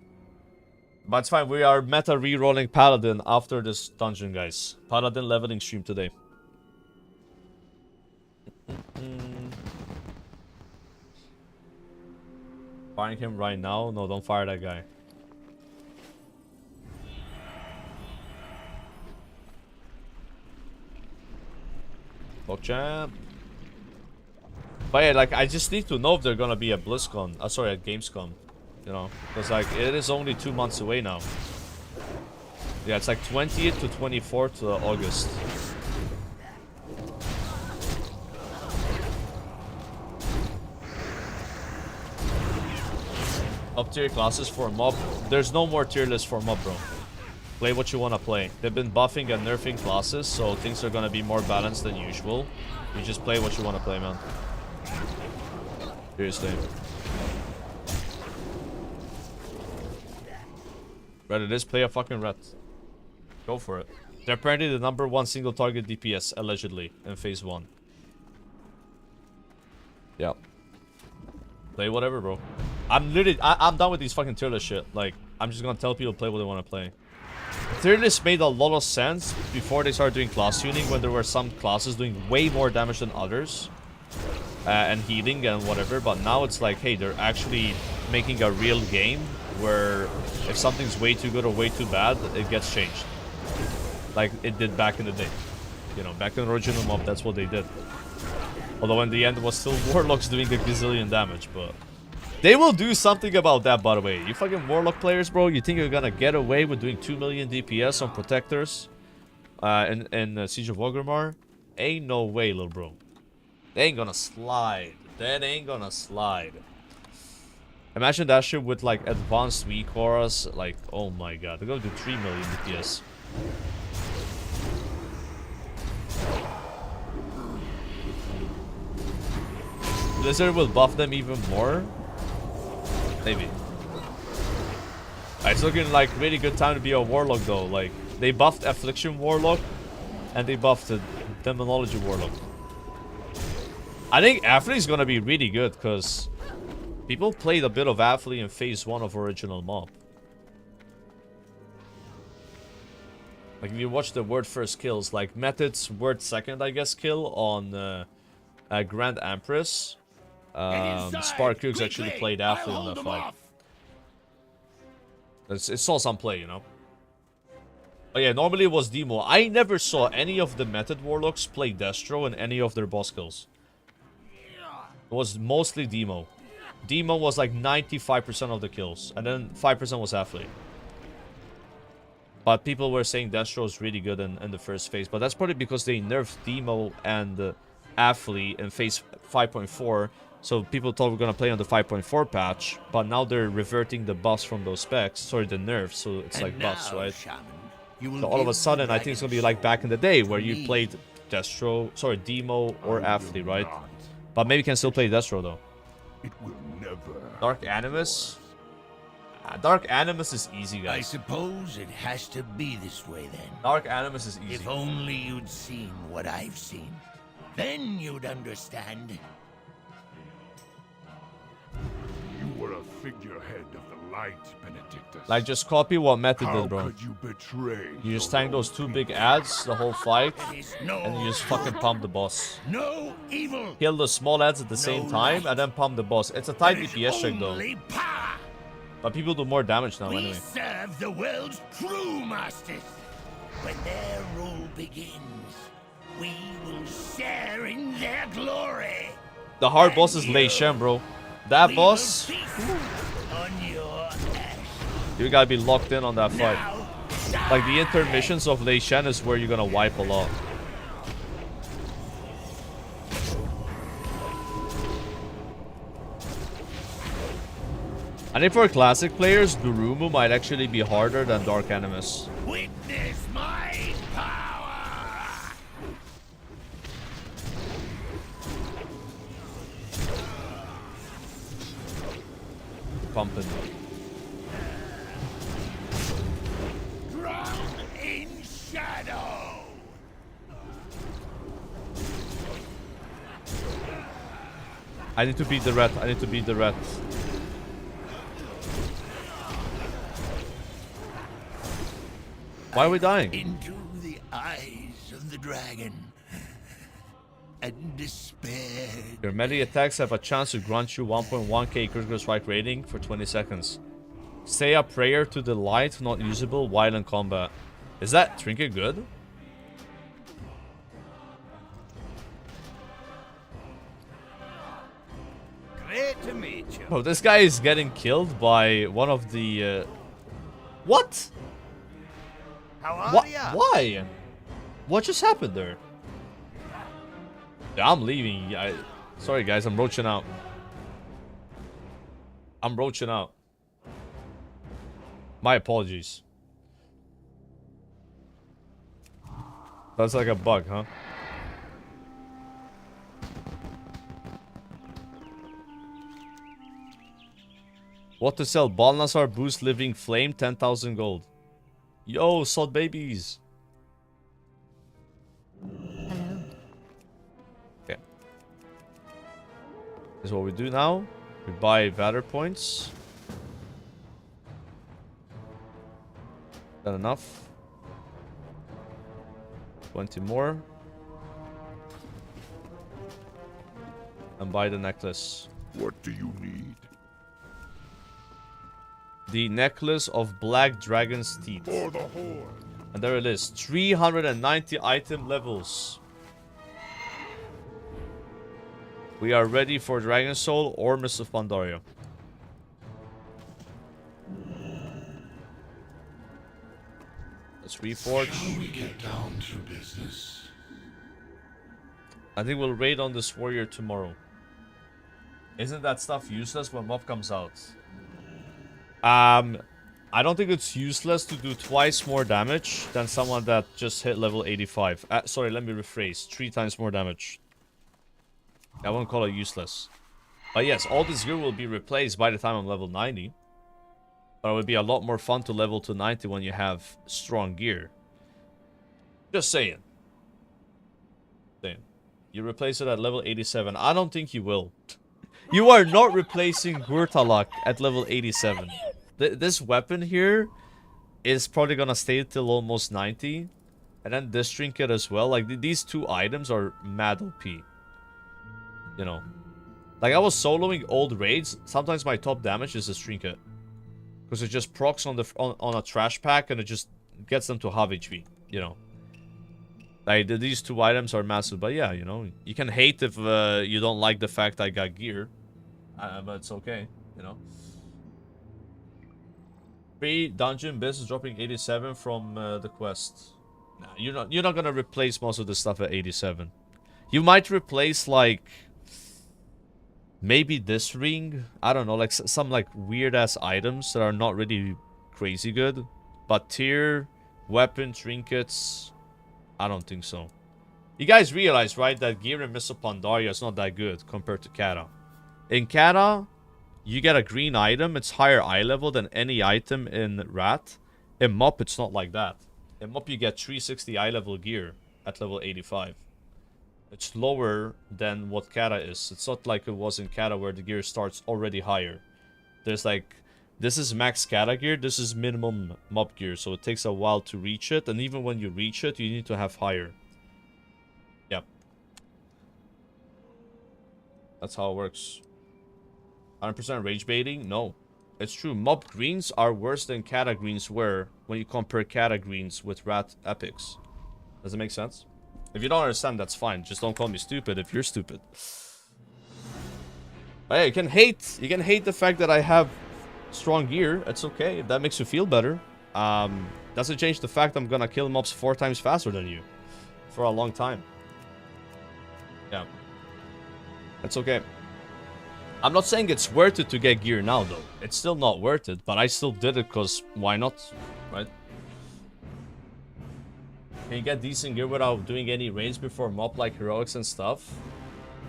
But it's fine. We are meta re-rolling Paladin after this dungeon, guys. Paladin leveling stream today. Firing him right now? No, don't fire that guy. Fuck champ. But yeah, like I just need to know if they're gonna be at BlizzCon. Sorry, at Gamescom. You know, because like it is only 2 months away now. Yeah, it's like 20th to 24th August. Up tier classes for mob. There's no more tier list for mob, bro. Play what you want to play. They've been buffing and nerfing classes, so things are gonna be more balanced than usual. You just play what you want to play, man. Seriously. Red it is, play a fucking red. Go for it. They're apparently the #1 single target DPS, allegedly, in phase 1. Yeah. Play whatever, bro. I'm literally, I'm done with these fucking tier list shit. Like, I'm just gonna tell people to play what they want to play. Tier list made a lot of sense before they started doing class tuning, when there were some classes doing way more damage than others. And healing and whatever, but now it's like, hey, they're actually making a real game where if something's way too good or way too bad, it gets changed. Like it did back in the day. You know, back in the original mob, that's what they did. Although in the end, it was still Warlocks doing a gazillion damage, but... They will do something about that, by the way. You fucking Warlock players, bro, you think you're gonna get away with doing 2 million DPS on Protectors in Siege of Orgrimmar? Ain't no way, little bro. They ain't gonna slide. That ain't gonna slide. Imagine that shit with like advanced weak auras. Like, oh my god, they're gonna do 3 million DPS. Blizzard will buff them even more? Maybe. It's looking like really good time to be a Warlock though. Like, they buffed Affliction Warlock and they buffed the Demonology Warlock. I think Affli is gonna be really good because people played a bit of Affli in phase 1 of original mob. Like if you watch the word first kills, like Method's word second, I guess, kill on Grand Empress. Spark Cooks actually played Affli in that fight. It saw some play, you know. But yeah, normally it was Demo. I never saw any of the Method Warlocks play Destro in any of their boss kills. It was mostly Demo. Demo was like 95% of the kills. And then 5% was Affli. But people were saying Destro is really good in the first phase. But that's probably because they nerfed Demo and Affli in phase 5.4. So people thought we were going to play on the 5.4 patch. But now they're reverting the buffs from those specs. Sorry, the nerfs. So it's like buffs, right? So all of a sudden, I think it's going to be like back in the day where you played Destro, sorry, Demo or I Athlete, will right? not. But maybe can still play Destro though. It will never. Dark Animus? Dark Animus is easy, I guys. suppose it has to be this way then. Dark Animus is easy. If only you'd seen what I've seen. Then you'd understand. You were a figurehead of the light, Benedictus. Like, just copy what Method How did, bro. could you betray? You just tank those two big ads the whole fight, There is no and you just fucking pump the boss. No evil. Kill the small ads at the same time, and then pump the boss. It's a tight There is DPS trick though. only power. But people do more damage now We anyway. serve the world's true masters. When their rule begins, we will share in their glory. The hard boss is Lei Shen, bro. That We boss, will feast on your ash. you gotta be locked in on that fight. Now, Like, the intermissions of Lei Shen is where you're gonna wipe a lot. I think for classic players, Durumu might actually be harder than Dark Animus. witness my power. Pumping. Drown in shadow. I need to beat the rat. I need to beat the rat. Why are we dying? Into the eyes of the dragon. And despair. Your melee attacks have a chance to grant you 1.1k critical strike rating for 20 seconds. Say a prayer to the light, not usable while in combat. Is that trinket good? Great to meet you. Bro, this guy is getting killed by one of the... What? How are What? ya? Why? What just happened there? Yeah, I'm leaving. Sorry, guys. I'm roaching out. I'm roaching out. My apologies. That's like a bug, huh? What to sell? Balnasar boost living flame 10,000 gold. Yo, salt babies. Hello. Okay. This is what we do now. We buy Valor points. That enough? 20 more. And buy the necklace. What do you need? The necklace of Black Dragon's Teeth. For the Horde. And there it is. 390 item levels. We are ready for Dragon Soul or Mist of Pandaria. Let's reforge. Shall we get down to business? I think we'll raid on this warrior tomorrow. Isn't that stuff useless when mob comes out? I don't think it's useless to do twice more damage than someone that just hit level 85. Sorry, let me rephrase. 3 times more damage. I won't call it useless. But yes, all this gear will be replaced by the time I'm level 90. But it would be a lot more fun to level to 90 when you have strong gear. Just saying. You replace it at level 87. I don't think you will. You are not replacing Gurtalak at level 87. This weapon here is probably gonna stay till almost 90. And then this trinket as well. Like, these two items are mad OP. You know. Like, I was soloing old raids. Sometimes my top damage is this trinket. Because it just procs on a trash pack and it just gets them to half HP. You know. Like, these two items are massive. But yeah, you know. You can hate if you don't like the fact I got gear. But it's okay. You know. Free dungeon business dropping 87 from the quest. Nah, you're not gonna replace most of the stuff at 87. You might replace like maybe this ring. I don't know, like some like weird ass items that are not really crazy good. But tier, weapon, trinkets, I don't think so. You guys realize, right, that gear in Mists of Pandaria is not that good compared to Kata. In Kata, you get a green item, it's higher eye level than any item in Rat. In Mop, it's not like that. In Mop, you get 360 eye level gear at level 85. It's lower than what Kata is. It's not like it was in Kata where the gear starts already higher. There's like, this is max Kata gear, this is minimum Mop gear, so it takes a while to reach it, and even when you reach it, you need to have higher. Yep. That's how it works. 100% rage baiting? No. It's true. Mob greens are worse than Kata greens were when you compare Kata greens with Rat epics. Does it make sense? If you don't understand, that's fine. Just don't call me stupid if you're stupid. But yeah, you can hate the fact that I have strong gear. It's okay. If that makes you feel better. Doesn't change the fact I'm gonna kill mobs 4 times faster than you. For a long time. Yeah. It's okay. I'm not saying it's worth it to get gear now, though. It's still not worth it, but I still did it because why not, right? Can you get decent gear without doing any raids before mob like heroics and stuff?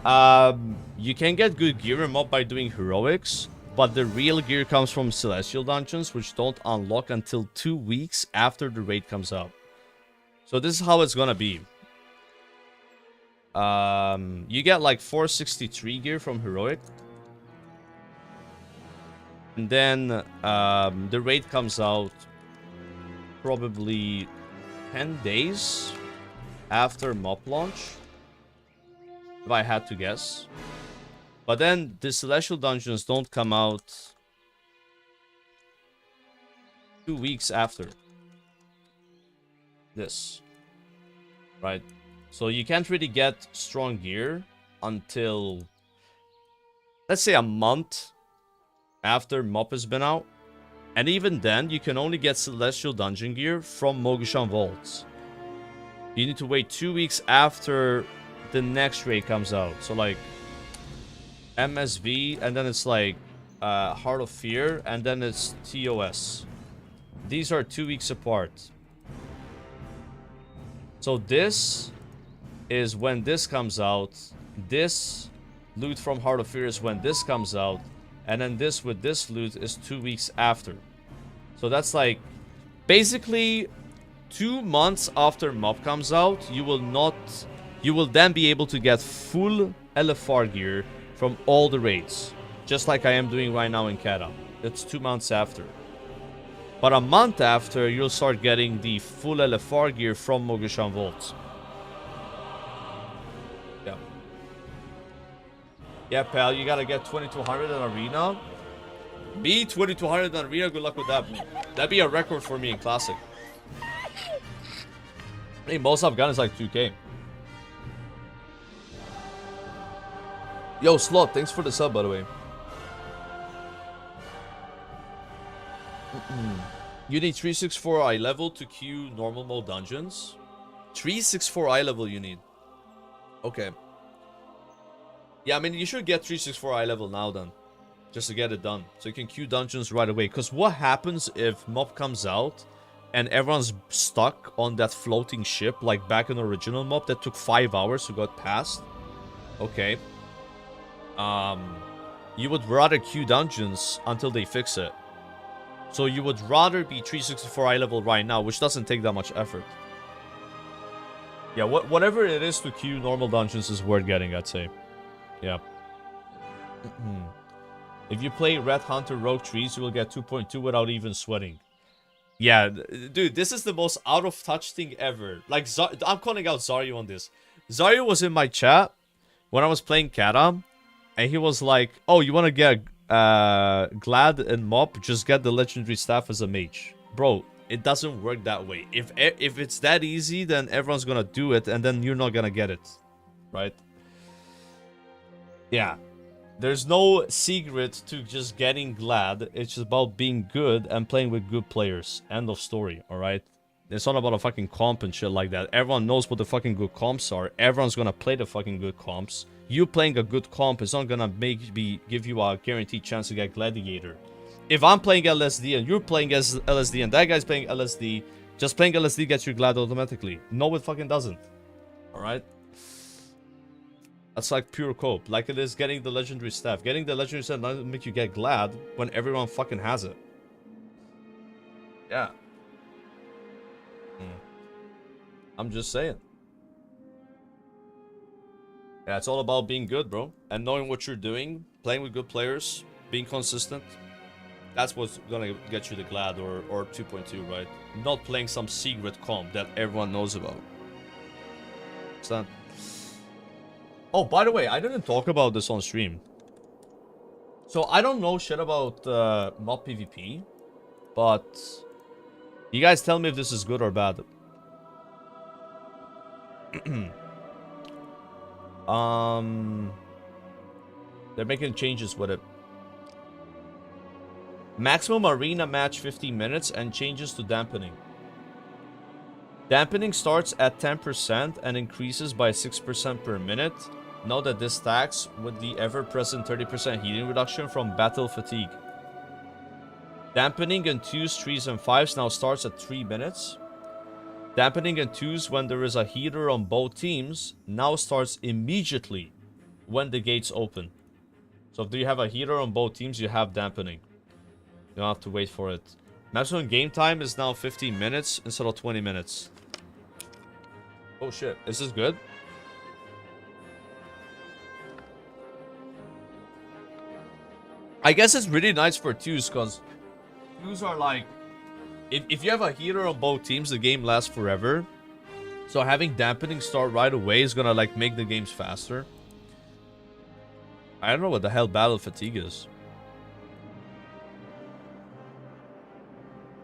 You can get good gear in mob by doing heroics, but the real gear comes from celestial dungeons, which don't unlock until 2 weeks after the raid comes out. So this is how it's gonna be. You get like 463 gear from heroic. And then the raid comes out probably 10 days after mob launch, if I had to guess. But then the celestial dungeons don't come out 2 weeks after this, right? So you can't really get strong gear until, let's say, a month after Mop has been out. And even then, you can only get celestial dungeon gear from Mogishan Vaults. You need to wait 2 weeks after the next raid comes out. So like MSV, and then it's like Heart of Fear, and then it's TOS. These are 2 weeks apart. So this is when this comes out. This loot from Heart of Fear is when this comes out. And then this with this loot is 2 weeks after. So that's like basically 2 months after Mob comes out, you will then be able to get full LFR gear from all the raids. Just like I am doing right now in Kata. It's 2 months after. But a month after, you'll start getting the full LFR gear from Mogishan Vaults. Yeah. Yeah, pal, you gotta get 2200 in Arena. Me, 2200 in Arena, good luck with that. That'd be a record for me in Classic. I think most I've gotten is like 2k. Yo, Slot, thanks for the sub, by the way. You need 364 eye level to queue normal mode dungeons. 364 eye level you need. Okay. Yeah, I mean, you should get 364 eye level now then. Just to get it done. So you can queue dungeons right away. Because what happens if Mob comes out and everyone's stuck on that floating ship, like back in the original Mob that took 5 hours to get past? Okay. You would rather queue dungeons until they fix it. So you would rather be 364 eye level right now, which doesn't take that much effort. Yeah, whatever it is to queue normal dungeons is worth getting, I'd say. Yeah. If you play Red Hunter Rogue Trees, you will get 2.2 without even sweating. Yeah, dude, this is the most out of touch thing ever. Like, I'm calling out Zaryu on this. Zaryu was in my chat when I was playing Kata, and he was like, oh, you want to get Glad and Mop? Just get the legendary staff as a mage. Bro, it doesn't work that way. If it's that easy, then everyone's gonna do it, and then you're not gonna get it. Right? Yeah. There's no secret to just getting Glad. It's just about being good and playing with good players. End of story, alright? It's not about a fucking comp and shit like that. Everyone knows what the fucking good comps are. Everyone's gonna play the fucking good comps. You playing a good comp is not gonna give you a guaranteed chance to get Gladiator. If I'm playing LSD and you're playing as LSD and that guy's playing LSD, just playing LSD gets you Glad automatically. No, it fucking doesn't. Alright? That's like pure cope. Like it is getting the legendary staff. Getting the legendary staff doesn't make you get glad when everyone fucking has it. Yeah. I'm just saying. Yeah, it's all about being good, bro. And knowing what you're doing, playing with good players, being consistent. That's what's gonna get you the glad or 2.2, right? Not playing some secret comp that everyone knows about. Understand? Oh, by the way, I didn't talk about this on stream. So I don't know shit about mob PvP, but you guys tell me if this is good or bad. They're making changes with it. Maximum arena match 15 minutes and changes to dampening. Dampening starts at 10% and increases by 6% per minute. Note that this stacks with the ever-present 30% healing reduction from battle fatigue. Dampening in 2s, 3s, and 5s now starts at 3 minutes. Dampening in 2s when there is a healer on both teams now starts immediately when the gates open. So if you have a healer on both teams, you have dampening. You don't have to wait for it. Maximum game time is now 15 minutes instead of 20 minutes. Oh shit, is this good? I guess it's really nice for 2s because 2s are like... If you have a healer on both teams, the game lasts forever. So having dampening start right away is gonna like make the games faster. I don't know what the hell battle fatigue is.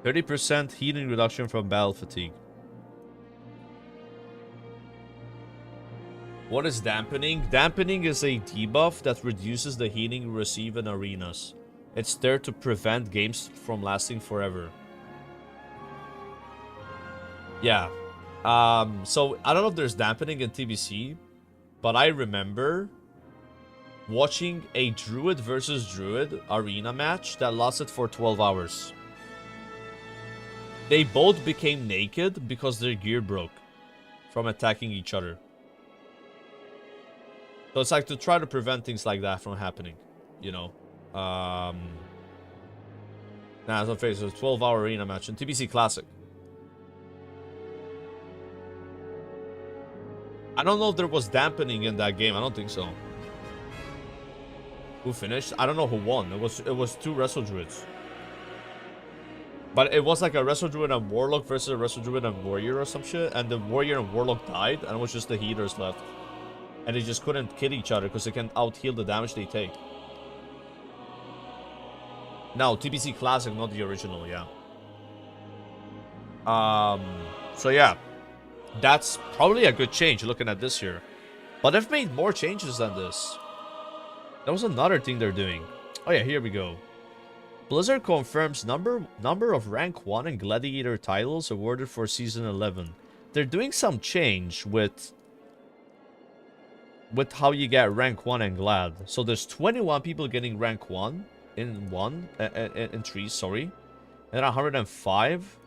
30% healing reduction from battle fatigue. What is dampening? Dampening is a debuff that reduces the healing you receive in arenas. It's there to prevent games from lasting forever. Yeah. So I don't know if there's dampening in TBC, but I remember watching a Druid versus Druid arena match that lasted for 12 hours. They both became naked because their gear broke from attacking each other. So it's like to try to prevent things like that from happening, you know. Nah, it's not fair. It's a 12-hour arena match in TBC Classic. I don't know if there was dampening in that game. I don't think so. Who finished? I don't know who won. It was 2 Wrestle Druids. But it was like a Wrestle Druid and Warlock versus a Wrestle Druid and Warrior or some shit. And the Warrior and Warlock died, and it was just the healers left. And they just couldn't kill each other because they can out-heal the damage they take. No, TBC Classic, not the original, yeah. So yeah. That's probably a good change looking at this here. But they've made more changes than this. That was another thing they're doing. Oh yeah, here we go. Blizzard confirms number of rank 1 and gladiator titles awarded for season 11. They're doing some change with how you get rank 1 and glad. So there's 21 people getting rank 1 in 3, sorry. And 105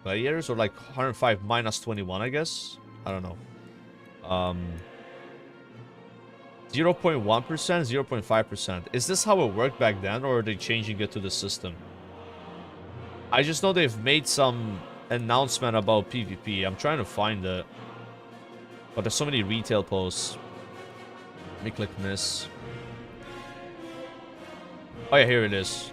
gladiators, or like 105 minus 21, I guess. I don't know. 0.1%, 0.5%. Is this how it worked back then, or are they changing it to the system? I just know they've made some announcement about PvP. I'm trying to find it. But there's so many retail posts. Let me click this. Oh yeah, here it is.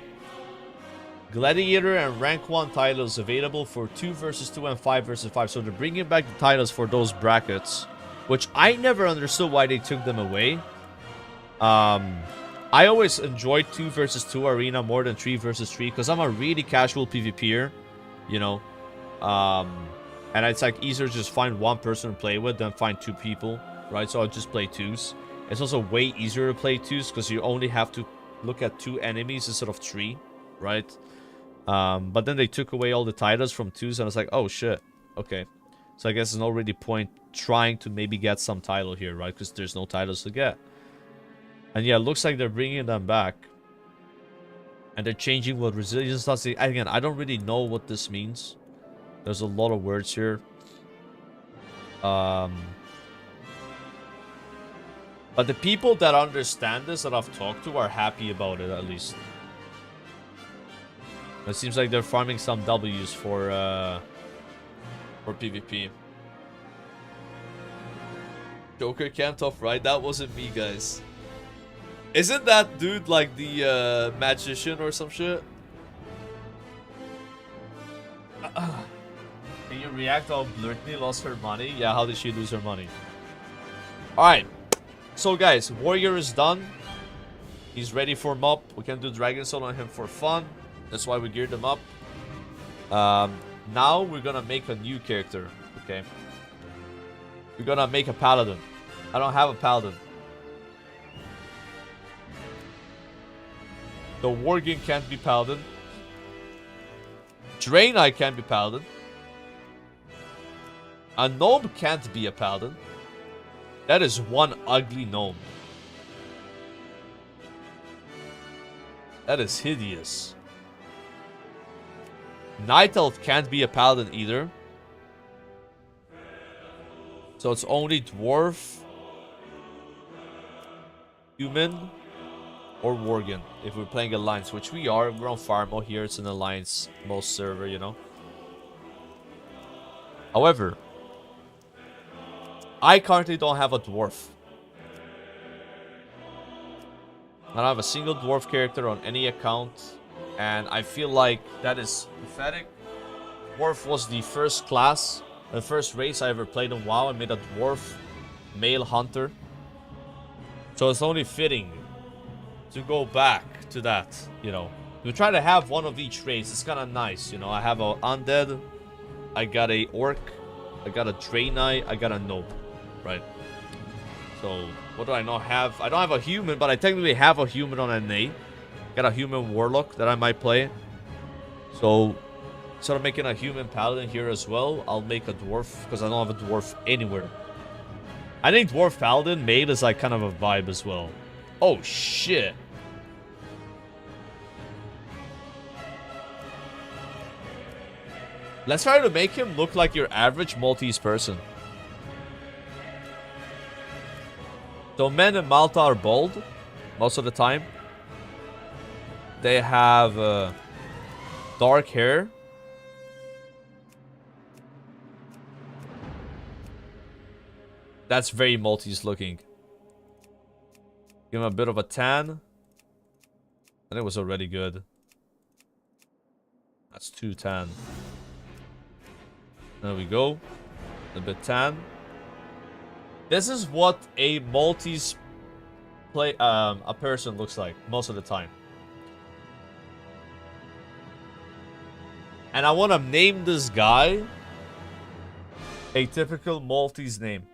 Gladiator and rank 1 titles available for 2 versus 2 and 5 versus 5. So they're bringing back the titles for those brackets, which I never understood why they took them away. I always enjoyed 2 versus 2 arena more than 3 versus 3 because I'm a really casual PvPer, you know. And it's like easier to just find one person to play with than find 2 people, right? So I'll just play 2s. It's also way easier to play 2s because you only have to look at 2 enemies instead of 3, right? But then they took away all the titles from 2s, and I was like, oh shit, okay. So I guess there's no really point trying to maybe get some title here, right? Because there's no titles to get. And yeah, it looks like they're bringing them back. And they're changing what resilience does. Again, I don't really know what this means. There's a lot of words here. But the people that understand this that I've talked to are happy about it, at least. It seems like they're farming some W's for PvP. Joker camped off, right? That wasn't me, guys. Isn't that dude like the magician or some shit? Can you react how Blurtney lost her money? Yeah, how did she lose her money? Alright. So guys, Warrior is done. He's ready for mob. We can do Dragon Soul on him for fun. That's why we geared him up. Now we're gonna make a new character. Okay. We're gonna make a Paladin. I don't have a Paladin. The Worgen can't be Paladin. Draenei can't be Paladin. A gnome can't be a Paladin. That is one ugly gnome. That is hideous. Night Elf can't be a Paladin either. So it's only Dwarf, Human, or Worgen. If we're playing Alliance, which we are. We're on Farmo here. It's an Alliance most server, you know. However, I currently don't have a Dwarf. I don't have a single Dwarf character on any account. And I feel like that is pathetic. Dwarf was the first class, the first race I ever played in WoW. I made a Dwarf male hunter. So it's only fitting to go back to that, you know. We try to have one of each race. It's kind of nice, you know. I have a Undead. I got a Orc. I got a Draenei. I got a Gnome. Right? So, what do I not have? I don't have a human, but I technically have a human on NA. Got a human Warlock that I might play. So, instead of making a human Paladin here as well, I'll make a Dwarf, because I don't have a Dwarf anywhere. I think Dwarf Paladin made is like kind of a vibe as well. Oh, shit. Let's try to make him look like your average Maltese person. So men in Malta are bald most of the time. They have dark hair. That's very Maltese looking. Give him a bit of a tan. And it was already good. That's too tan. There we go. A bit tan. This is what a Maltese a person looks like most of the time. And I want to name this guy a typical Maltese name.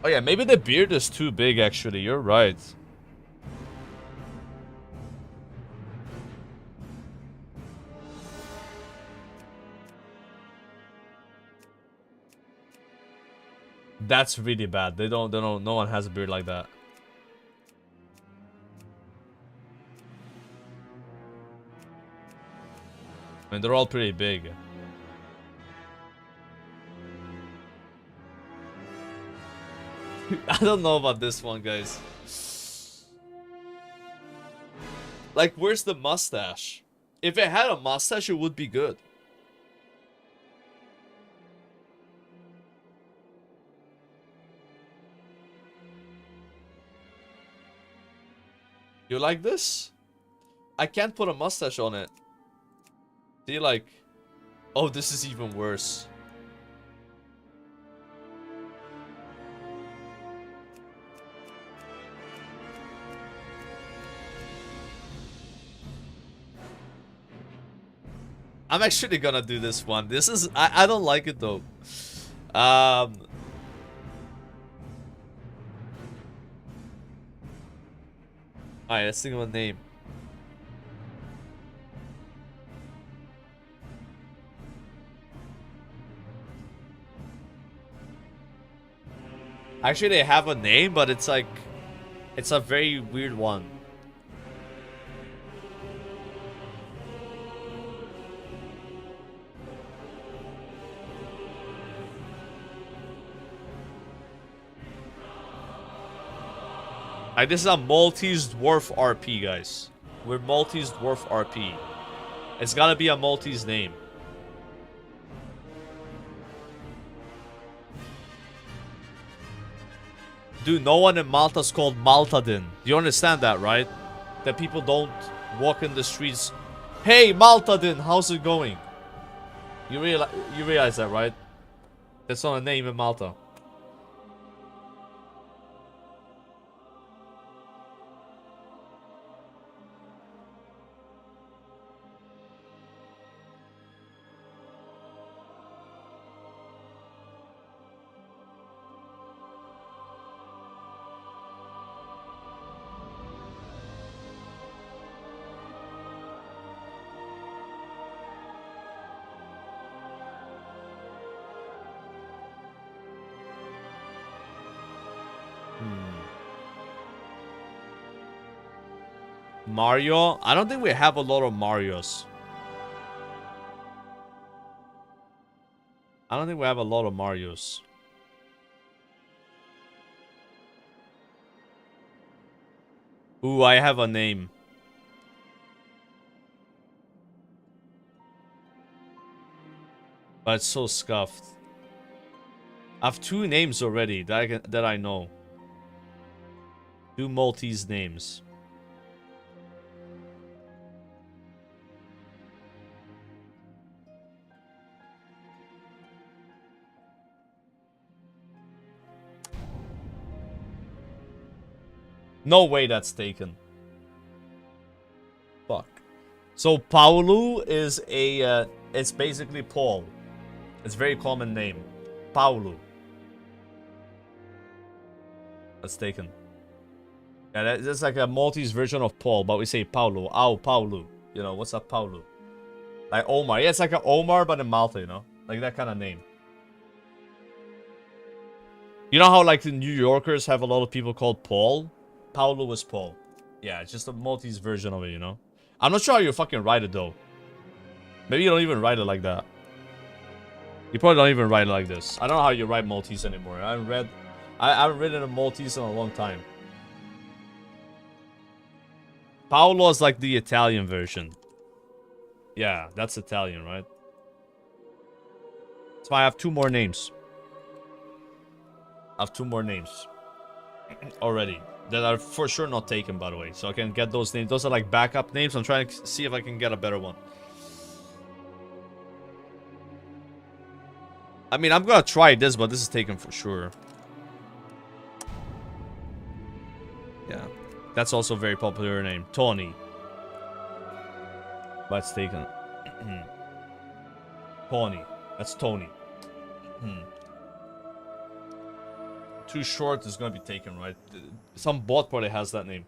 Oh yeah, maybe the beard is too big actually. You're right. That's really bad. They don't, no one has a beard like that. I mean, they're all pretty big. I don't know about this one, guys. Like, where's the mustache? If it had a mustache, it would be good. You like this? I can't put a mustache on it. See, like... Oh, this is even worse. I'm actually gonna do this one. This is... I don't like it, though. Alright, let's think of a name. Actually, they have a name, but it's like... It's a very weird one. Like, this is a Maltese dwarf RP, guys. We're Maltese dwarf RP. It's gotta be a Maltese name. Dude, no one in Malta's called Paladin. You understand that, right? That people don't walk in the streets. Hey, Paladin, how's it going? You realize that, right? That's not a name in Malta. Mario? I don't think we have a lot of Marios. I don't think we have a lot of Marios. Ooh, I have a name. But it's so scuffed. I have 2 names already that I know. 2 Maltese names. No way that's taken. Fuck. So Paulu is a it's basically Paul. It's a very common name. Paulu. That's taken. Yeah, that's like a Maltese version of Paul, but we say Paulo. Ow, Paulu. You know, what's up, Paulu? Like Omar. Yeah, it's like an Omar, but in Malta, you know? Like that kind of name. You know how, like, the New Yorkers have a lot of people called Paul? Paulo was Paul. Yeah, it's just a Maltese version of it, you know? I'm not sure how you fucking write it, though. Maybe you don't even write it like that. You probably don't even write it like this. I don't know how you write Maltese anymore. I haven't written a Maltese in a long time. Paolo is like the Italian version. Yeah, that's Italian, right? So I have 2 more names. I have 2 more names. Already. That are for sure not taken, by the way. So I can get those names. Those are like backup names. I'm trying to see if I can get a better one. I mean, I'm gonna try this, but this is taken for sure. Yeah. That's also a very popular name. Tony. But it's taken. Tony. That's Tony. Too short is gonna be taken, right? Some bot probably has that name.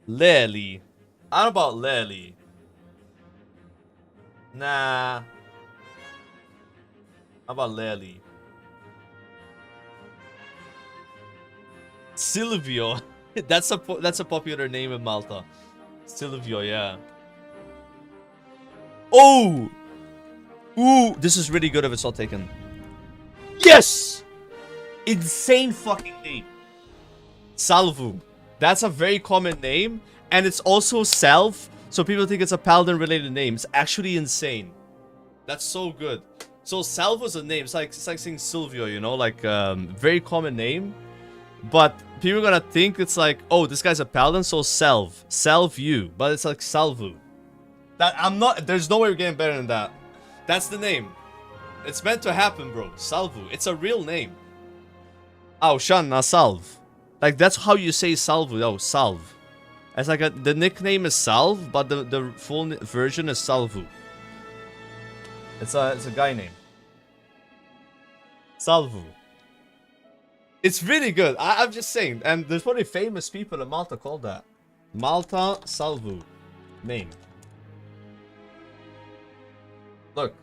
Lely. I don't know about Lely. Nah. How about Lely? Silvio. that's a popular name in Malta. Silvio, yeah. Oh! Ooh, this is really good if it's not taken. Yes! Insane fucking name. Salvu. That's a very common name. And it's also Salve. So people think it's a Paladin related name. It's actually insane. That's so good. So Salvo's a name. It's like saying Silvio, you know? Like, very common name. But people are gonna think it's like, oh, this guy's a Paladin, so Salve. Salve you. But it's like Salvu. There's no way we're getting better than that. That's the name. It's meant to happen, bro. Salvu. It's a real name. Oh, Shanna Salve. Like, that's how you say Salvu. Oh, Salve. It's like the nickname is Salve, but the full version is Salvu. It's a guy name. Salvu. It's really good. I'm just saying. And there's probably famous people in Malta called that. Malta Salvu. Name. Look.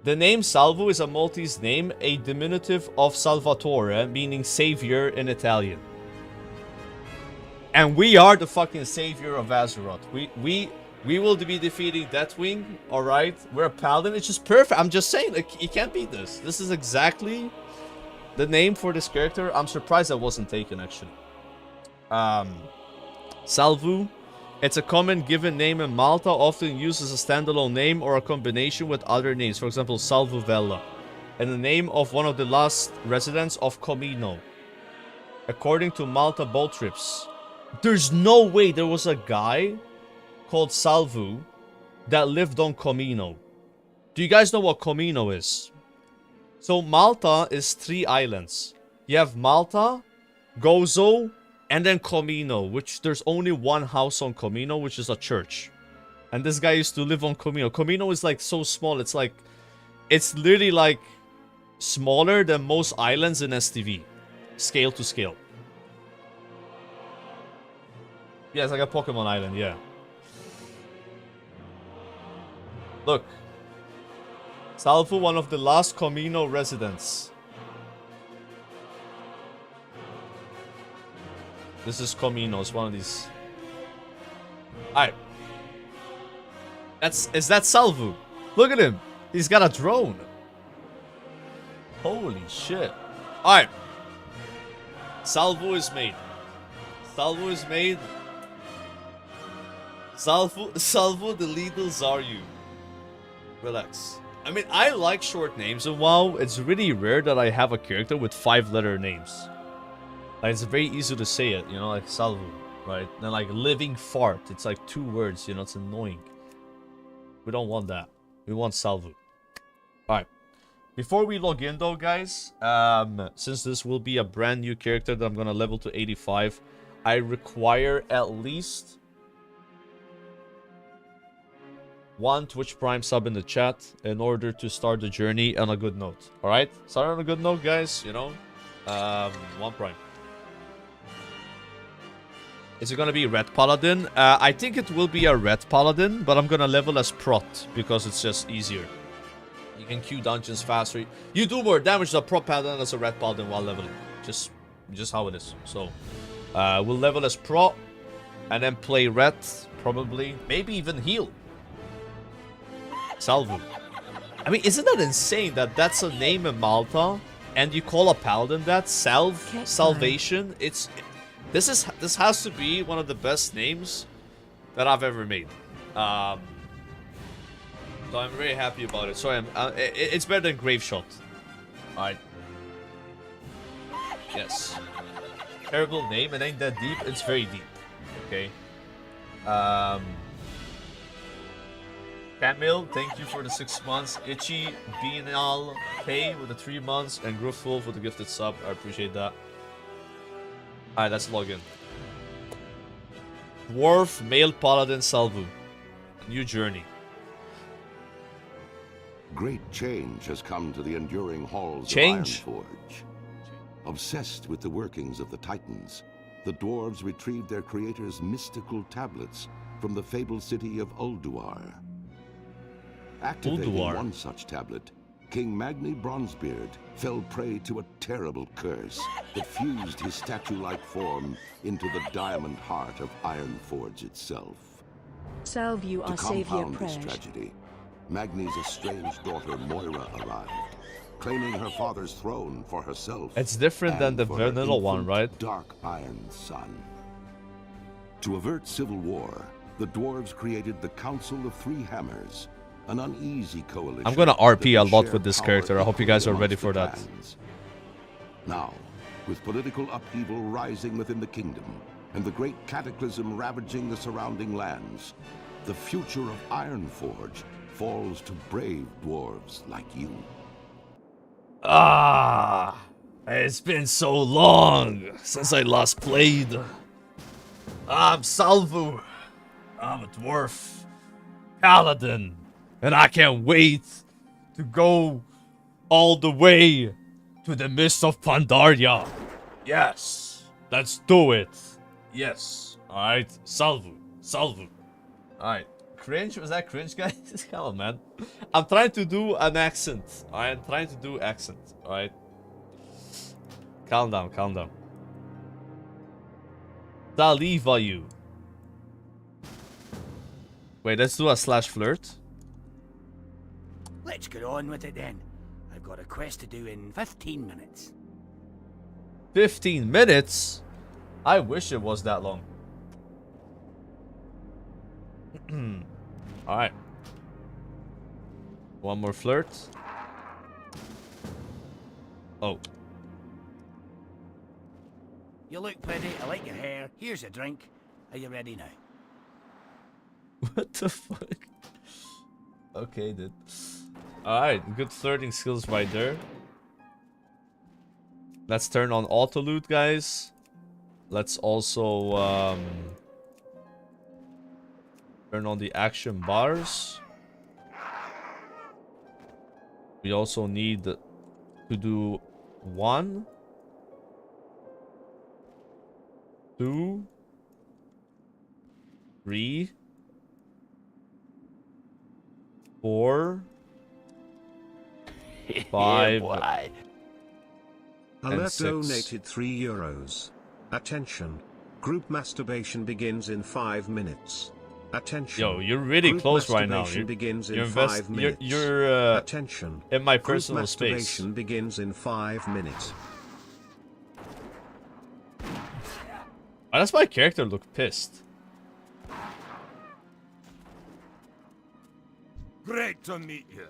The name Salvo is a Maltese name, a diminutive of Salvatore, meaning savior in Italian. And we are the fucking savior of Azeroth. We will be defeating Deathwing, alright? We're a Paladin, it's just perfect. I'm just saying, like, you can't beat this. This is exactly the name for this character, I'm surprised that wasn't taken actually. Salvu. It's a common given name in Malta, often used as a standalone name or a combination with other names. For example, Salvuvella, and the name of one of the last residents of Comino. According to Malta boat trips, there's no way there was a guy called Salvu that lived on Comino. Do you guys know what Comino is? So Malta is 3 islands. You have Malta, Gozo, and then Comino, which there's only one house on Comino, which is a church. And this guy used to live on Comino. Comino is like so small. It's like, it's literally like smaller than most islands in STV. Scale to scale. Yeah, it's like a Pokemon island, yeah. Look. Salvo, one of the last Comino residents. This is Comino, it's one of these. Alright. Is that Salvo? Look at him. He's got a drone. Holy shit. Alright. Salvo is made. Salvo is made. Salvo, the little Zaryu. Relax. I mean, I like short names in WoW. It's really rare that I have a character with 5-letter names. Like, it's very easy to say it, you know, like Salvo, right? And like living fart, it's like 2 words, you know, it's annoying. We don't want that. We want Salvo. Alright. Before we log in though, guys, since this will be a brand new character that I'm gonna level to 85, I require at least 1 Twitch Prime sub in the chat in order to start the journey on a good note. Alright? Start on a good note, guys, you know? 1 Prime. Is it gonna be Red Paladin? I think it will be a Red Paladin, but I'm gonna level as Prot because it's just easier. You can queue dungeons faster. You do more damage to a Prot Paladin as a Red Paladin while leveling. Just how it is. So, we'll level as Prot and then play Red, probably. Maybe even heal. Salvo. I mean, isn't that insane that that's a name in Malta and you call a Paladin that? Salvation? This has to be one of the best names that I've ever made. So I'm very happy about it. So it's better than Grave Shot. Alright. Yes. Terrible name. It ain't that deep. It's very deep. Okay. Camille, thank you for the 6 months. Itchy Beanal K with the 3 months. And Grooful for the gifted sub. I appreciate that. Alright, let's log in. Dwarf Male Paladin Salvu. New journey. Great change has come to the enduring halls of Ironforge. Obsessed with the workings of the Titans, the dwarves retrieved their creator's mystical tablets from the fabled city of Ulduar. Activating one such tablet, King Magni Bronzebeard fell prey to a terrible curse that fused his statue-like form into the diamond heart of Ironforge itself. Salve you, our savior, to compound this tragedy, Magni's estranged daughter Moira arrived, claiming her father's throne for herself. It's different than the vanilla one, right? Dark Iron Son. To avert civil war, the dwarves created the Council of Three Hammers, an uneasy coalition. I'm gonna RP a lot with this character. I hope you guys are ready for that. Now, with political upheaval rising within the kingdom and the great cataclysm ravaging the surrounding lands, the future of Ironforge falls to brave dwarves like you. Ah, it's been so long since I last played. I'm Salvo. I'm a dwarf. Paladin. And I can't wait to go all the way to the Mist of Pandaria. Yes, let's do it. Yes. Alright, Salvo. Alright. Cringe? Was that cringe, guys? Come on, man. I'm trying to do an accent. Alright, I'm trying to do accent. Alright. Calm down. Saliva you. Wait, let's do a /flirt. Let's get on with it then. I've got a quest to do in 15 minutes. 15 minutes? I wish it was that long. Alright. One more flirt. Oh. You look pretty. I like your hair. Here's a drink. Are you ready now? What the fuck? Okay, dude. Alright, good flirting skills right there. Let's turn on auto loot, guys. Let's also turn on the action bars. We also need to do 1, 2, 3, 4, 5. Alert donated €3. Attention. Group masturbation begins in 5 minutes. Attention. Yo, you're really Group close right now. masturbation begins in You're 5 minutes. You're Attention. in my Group personal space. masturbation begins in 5 minutes. Why does my character look pissed? Great to meet you.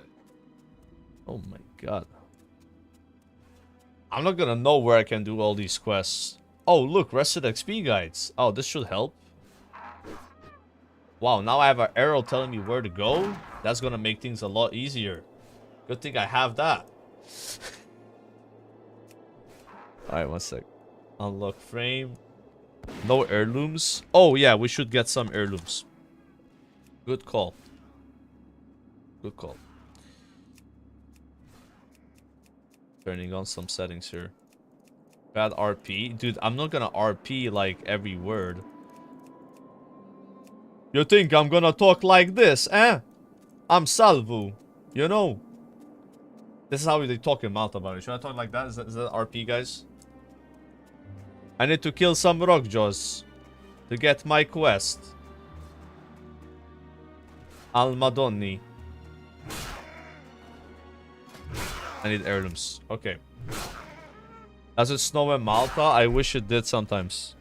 Oh my god. I'm not gonna know where I can do all these quests. Oh, look, rested XP guides. Oh, this should help. Wow, now I have an arrow telling me where to go. That's gonna make things a lot easier. Good thing I have that. Alright, one sec. Unlock frame. No heirlooms. Oh yeah, we should get some heirlooms. Good call. Good call. Turning on some settings here. Bad RP. Dude, I'm not gonna RP like every word. You think I'm gonna talk like this, eh? I'm Salvo. You know. This is how they talk in Malta about it. Should I talk like that? Is that RP, guys? I need to kill some rockjaws to get my quest. Al Madonni. I need heirlooms. Okay. Does it snow in Malta? I wish it did sometimes.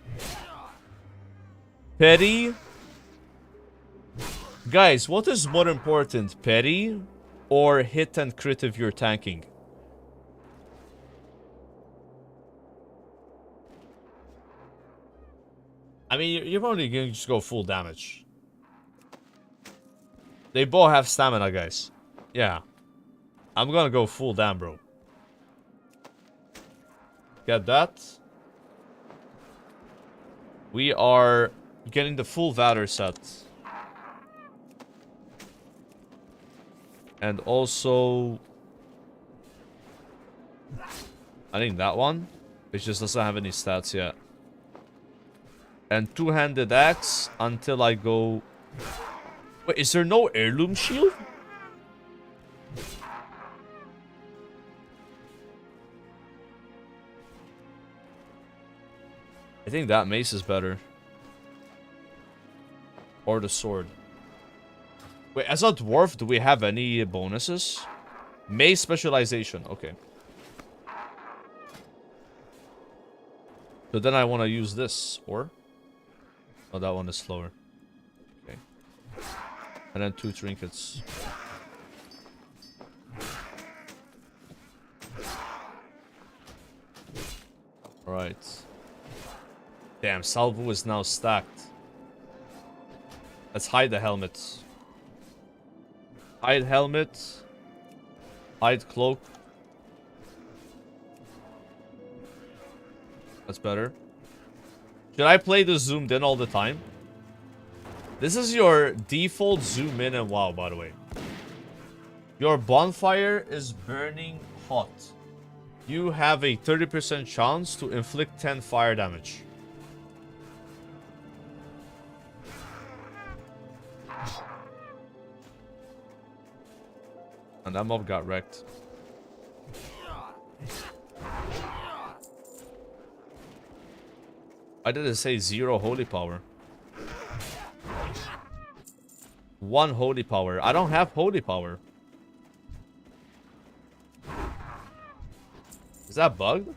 Petty? Guys, what is more important? Petty or hit and crit if you're tanking? I mean, you're probably going to just go full damage. They both have stamina, guys. Yeah. I'm gonna go full damn, bro. Get that. We are getting the full Valor set. And also... I think that one. It just doesn't have any stats yet. And two-handed axe until I go... Wait, is there no heirloom shield? I think that mace is better. Or the sword. Wait, as a dwarf, do we have any bonuses? Mace specialization, okay. So then I want to use this, or? Oh, that one is slower. Okay. And then 2 trinkets. Alright. Damn, Salvo is now stacked. Let's hide the helmet. Hide helmet. Hide cloak. That's better. Should I play the zoomed in all the time? This is your default zoom in and WoW, by the way. Your bonfire is burning hot. You have a 30% chance to inflict 10 fire damage. And that mob got wrecked. Why did it say 0 holy power? 1 holy power. I don't have holy power. Is that bugged?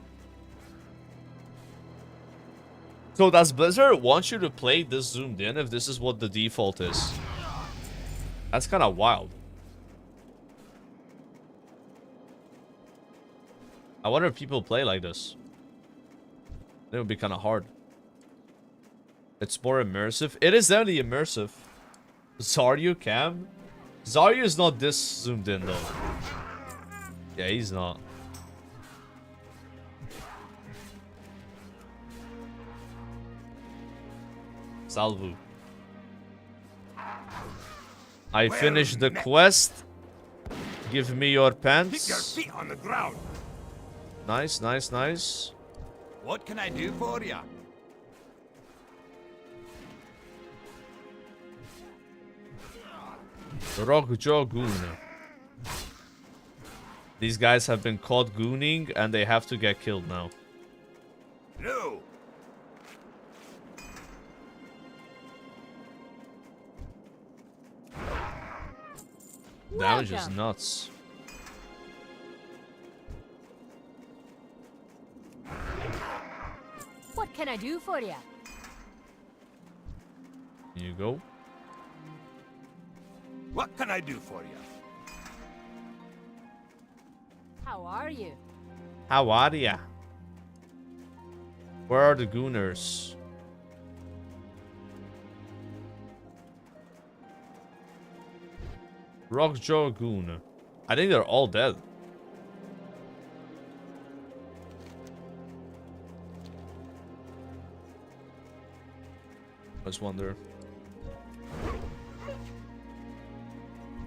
So does Blizzard want you to play this zoomed in if this is what the default is? That's kind of wild. I wonder if people play like this. It would be kind of hard. It's more immersive. It is definitely immersive. Zaryu Cam? Zaryu is not this zoomed in though. Yeah, he's not. Salvu. I finished the quest. Give me your pants. Keep your feet on the ground. Nice, nice, nice. What can I do for ya? Rockjaw Goon. These guys have been caught gooning and they have to get killed now. No. Damage is nuts. What can I do for you? Here you go. What can I do for you? How are you? How are ya? Where are the gooners? Rockjaw Goon. I think they're all dead. I just wonder.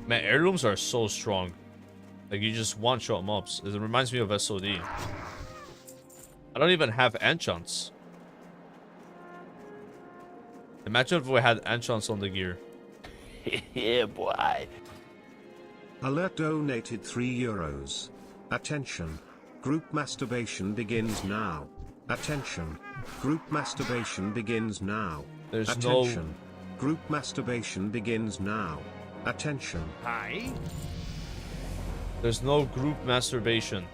Man, heirlooms are so strong. Like, you just one-shot mobs. It reminds me of SOD. I don't even have enchants. Imagine if we had enchants on the gear. Yeah, boy. Alert donated €3. Attention. Group masturbation begins now. Attention. Group masturbation begins now. There's Attention. Group masturbation begins now. Attention. Hi. There's no group masturbation.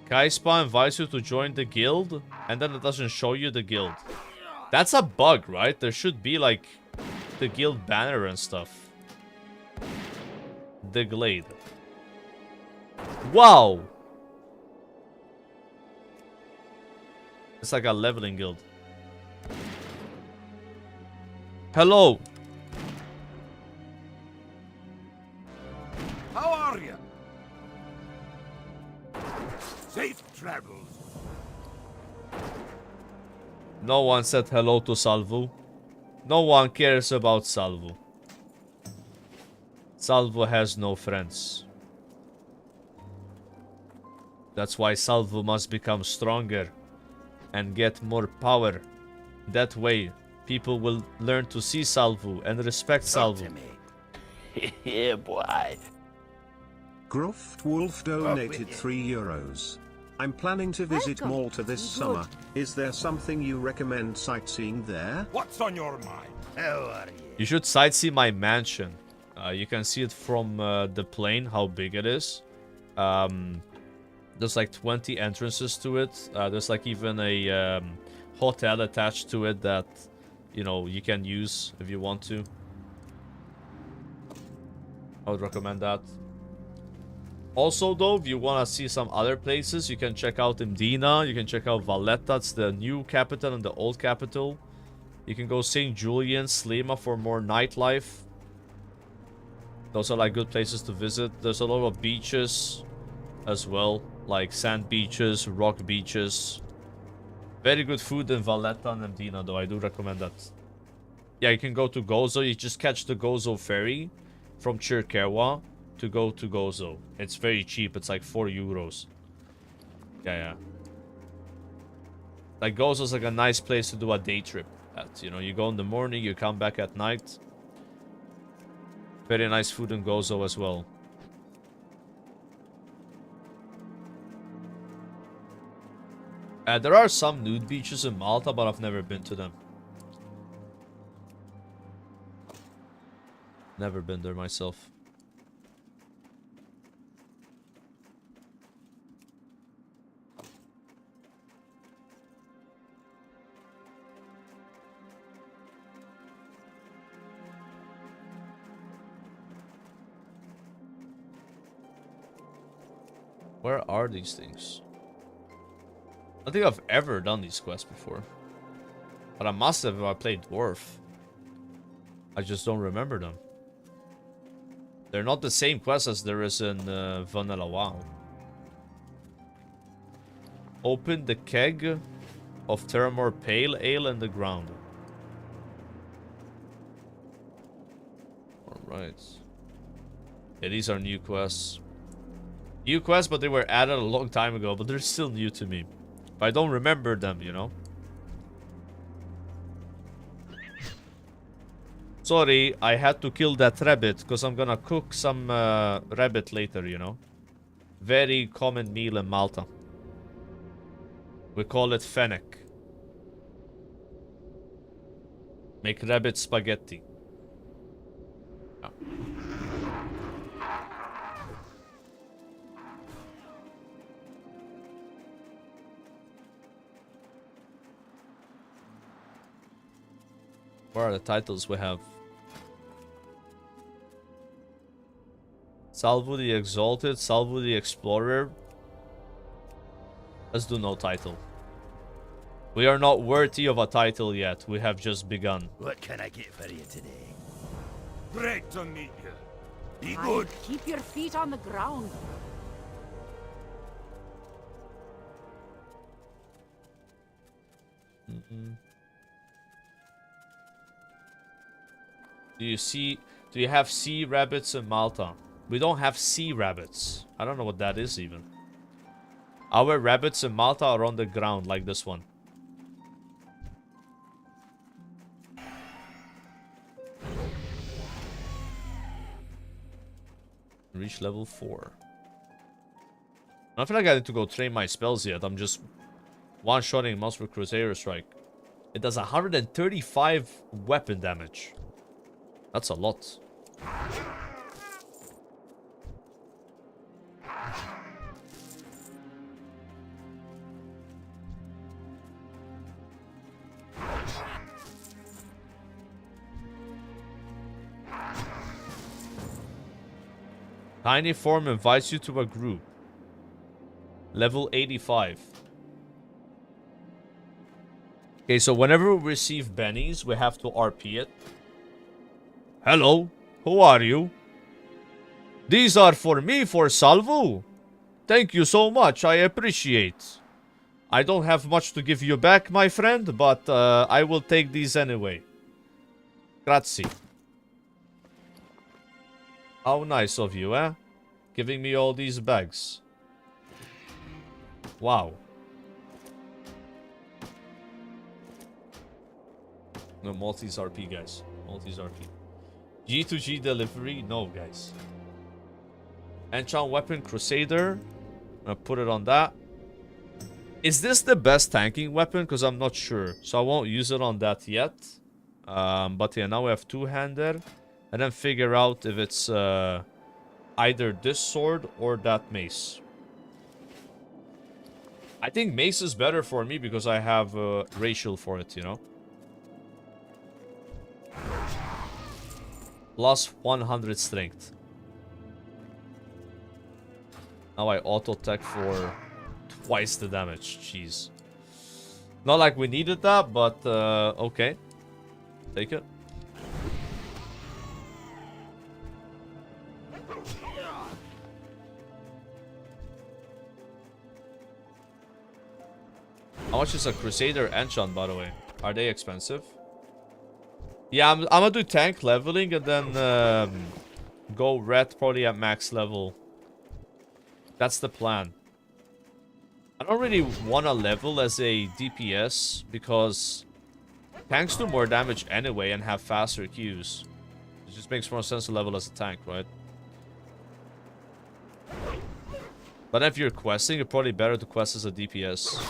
Kaispa invites you to join the guild, and then it doesn't show you the guild. That's a bug, right? There should be, like, the guild banner and stuff. The Glade. Wow! It's like a leveling guild. Hello! How are you? Safe travels. No one said hello to Salvu. No one cares about Salvu. Salvu has no friends. That's why Salvu must become stronger and get more power. That way, people will learn to see Salvu and respect Salvu. Yeah, boy. Gruffed Wolf donated €3. I'm planning to visit Welcome. Malta this summer. Is there something you recommend sightseeing there? What's on your mind? How are you? You should sightsee my mansion. You can see it from the plane, how big it is. There's like 20 entrances to it. There's like even a hotel attached to it that, you know, you can use if you want to. I would recommend that. Also, though, if you want to see some other places, you can check out Mdina. You can check out Valletta. It's the new capital and the old capital. You can go St. Julian, Slima for more nightlife. Those are like good places to visit. There's a lot of beaches as well, like sand beaches, rock beaches. Very good food in Valletta and Mdina, though. I do recommend that. Yeah, you can go to Gozo. You just catch the Gozo ferry from Chirkewa to go to Gozo. It's very cheap. It's like €4. Yeah. Like, Gozo's like a nice place to do a day trip at. You know, you go in the morning, you come back at night. Very nice food in Gozo as well. There are some nude beaches in Malta, but I've never been to them. Never been there myself. Where are these things? I don't think I've ever done these quests before. But I must have if I played Dwarf. I just don't remember them. They're not the same quests as there is in Vanilla WoW. Open the keg of Terramore Pale Ale in the ground. Alright. Yeah, these are new quests. New quests, but they were added a long time ago, but they're still new to me. But I don't remember them, you know? Sorry, I had to kill that rabbit, because I'm gonna cook some rabbit later, you know? Very common meal in Malta. We call it fennec. Make rabbit spaghetti. Yeah. What are the titles we have? Salvo the Exalted, Salvo the Explorer. Let's do no title. We are not worthy of a title yet. We have just begun. What can I get for you today? Great to meet you. Be Aye, good. keep your feet on the ground. Do you have sea rabbits in Malta? We don't have sea rabbits. I don't know what that is even. Our rabbits in Malta are on the ground like this one. Reach level 4. I feel like I need to go train my spells yet. I'm just one-shotting mouse with Crusader Strike. It does 135 weapon damage. That's a lot. Tiny Form invites you to a group. Level 85. Okay, so whenever we receive bennies, we have to RP it. Hello, who are you? These are for me, for Salvo. Thank you so much, I appreciate. I don't have much to give you back, my friend, but I will take these anyway. Grazie. How nice of you, eh? Giving me all these bags. Wow. No, Maltese RP, guys. Maltese RP. G2G delivery? No, guys. Enchant weapon, Crusader. I'm gonna put it on that. Is this the best tanking weapon? Because I'm not sure. So I won't use it on that yet. But yeah, now we have two-hander. And then figure out if it's either this sword or that mace. I think mace is better for me because I have racial for it, you know. Plus 100 strength. Now I auto-attack for twice the damage. Jeez. Not like we needed that, but okay. Take it. How much is a Crusader enchant, by the way? Are they expensive? Yeah, I'm gonna do tank leveling and then go red probably at max level. That's the plan. I don't really want to level as a DPS because tanks do more damage anyway and have faster Qs. It just makes more sense to level as a tank, right? But if you're questing, it's probably better to quest as a DPS.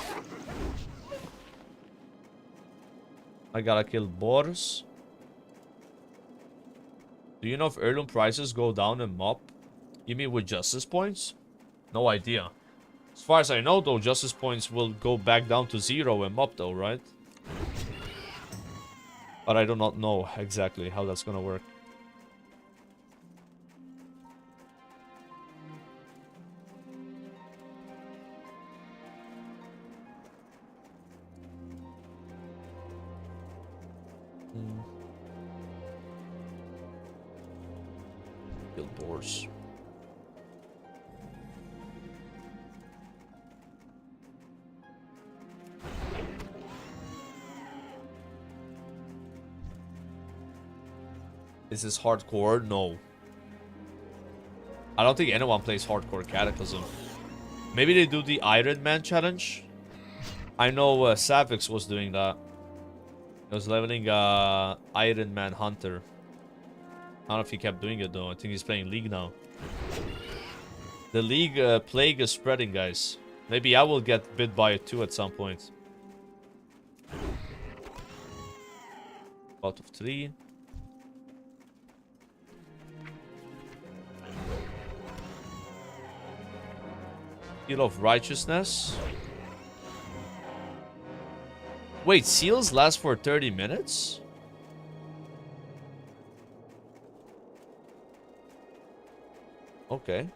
I gotta kill boars. Do you know if heirloom prices go down in MOP? You mean with justice points? No idea. As far as I know though, justice points will go back down to 0 in MOP though, right? But I do not know exactly how that's gonna work. Guild boars. Is this hardcore? No. I don't think anyone plays hardcore Cataclysm. Maybe they do the Iron Man challenge. I know Savix was doing that. He was leveling Iron Man Hunter. I don't know if he kept doing it though. I think he's playing League now. The League plague is spreading, guys. Maybe I will get bit by it too at some point. Out of 3. Seal of Righteousness. Wait, seals last for 30 minutes? Okay.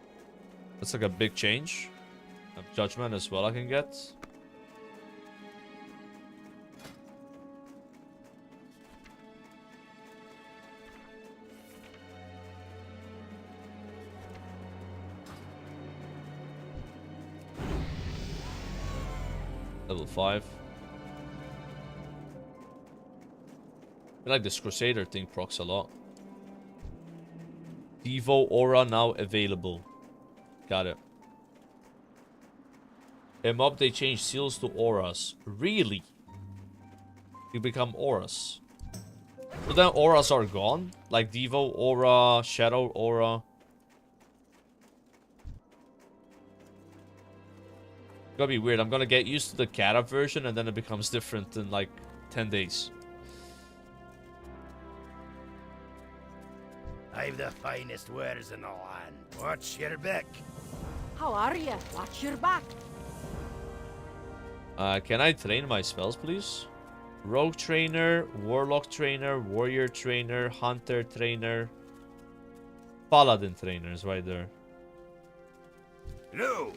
That's like a big change. Judgment as well I can get. Level 5. I feel like this Crusader thing procs a lot. Devo Aura now available. Got it. In mob they change seals to auras. Really? You become auras. So then auras are gone? Like Devo Aura, Shadow Aura. Gonna be weird. I'm gonna get used to the Kata version and then it becomes different in like 10 days. I've the finest wares in the land. Watch your back. How are you? Watch your back. Can I train my spells, please? Rogue Trainer, Warlock Trainer, Warrior Trainer, Hunter Trainer, Paladin Trainer is right there. No.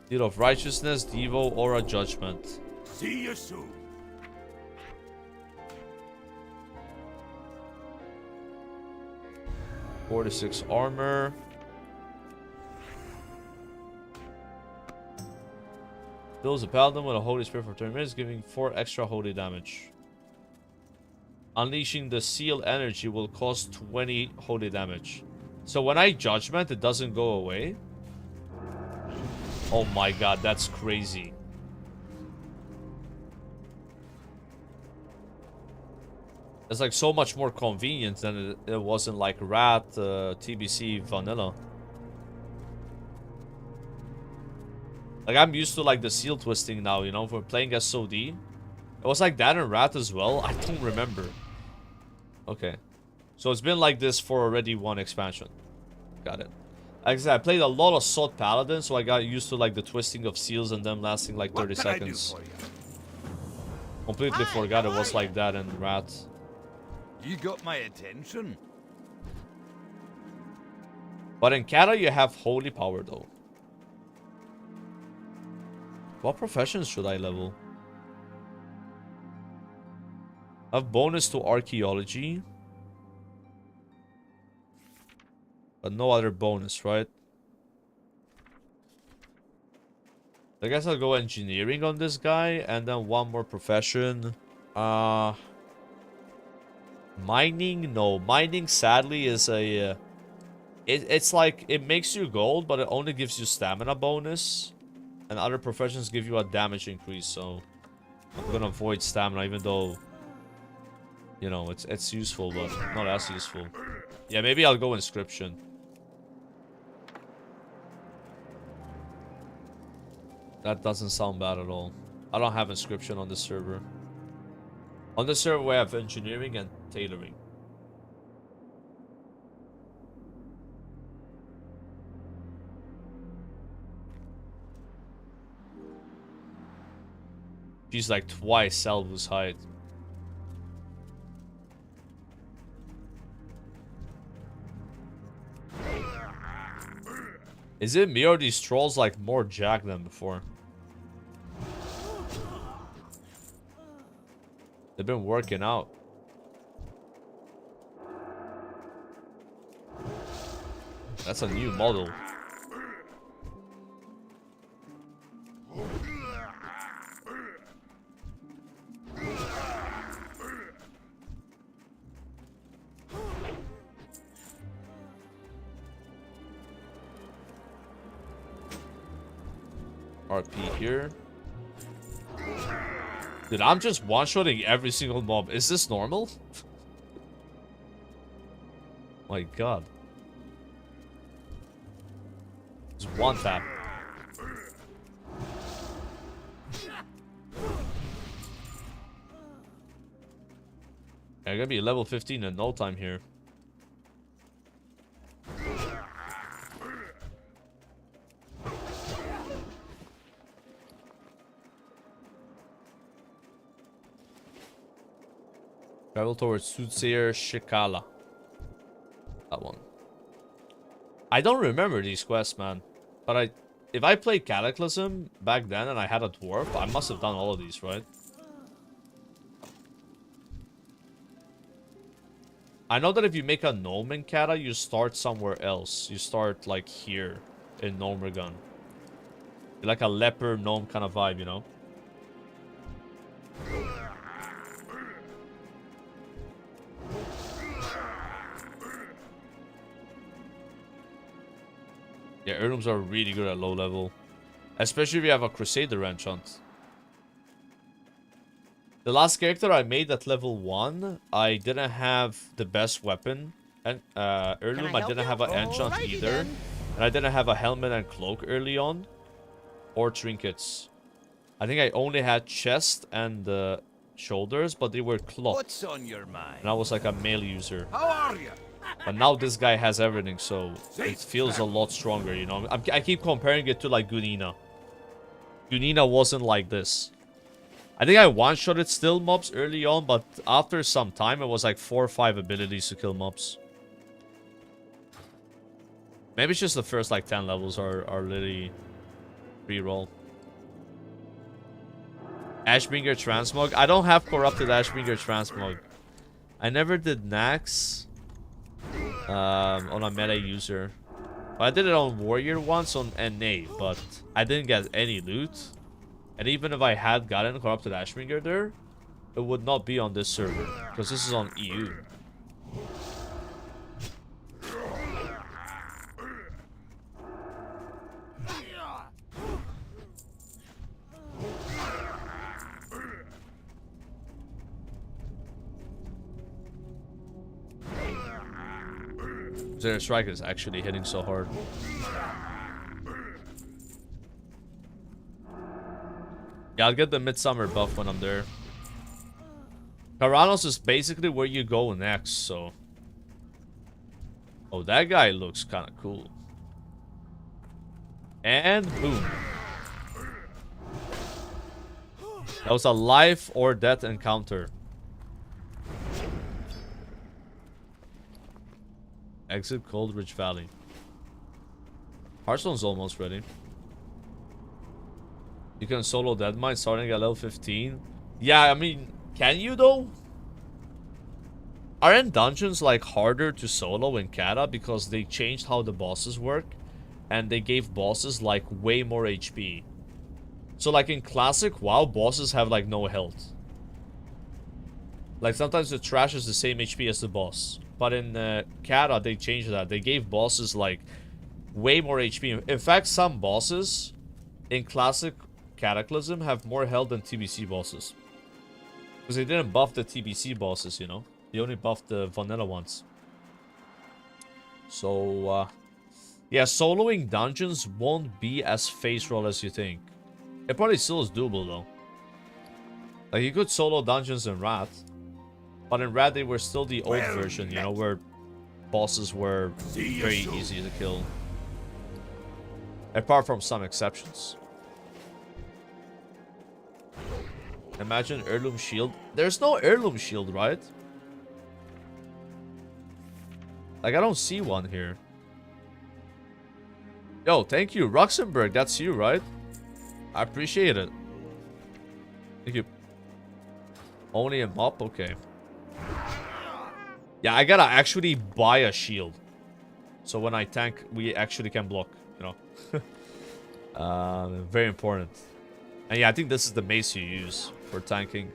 Seal of Righteousness, Devo, Aura, Judgment. See you soon. Four to 6 armor. Fills a paladin with a holy spirit for 30 minutes, giving 4 extra holy damage. Unleashing the seal energy will cost 20 holy damage. So when I judgment, it doesn't go away. Oh my god, that's crazy. It's like so much more convenient than it was in like Rat, TBC, Vanilla. Like I'm used to like the seal twisting now, you know, for playing SOD. It was like that in Rat as well. I don't remember. Okay. So it's been like this for already 1 expansion. Got it. Like I said, I played a lot of Sot Paladin, so I got used to like the twisting of seals and them lasting like 30 seconds. Completely forgot it was like that in Rat. You got my attention. But in Kata, you have holy power though. What professions should I level? I have bonus to archaeology. But no other bonus, right? I guess I'll go engineering on this guy. And then 1 more profession. Mining? No. Mining, sadly, is a... It's like, it makes you gold, but it only gives you stamina bonus. And other professions give you a damage increase, so... I'm gonna avoid stamina, even though... You know, it's useful, but not as useful. Yeah, maybe I'll go inscription. That doesn't sound bad at all. I don't have inscription on this server. On this server, we have engineering and tailoring. She's like twice Salvu's height. Is it me or these trolls like more jacked than before? They've been working out. That's a new model. RP here. Dude, I'm just one-shotting every single mob. Is this normal? My god. Just one tap. I'm gonna be level 15 in no time here. Travel towards Soothsayer Shikala. That one. I don't remember these quests, man. But if I played Cataclysm back then and I had a dwarf, I must have done all of these, right? I know that if you make a gnome in Cata, you start somewhere else. You start, like, here in Gnomeregan. Like a leper gnome kind of vibe, you know? Yeah, heirlooms are really good at low level. Especially if you have a Crusader enchant. The last character I made at level 1, I didn't have the best weapon. And heirloom, I didn't have an enchant either. And I didn't have a helmet and cloak early on. Or trinkets. I think I only had chest and shoulders, but they were cloth. What's on your mind? And I was like a melee user. How are you? But now this guy has everything, so it feels a lot stronger, you know? I keep comparing it to, like, Gunina. Gunina wasn't like this. I think I one-shotted still mobs early on, but after some time, it was like 4 or 5 abilities to kill mobs. Maybe it's just the first, like, 10 levels are literally pre-roll. Ashbringer Transmog. I don't have Corrupted Ashbringer Transmog. I never did Nax. On a melee user. I did it on Warrior once on NA, but I didn't get any loot. And even if I had gotten Corrupted Ashbringer there, it would not be on this server, because this is on EU. Zero Striker is actually hitting so hard. Yeah, I'll get the Midsummer buff when I'm there. Karanos is basically where you go next, so... Oh, that guy looks kind of cool. And boom. That was a life or death encounter. Exit Cold Ridge Valley. Hearthstone's almost ready. You can solo Deadmine starting at level 15. Yeah, I mean, can you though? Aren't dungeons like harder to solo in Cata because they changed how the bosses work? And they gave bosses like way more HP. So like in classic WoW, bosses have like no health. Like sometimes the trash is the same HP as the boss. But in Cata, they changed that. They gave bosses, like, way more HP. In fact, some bosses in classic Cataclysm have more health than TBC bosses. Because they didn't buff the TBC bosses, you know? They only buffed the vanilla ones. So, yeah, soloing dungeons won't be as face roll as you think. It probably still is doable, though. Like, you could solo dungeons in Wrath. But in Red, they were still the old version, you know, where bosses were very easy to kill. Apart from some exceptions. Imagine Heirloom Shield. There's no Heirloom Shield, right? Like, I don't see one here. Yo, thank you. Ruxenberg, that's you, right? I appreciate it. Thank you. Only a mop? Okay. Yeah, I gotta actually buy a shield. So when I tank, we actually can block, you know. Very important. And yeah, I think this is the mace you use for tanking.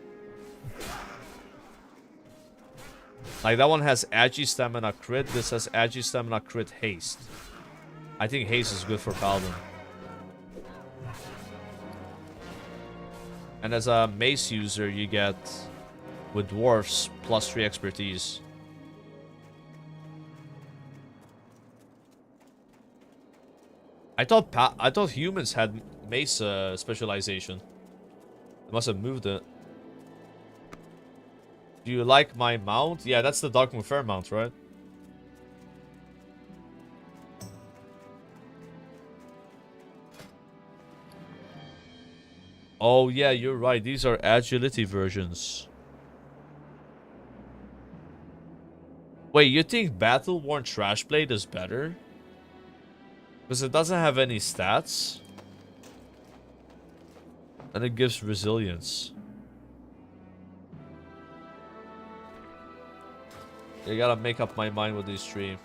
Like, that one has agi stamina crit. This has agi stamina crit haste. I think haste is good for Paladin. And as a mace user, you get, with dwarfs, +3 expertise. I thought humans had mace specialization. I must have moved it. Do you like my mount? Yeah, that's the Dark Fair mount, right? Oh yeah, you're right. These are agility versions. Wait, you think Battle-Worn Trashblade is better? Because it doesn't have any stats. And it gives resilience. I gotta make up my mind with these three.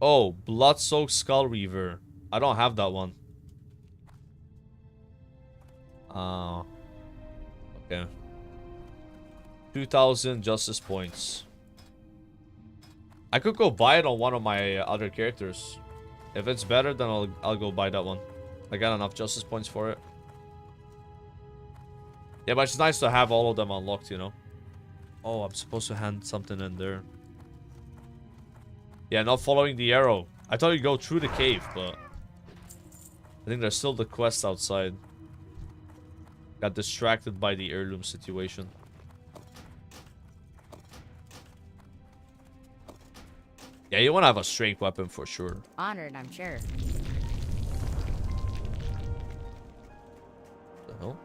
Oh, Blood-Soaked Skull Reaver. I don't have that one. Okay. 2,000 justice points. I could go buy it on one of my other characters. If it's better, then I'll go buy that one. I got enough justice points for it. Yeah, but it's nice to have all of them unlocked, you know. Oh, I'm supposed to hand something in there. Yeah, not following the arrow. I thought you'd go through the cave, but I think there's still the quest outside. Got distracted by the heirloom situation. Yeah, you want to have a strength weapon for sure. Honored, I'm sure. What the hell?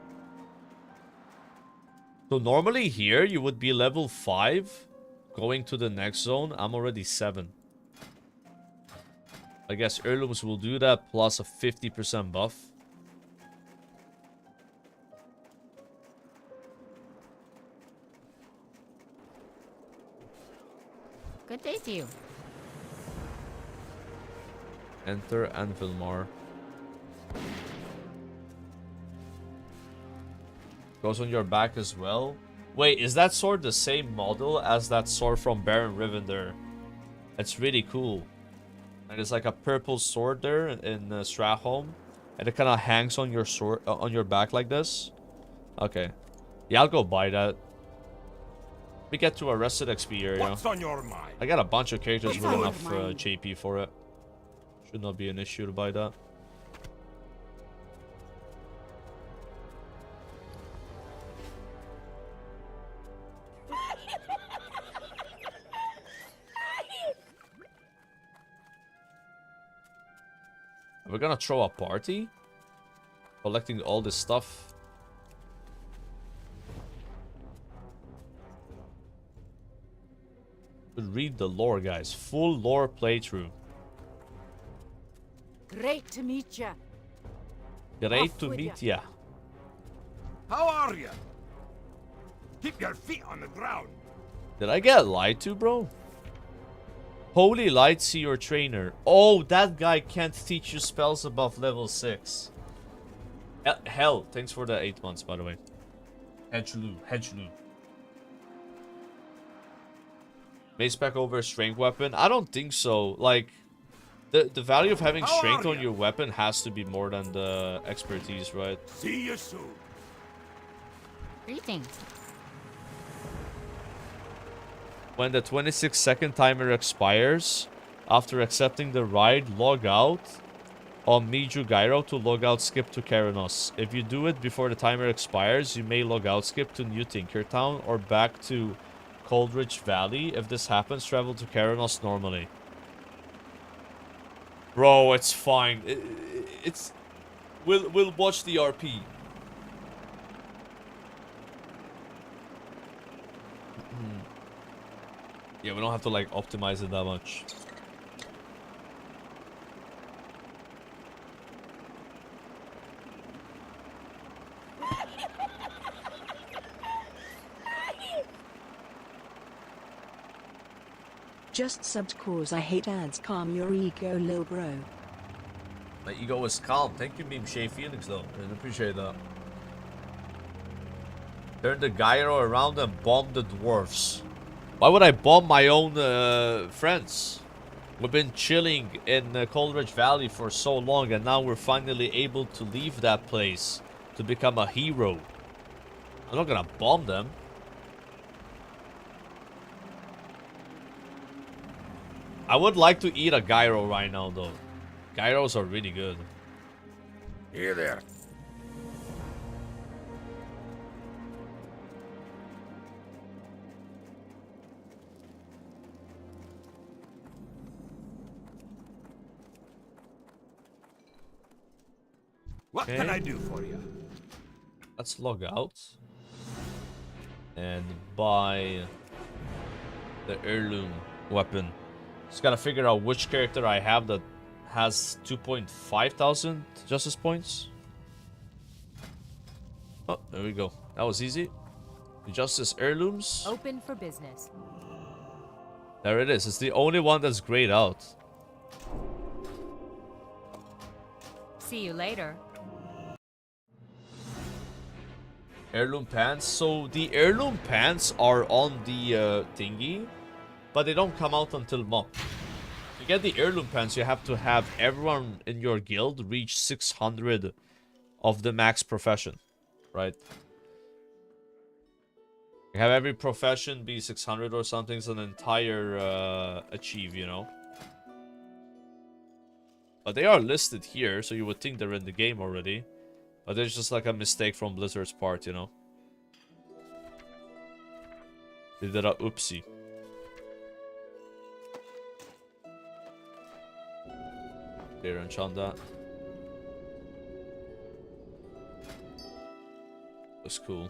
So normally here you would be level 5 going to the next zone. I'm already 7. I guess heirlooms will do that plus a 50% buff. Good day to you. Enter Anvilmar. Goes on your back as well. Wait, is that sword the same model as that sword from Baron Rivendell? It's really cool. And it's like a purple sword there in Strahome, and it kind of hangs on your sword on your back like this. Okay, yeah, I'll go buy that. We get to a rested XP area. What's on your mind? I got a bunch of characters with enough JP for it. Should not be an issue to buy that. Are we gonna throw a party? Collecting all this stuff. Read the lore, guys. Full lore playthrough. Great to meet ya. Great to meet ya. How are you? Keep your feet on the ground. Did I get lied to, bro? Holy Light, see your trainer. Oh, that guy can't teach you spells above level 6. Hell, thanks for the 8 months, by the way. Hedgeloo. Mace back over strength weapon? I don't think so. Like, the value of having strength on your weapon has to be more than the expertise, right? See you soon. Greetings. When the 26-second timer expires, after accepting the ride, log out on Miju Gyro to log out skip to Keranos. If you do it before the timer expires, you may log out skip to New Tinkertown or back to Coldridge Valley. If this happens, travel to Keranos normally. Bro, it's fine. We'll watch the RP. Yeah, we don't have to like optimize it that much. Just subbed cause I hate ads. Calm your ego, lil bro. My ego is calm. Thank you, Meme Shay Felix, though. I appreciate that. Turn the gyro around and bomb the dwarfs. Why would I bomb my own friends? We've been chilling in Coleridge Valley for so long, and now we're finally able to leave that place to become a hero. I'm not gonna bomb them. I would like to eat a gyro right now, though. Gyros are really good. Here there. What can I do for you? Let's log out and buy the heirloom weapon. Just gotta figure out which character I have that has 2,500 justice points. Oh, there we go. That was easy. Justice heirlooms. Open for business. There it is. It's the only one that's grayed out. See you later. Heirloom pants. So the heirloom pants are on the thingy, but they don't come out until month. To get the heirloom pants, you have to have everyone in your guild reach 600 of the max profession, right? You have every profession be 600 or something, so an entire achieve, you know. But they are listed here, so you would think they're in the game already. But there's just like a mistake from Blizzard's part, you know. They did a oopsie. Here, enchant that. Looks cool.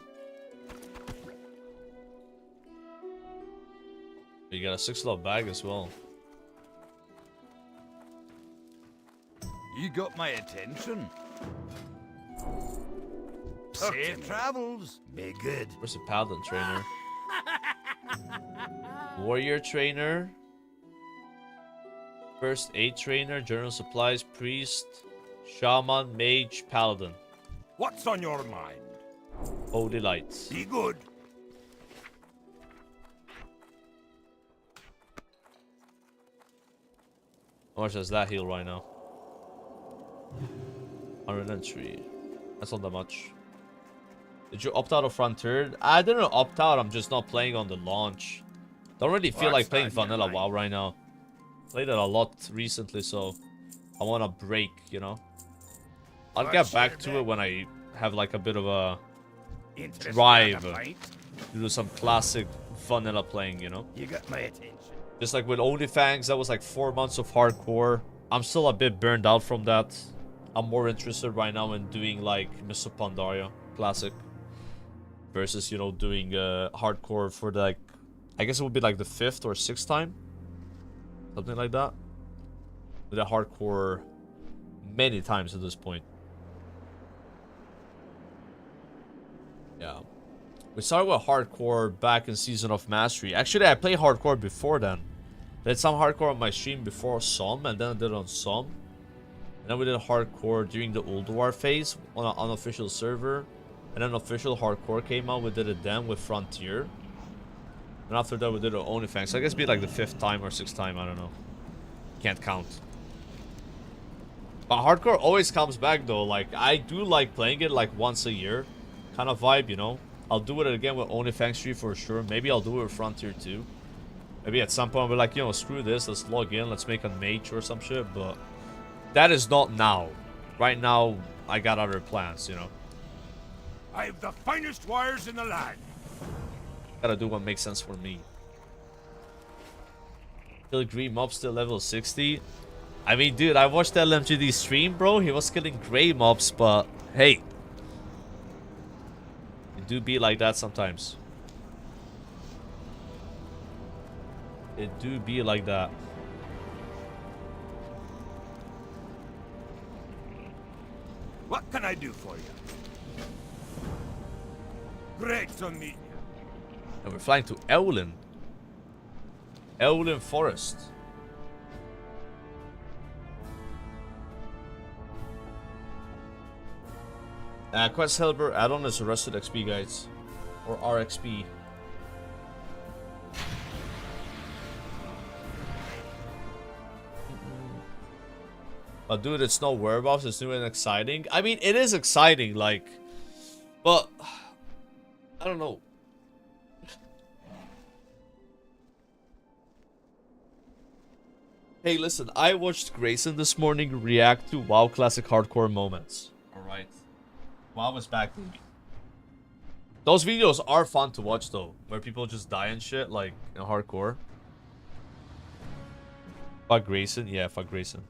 You got a 6-slot bag as well. You got my attention. Safe travels. Be good. Where's the Paladin trainer? Warrior trainer. First aid trainer, general supplies, priest, shaman, mage, paladin. What's on your mind? Holy lights. Be good. How much does that heal right now? 103. That's not that much. Did you opt out of Frontier? I didn't opt out, I'm just not playing on the launch. Don't really feel like playing vanilla WoW right now. Played it a lot recently, so I want a break, you know. I'll get back to it when I have like a bit of a drive to do some classic vanilla playing, you know. You got my attention. Just like with OnlyFans, that was like 4 months of hardcore. I'm still a bit burned out from that. I'm more interested right now in doing like Midsummer Pandaria classic versus, you know, doing hardcore for the, like, I guess it would be like the 5th or 6th time. Something like that. With a hardcore many times at this point. Yeah. We started with hardcore back in Season of Mastery. Actually, I played hardcore before then. Did some hardcore on my stream before some, and then I did it on some. And then we did hardcore during the Old War phase on an unofficial server. And then official hardcore came out, we did it then with Frontier. And after that we did it on OnlyFans. So I guess it'd be like the 5th time or 6th time, I don't know. Can't count. But hardcore always comes back though. Like, I do like playing it like once a year. Kind of vibe, you know. I'll do it again with OnlyFans 3 for sure. Maybe I'll do it with Frontier 2. Maybe at some point I'll be like, you know, screw this. Let's log in. Let's make a mage or some shit. But that is not now. Right now, I got other plans, you know. I have the finest wires in the land. Gotta do what makes sense for me. Kill green mob still level 60. I mean, dude, I watched the LMGD stream, bro. He was killing gray mobs, but hey. It do be like that sometimes. It do be like that. What can I do for you? Great to meet you. And we're flying to Ewlin. Eowlin Forest. Quest Helper add-on is Arrested XP, guys. Or RXP. But dude, it's no whereabouts, it's new and exciting. I mean, it is exciting, like... But... I don't know. Hey, listen, I watched Grayson this morning react to WoW Classic Hardcore moments. Alright. WoW was back. Those videos are fun to watch, though. Where people just die and shit, like, in hardcore. Fuck Grayson? Yeah, fuck Grayson.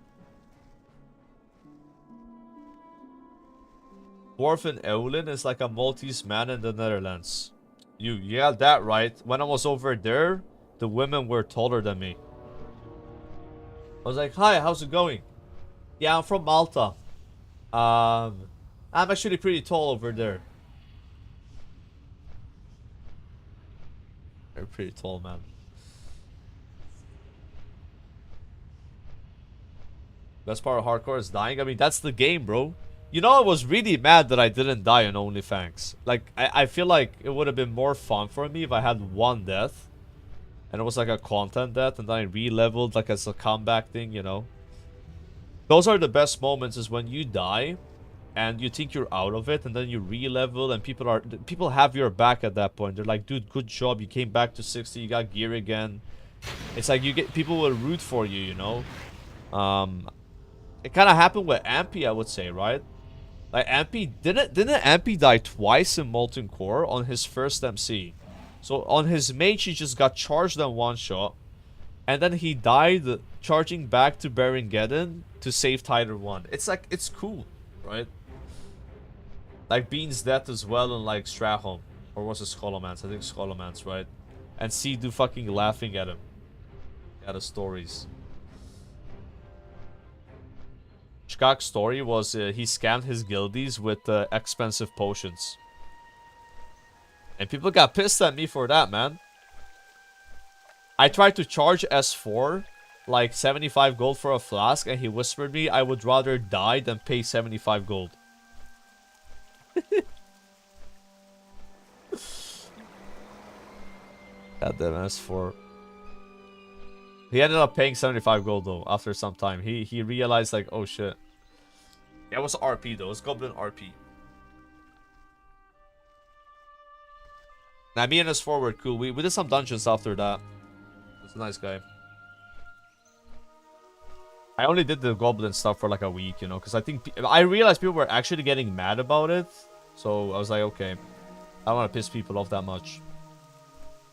Dwarf in Eowlin is like a Maltese man in the Netherlands. You got that right. When I was over there, the women were taller than me. I was like, hi, how's it going? Yeah, I'm from Malta. I'm actually pretty tall over there. They're pretty tall, man. Best part of hardcore is dying. I mean, that's the game, bro. You know, I was really mad that I didn't die on OnlyFans. Like, I feel like it would have been more fun for me if I had one death. And it was like a content death. And then I re-leveled like as a comeback thing, you know. Those are the best moments, is when you die. And you think you're out of it. And then you re-level. And people have your back at that point. They're like, dude, good job. You came back to 60. You got gear again. It's like people will root for you, you know. It kind of happened with Ampy, I would say, right? Like, Ampy, didn't Ampy die twice in Molten Core on his first MC? So, on his mage, he just got charged on one shot. And then he died charging back to Baringeddon to save Tiger 1. It's like, it's cool, right? Like, Bean's death as well in, like, Strahom. Or was it Scholomance? I think Scholomance, right? And Sidu fucking laughing at him. At his stories. Shkak's story was he scammed his guildies with expensive potions. And people got pissed at me for that, man. I tried to charge S4 like 75 gold for a flask, and he whispered me I would rather die than pay 75 gold. Goddamn S4. He ended up paying 75 gold though after some time. He realized like, oh shit. Yeah, it was RP though. It was Goblin RP. Now me and S4 were cool. We did some dungeons after that. He's a nice guy. I only did the Goblin stuff for like a week, you know, because I realized people were actually getting mad about it. So I was like, okay, I don't want to piss people off that much.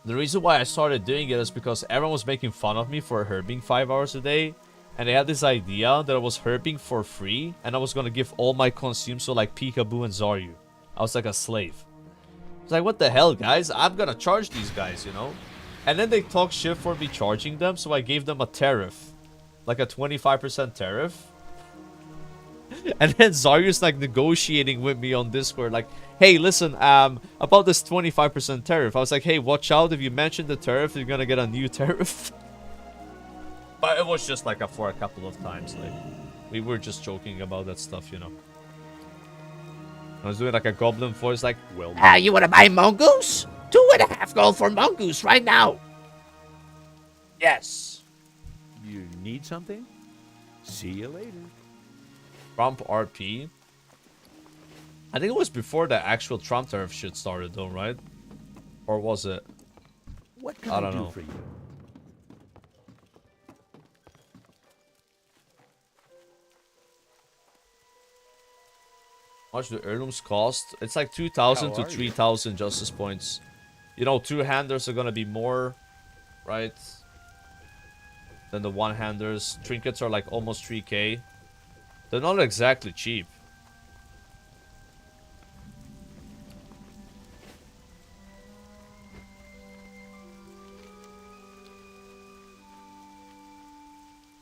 The reason why I started doing it is because everyone was making fun of me for herping 5 hours a day. And they had this idea that I was herping for free. And I was going to give all my consumes to like Peekaboo and Zaryu. I was like a slave. I was like, what the hell, guys? I'm going to charge these guys, you know? And then they talk shit for me charging them. So I gave them a tariff. Like a 25% tariff. And then Zaryu's like negotiating with me on Discord, like, hey, listen, about this 25% tariff. I was like, hey, watch out, if you mention the tariff, you're gonna get a new tariff. But it was just like for a couple of times, like, we were just joking about that stuff, you know. I was doing like a goblin voice, like, well, you wanna buy mongoose? 2.5 gold for mongoose right now. Yes. You need something? See you later. Trump RP. I think it was before the actual Trump tariff shit started though, right? Or was it? What can I don't do know. for you? How much do heirlooms cost? It's like 2,000 How to are you? 3,000 justice points. You know, two-handers are gonna be more, right? Than the one-handers. Trinkets are like almost 3k. They're not exactly cheap.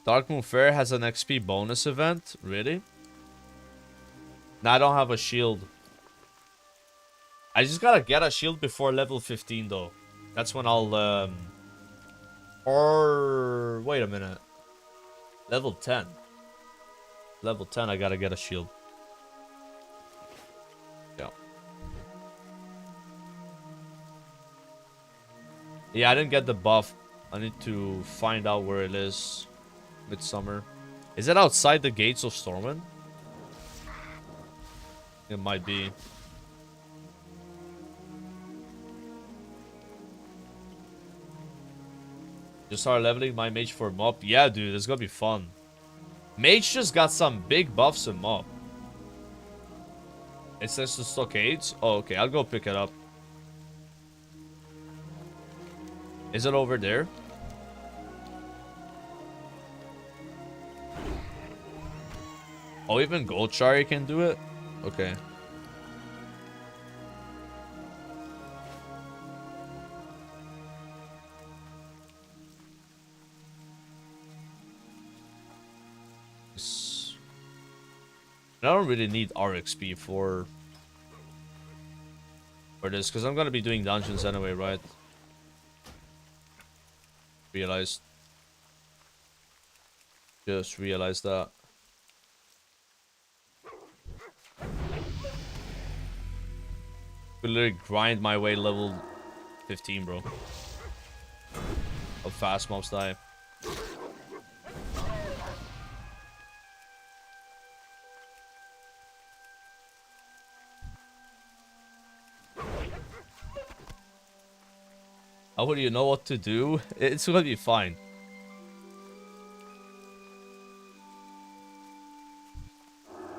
Darkmoon Fair has an XP bonus event? Really? Nah, I don't have a shield. I just gotta get a shield before level 15 though. That's when I'll Or wait a minute. Level 10. Level 10, I gotta get a shield. Yeah. Yeah, I didn't get the buff. I need to find out where it is. Midsummer. Is it outside the gates of Stormwind? It might be. Just start leveling my mage for mob. Yeah, dude, it's gonna be fun. Mage just got some big buffs in mob. It says the stockades. Oh, okay, I'll go pick it up. Is it over there? Oh, even Goldshire can do it? Okay. I don't really need RXP for this, because I'm gonna be doing dungeons anyway, right? Realized. Just realized that. Could literally grind my way level 15, bro. How fast mobs die. How would you know what to do? It's gonna be fine.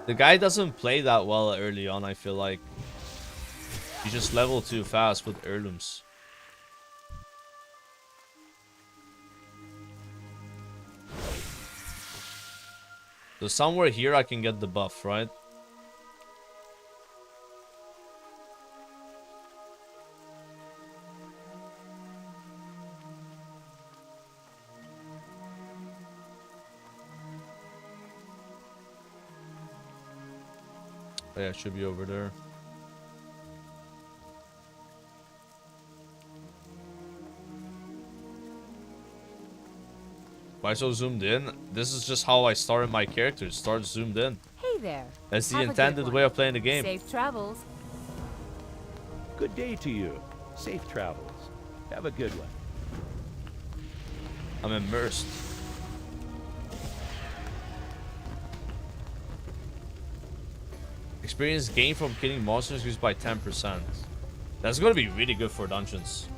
The guy doesn't play that well early on, I feel like. He just level too fast with heirlooms. So somewhere here I can get the buff, right? Oh, yeah, it should be over there. Why so zoomed in? This is just how I started my character. Start zoomed in. Hey there. That's the Have a intended good way one. of playing the game. Safe travels. Good day to you. Safe travels. Have a good one. I'm immersed. Experience gained from killing monsters increased by 10%. That's gonna be really good for dungeons.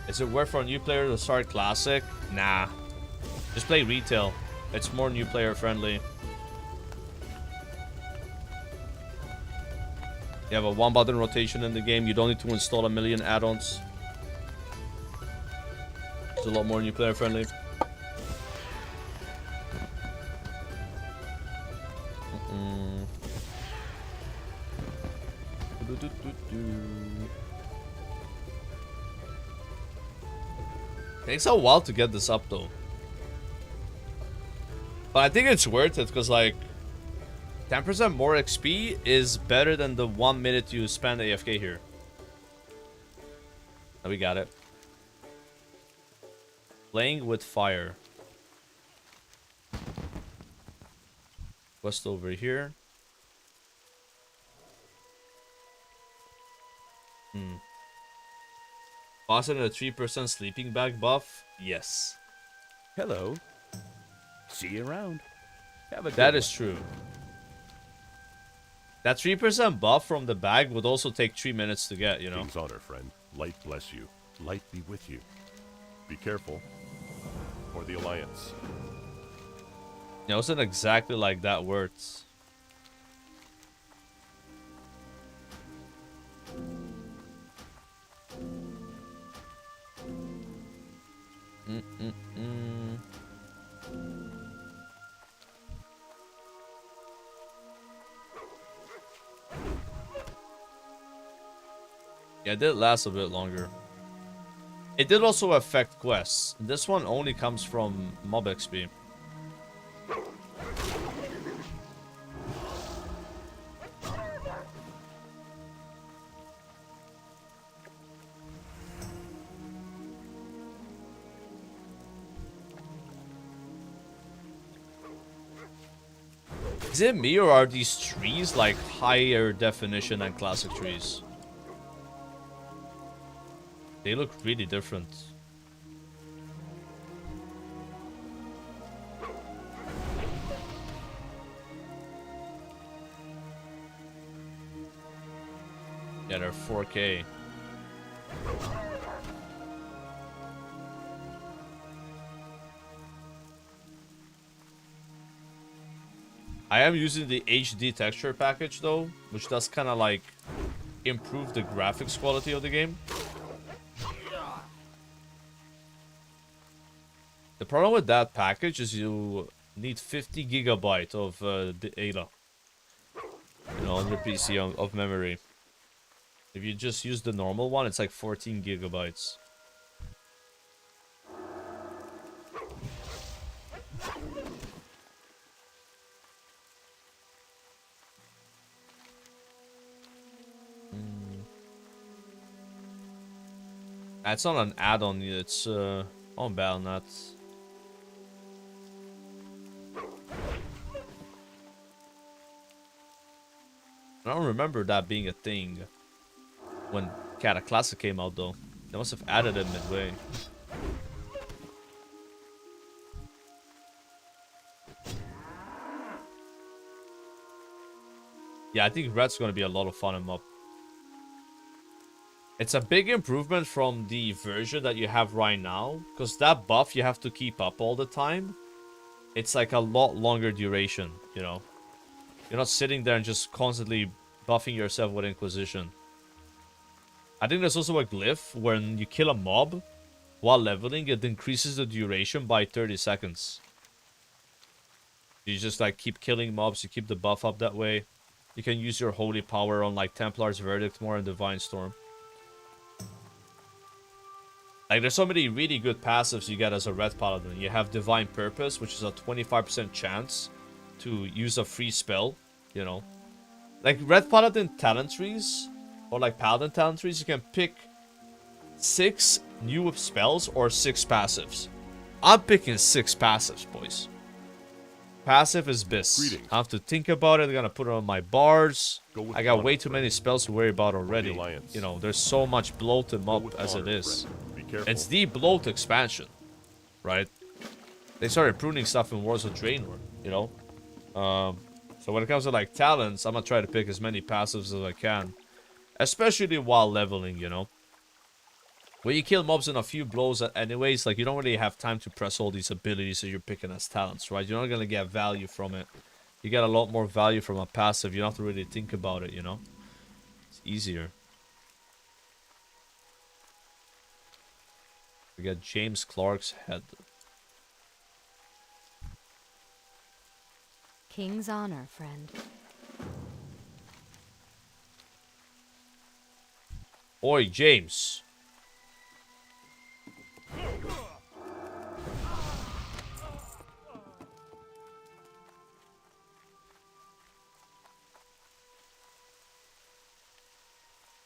Is it worth for a new player to start classic? Nah. Just play retail. It's more new player friendly. You have a one button rotation in the game. You don't need to install a million add-ons. It's a lot more new player friendly. Takes a while to get this up though. But I think it's worth it because like 10% more XP is better than the 1 minute you spend AFK here. Now we got it. Playing with fire. Quest over here. Boss in a 3% sleeping bag buff? Yes. Hello. See you around. Have a good That one. is true. That 3% buff from the bag would also take 3 minutes to get, you know? King's honor, friend. Light bless you. Light be with you. Be careful. For the Alliance. It wasn't exactly like that words. Yeah, it did last a bit longer. It did also affect quests. This one only comes from mob XP. Is it me or are these trees like higher definition than classic trees? They look really different. Yeah, they're 4K. I am using the HD texture package though, which does kind of like improve the graphics quality of the game. The problem with that package is you need 50 gigabyte of data, you know, on your PC of memory. If you just use the normal one, it's like 14 gigabytes. It's not an add-on, it's on Battle.net. I don't remember that being a thing when Classic came out though. They must have added it midway. Yeah, I think Red's gonna be a lot of fun in Mob. It's a big improvement from the version that you have right now, because that buff you have to keep up all the time. It's like a lot longer duration, you know. You're not sitting there and just constantly buffing yourself with Inquisition. I think there's also a glyph when you kill a mob while leveling, it increases the duration by 30 seconds. You just like keep killing mobs, you keep the buff up that way. You can use your holy power on like Templar's Verdict more and Divine Storm. Like, there's so many really good passives you get as a Red Paladin. You have Divine Purpose, which is a 25% chance to use a free spell, you know. Like, Red Paladin talent trees, or like Paladin talent trees, you can pick 6 new spells or 6 passives. I'm picking 6 passives, boys. Passive is Biss. Greetings. I have to think about it. I'm gonna put it on my bars. I got way too many spells to worry about already. You know, there's so much bloat and mob as it is. It's the bloat expansion, right? They started pruning stuff in Wars of Draenor, you know? So when it comes to like talents, I'm gonna try to pick as many passives as I can. Especially while leveling, you know? When you kill mobs in a few blows anyways, like you don't really have time to press all these abilities that you're picking as talents, right? You're not gonna get value from it. You get a lot more value from a passive. You don't have to really think about it, you know? It's easier. We got James Clark's head. King's honor, friend. Oi, James.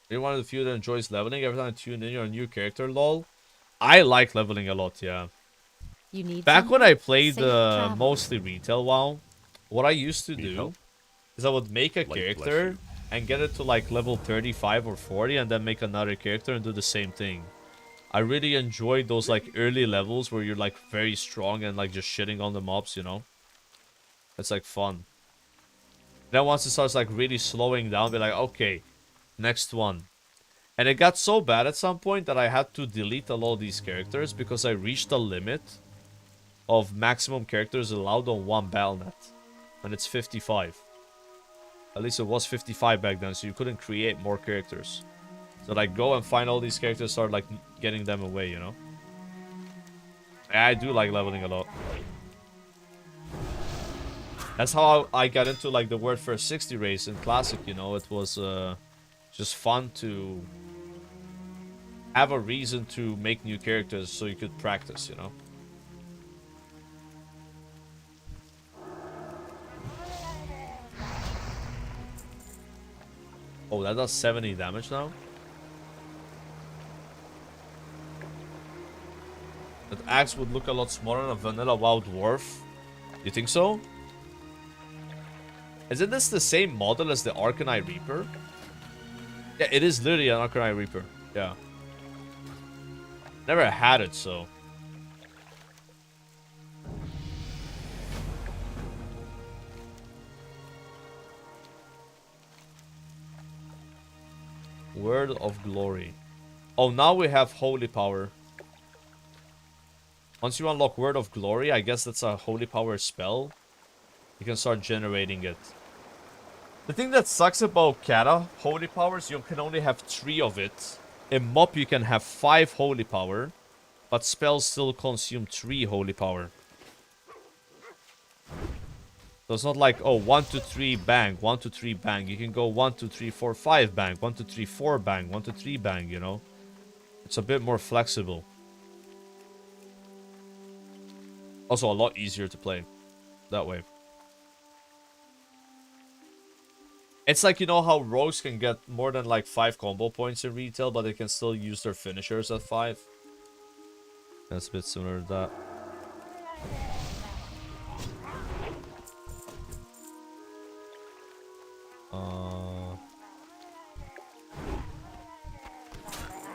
You're one of the few that enjoys leveling. Every time I tune in, you're a new character, lol. I like leveling a lot, yeah. You need Back when I played Safe mostly retail WoW, what I used to do is I would make a character and get it to like level 35 or 40 and then make another character and do the same thing. I really enjoyed those like early levels where you're like very strong and like just shitting on the mobs, you know? It's like fun. Then once it starts like really slowing down, be like, okay, next one. And it got so bad at some point that I had to delete a lot of these characters because I reached the limit of maximum characters allowed on one Battle.net. And it's 55. At least it was 55 back then, so you couldn't create more characters. So like go and find all these characters, start like getting them away, you know? I do like leveling a lot. That's how I got into like the Word First 60 race in Classic, you know? It was just fun to have a reason to make new characters so you could practice, you know? Oh, that does 70 damage now? That axe would look a lot smaller than a vanilla WoW dwarf. You think so? Isn't this the same model as the Arcanine Reaper? Yeah, it is literally an Arcanine Reaper. Yeah. Never had it, so. Word of Glory. Oh, now we have Holy Power. Once you unlock Word of Glory, I guess that's a Holy Power spell. You can start generating it. The thing that sucks about Kata Holy Powers, you can only have 3 of it. In Mop, you can have 5 Holy Power, but spells still consume 3 Holy Power. So it's not like, oh, 1, 2, 3, bang, 1, 2, 3, bang. You can go 1, 2, 3, 4, 5, bang, 1, 2, 3, 4, bang, 1, 2, 3, bang, you know? It's a bit more flexible. Also, a lot easier to play that way. It's like, you know how rogues can get more than like 5 combo points in retail, but they can still use their finishers at 5? That's a bit similar to that.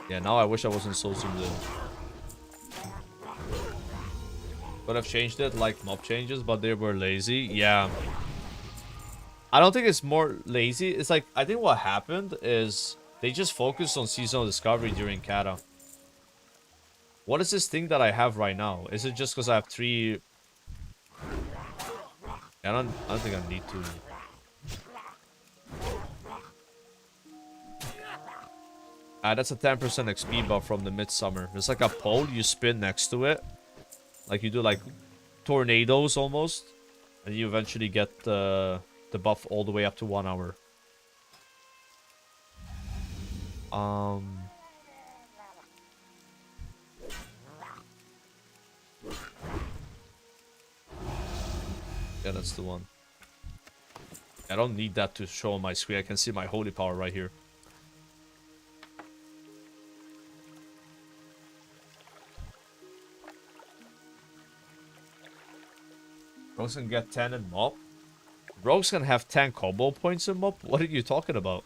Yeah, now I wish I wasn't so zoomed in. Could have changed it like mob changes, but they were lazy. Yeah. I don't think it's more lazy. It's like, I think what happened is they just focused on seasonal discovery during Kata. What is this thing that I have right now? Is it just because I have 3... I don't think I need to. That's a 10% XP buff from the Midsummer. It's like a pole you spin next to it. Like you do like tornadoes almost. And you eventually get the buff all the way up to 1 hour. Yeah, that's the one. I don't need that to show on my screen. I can see my holy power right here. Rogues can get 10 in Mop. Rogues can have 10 combo points in Mop? What are you talking about?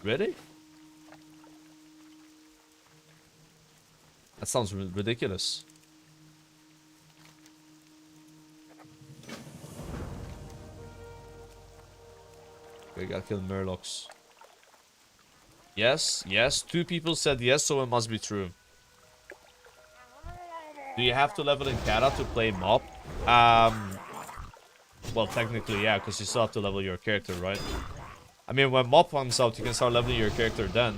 Really? That sounds ridiculous. We gotta kill Murlocs. Yes, yes. 2 people said yes, so it must be true. Do you have to level in Kata to play Mop? Well, technically, yeah, because you still have to level your character, right? I mean, when Mop comes out, you can start leveling your character then.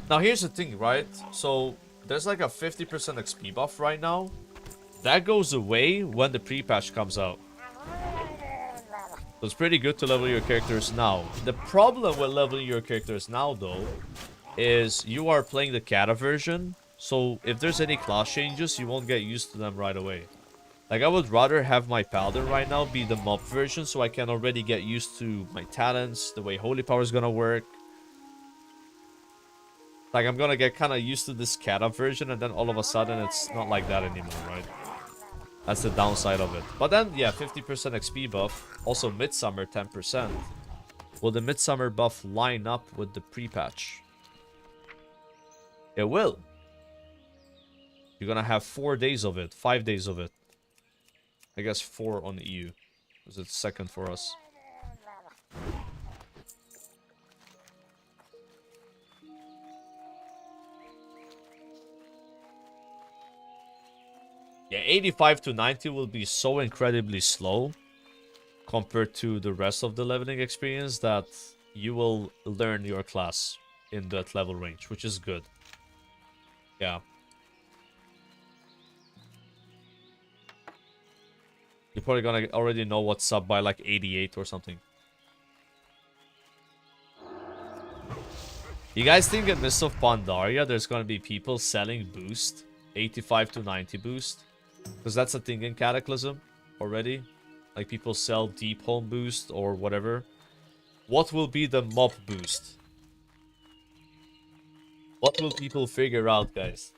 Now, here's the thing, right? So, there's like a 50% XP buff right now. That goes away when the pre-patch comes out. So it's pretty good to level your characters now. The problem with leveling your characters now, though, is you are playing the Kata version. So if there's any class changes, you won't get used to them right away. Like, I would rather have my Paladin right now be the mob version, so I can already get used to my talents, the way Holy Power is gonna work. Like, I'm gonna get kind of used to this Kata version, and then all of a sudden it's not like that anymore, right? That's the downside of it. But then, yeah, 50% XP buff. Also, Midsummer, 10%. Will the Midsummer buff line up with the pre-patch? It will. You're gonna have 4 days of it. 5 days of it. I guess 4 on EU. Because it's second for us. Yeah, 85 to 90 will be so incredibly slow compared to the rest of the leveling experience that you will learn your class in that level range, which is good. Yeah. You're probably gonna already know what's up by like 88 or something. You guys think in Mists of Pandaria there's gonna be people selling boost? 85 to 90 boost? Because that's a thing in Cataclysm already. Like, people sell deep home boost or whatever. What will be the mob boost? What will people figure out, guys?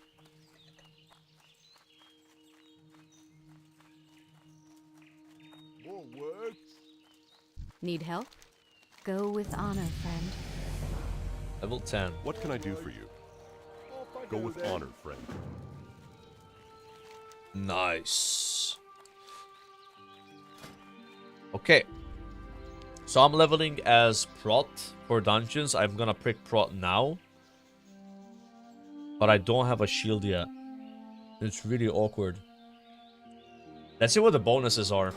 More work? Need help? Go with honor, friend. Level 10. What can I do for you? Go with honor, friend. Nice. Okay. So I'm leveling as Prot for dungeons. I'm gonna pick Prot now. But I don't have a shield yet. It's really awkward. Let's see what the bonuses are.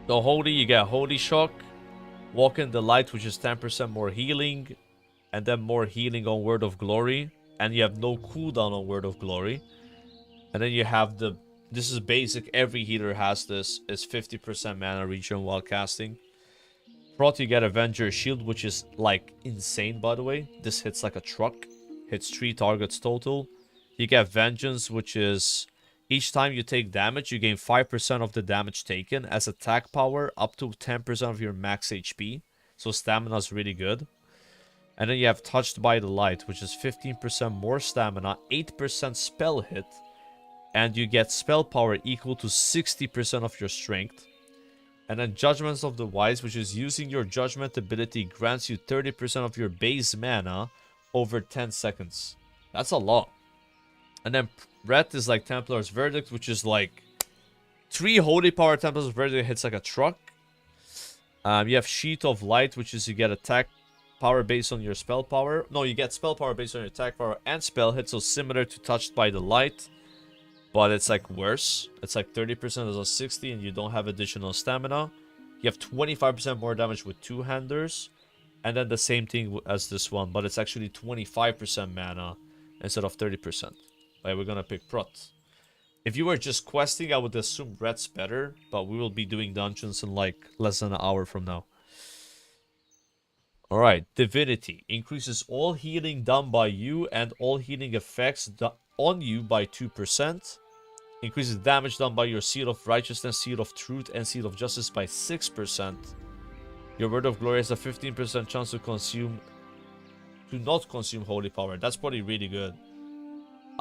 So Holy, you get Holy Shock. Walk in the Light, which is 10% more healing. And then more healing on Word of Glory. And you have no cooldown on Word of Glory. And then you have the... This is basic. Every healer has this. It's 50% mana regen while casting. Prot, you get Avenger Shield, which is like insane, by the way. This hits like a truck. Hits 3 targets total. You get Vengeance, which is... Each time you take damage, you gain 5% of the damage taken as attack power, up to 10% of your max HP. So stamina is really good. And then you have Touched by the Light, which is 15% more stamina, 8% spell hit, and you get spell power equal to 60% of your strength. And then Judgments of the Wise, which is using your judgment ability, grants you 30% of your base mana over 10 seconds. That's a lot. And then Red is like Templar's Verdict, which is like 3 Holy Power Templar's Verdict hits like a truck. You have Sheet of Light, which is you get attack power based on your spell power. No, you get spell power based on your attack power and spell hit, so similar to Touched by the Light. But it's like worse. It's like 30% is a 60 and you don't have additional stamina. You have 25% more damage with two-handers. And then the same thing as this one, but it's actually 25% mana instead of 30%. Right, we're gonna pick Prot. If you were just questing, I would assume Red's better, but we will be doing dungeons in like less than an hour from now. Alright, Divinity. Increases all healing done by you and all healing effects on you by 2%. Increases damage done by your Seal of Righteousness, Seal of Truth, and Seal of Justice by 6%. Your Word of Glory has a 15% chance to not consume Holy Power. That's probably really good.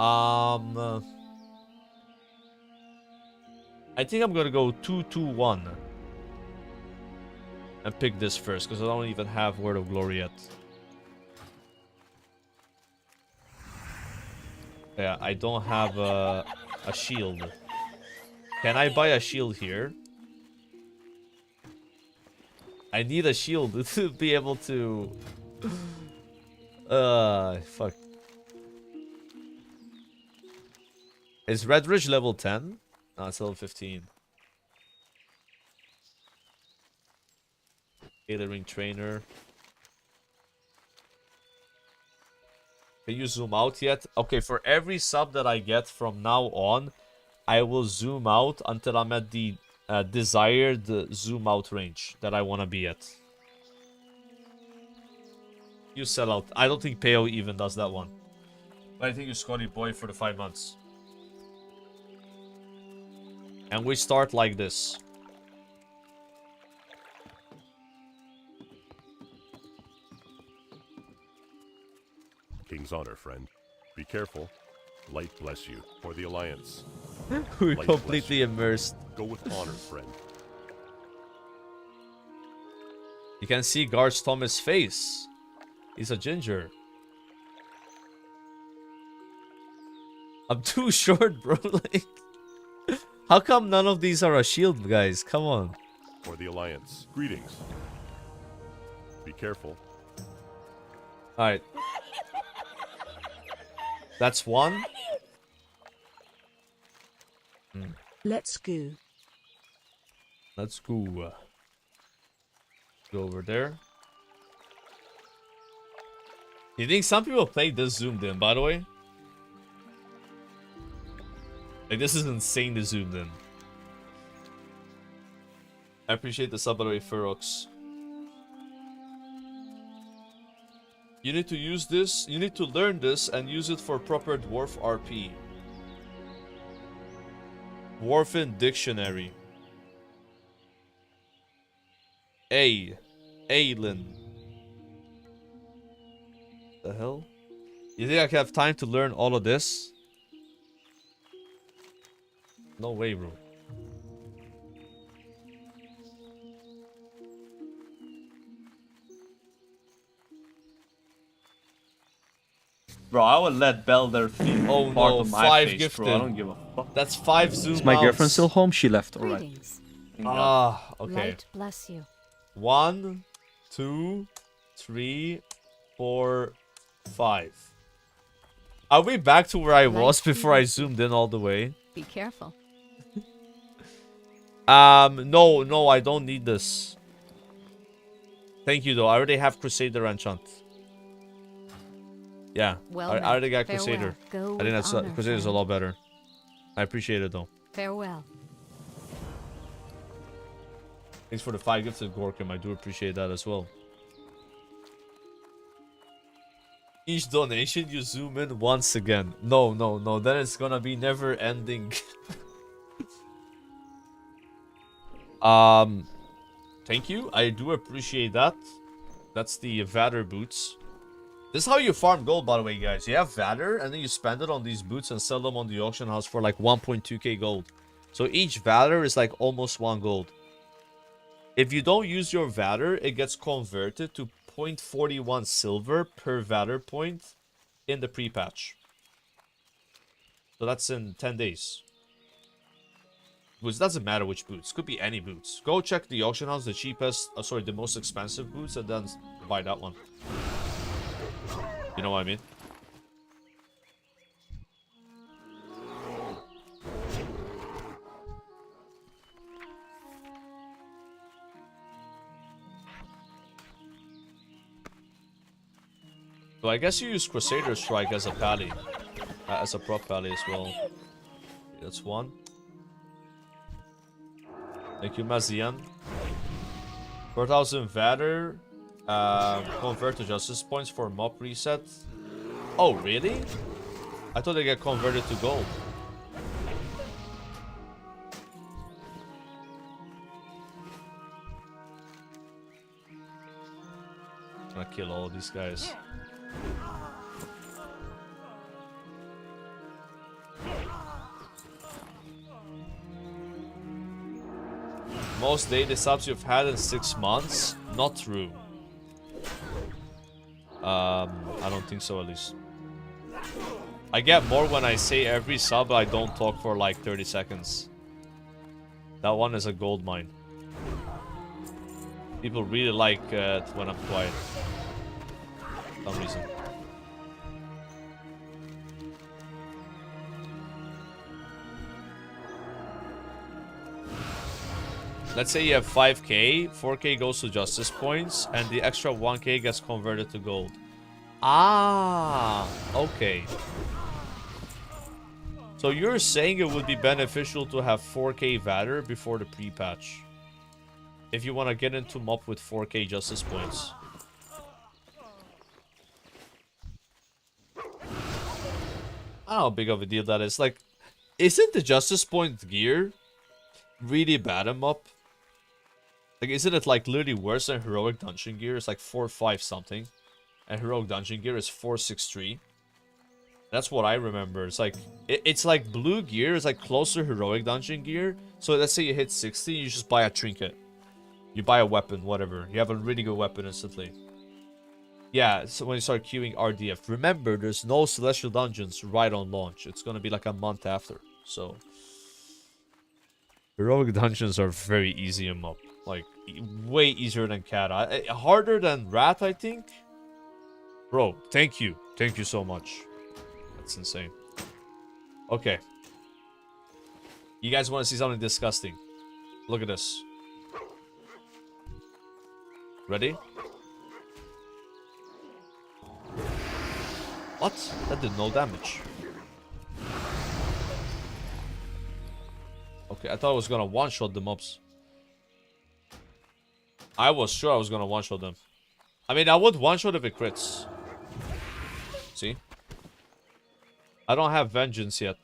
I think I'm gonna go 2-2-1 and pick this first because I don't even have Word of Glory yet. Yeah, I don't have a shield. Can I buy a shield here? I need a shield to be able to... fuck. Is Red Ridge level 10? No, it's level 15. Tailoring Trainer. Can you zoom out yet? Okay, for every sub that I get from now on, I will zoom out until I'm at the desired zoom out range that I want to be at. You sell out. I don't think Peo even does that one. But I think you Scotty Boy for the 5 months. And we start like this. King's honor, friend. Be careful. Light bless you. For the Alliance. We're Light completely immersed. Go with honor, friend. You can see Garth Thomas' face. He's a ginger. I'm too short, bro. Like, how come none of these are a shield, guys? Come on. For the Alliance. Greetings. Be careful. Alright. That's one. Let's go. Let's go. Go over there. You think some people play this zoomed in, by the way? Like, this is insane to zoomed in. I appreciate the sub, by the way, Ferox. You need to use this, you need to learn this and use it for proper dwarf RP. Dwarven Dictionary. Aelin. The hell? You think I can have time to learn all of this? No way, bro. Bro, I would let Belder feed Oh part no, of my 5 face, gifted. bro. I don't give a fuck. That's 5 zoom Is my girlfriend mounts. still home? She left. Alright. Greetings. Ah, okay. Light bless you. 1, 2, 3, 4, 5. Are we back to where I was before I zoomed in all the way? Be careful. No, I don't need this. Thank you though. I already have Crusader enchant. Yeah, Well I already got farewell. Crusader. Go I think that's with honor, Crusader's a friend. lot better. I appreciate it though. Farewell. Thanks for the 5 gifted, Gorkum. I do appreciate that as well. Each donation you zoom in once again. No. Then it's gonna be never ending. Thank you. I do appreciate that. That's the Vader boots. This is how you farm gold, by the way, guys. You have Vader, and then you spend it on these boots and sell them on the auction house for like 1.2k gold. So each Vader is like almost 1 gold. If you don't use your Vader, it gets converted to 0.41 silver per Vader point in the pre-patch. So that's in 10 days. Boots, doesn't matter which boots. Could be any boots. Go check the auction house, the cheapest, the most expensive boots, and then buy that one. You know what I mean? So I guess you use Crusader Strike as a pally. As a prop pally as well. That's 1. Thank you, Mazian. 4,000 Vader. Convert to Justice Points for mob reset. Oh, really? I thought they get converted to gold. I'm gonna kill all of these guys. Most daily subs you've had in 6 months? Not true. I don't think so, at least. I get more when I say every sub, I don't talk for like 30 seconds. That one is a gold mine. People really like it when I'm quiet. For some reason. Let's say you have 5k, 4k goes to justice points, and the extra 1k gets converted to gold. Ah, okay. So you're saying it would be beneficial to have 4k Vader before the pre-patch. If you want to get into mob with 4k justice points. I don't know how big of a deal that is. Like, isn't the justice point gear really bad in mob? Like, isn't it like literally worse than heroic dungeon gear? It's like 4.5 something. And heroic dungeon gear is 4.63. That's what I remember. It's like, it's like blue gear is like close to heroic dungeon gear. So let's say you hit 60, you just buy a trinket. You buy a weapon, whatever. You have a really good weapon instantly. Yeah, so when you start queuing RDF. Remember, there's no celestial dungeons right on launch. It's gonna be like a month after. So heroic dungeons are very easy in mob. Like, way easier than Cat. Harder than Rat, I think. Bro, thank you. Thank you so much. That's insane. Okay. You guys want to see something disgusting? Look at this. Ready? What? That did no damage. Okay, I thought I was gonna one-shot the mobs. I was sure I was gonna one-shot them. I mean, I would one-shot if it crits. See? I don't have vengeance yet.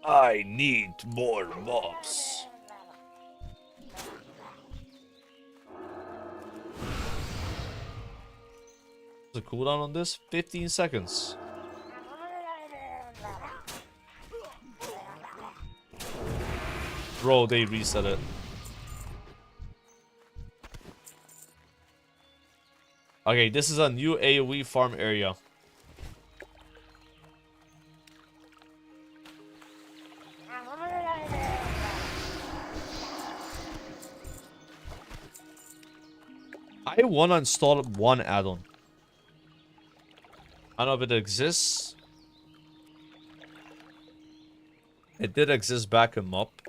I need more mobs. The cooldown on this? 15 seconds. Bro, they reset it. Okay, this is a new AoE farm area. I want to install one add-on. I don't know if it exists. It did exist back in MOP.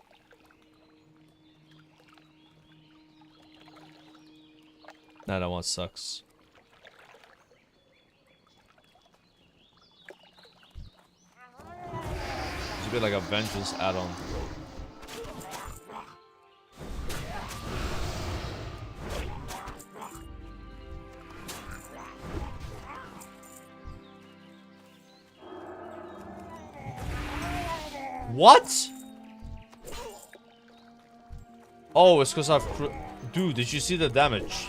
Nah, that one sucks. It's a bit like a Vengeance add-on. What? Oh, it's because I've... Dude, did you see the damage?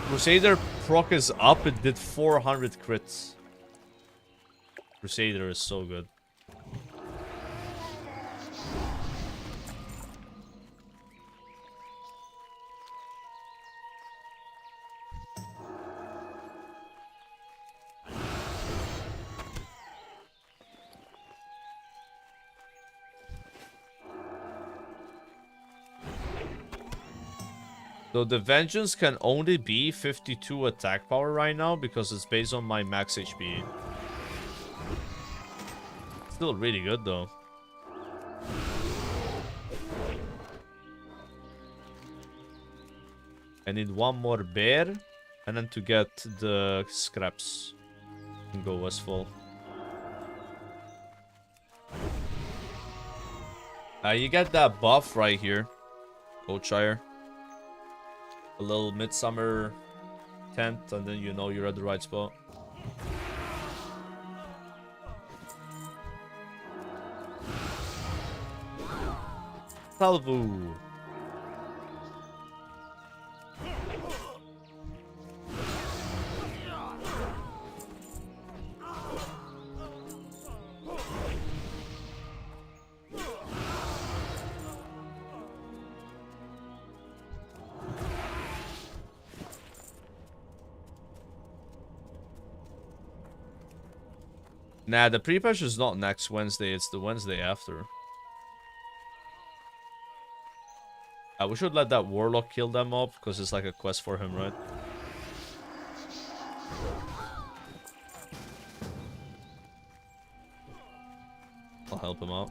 Crusader proc is up, it did 400 crits. Crusader is so good. So the Vengeance can only be 52 attack power right now because it's based on my max HP. Still really good though. I need one more bear and then to get the scraps and go westfall. You get that buff right here, Coachire. A little Midsummer tent, and then you know you're at the right spot. Salvo. Nah, the pre-patch is not next Wednesday, it's the Wednesday after. We should let that Warlock kill them up, because it's like a quest for him, right? I'll help him out.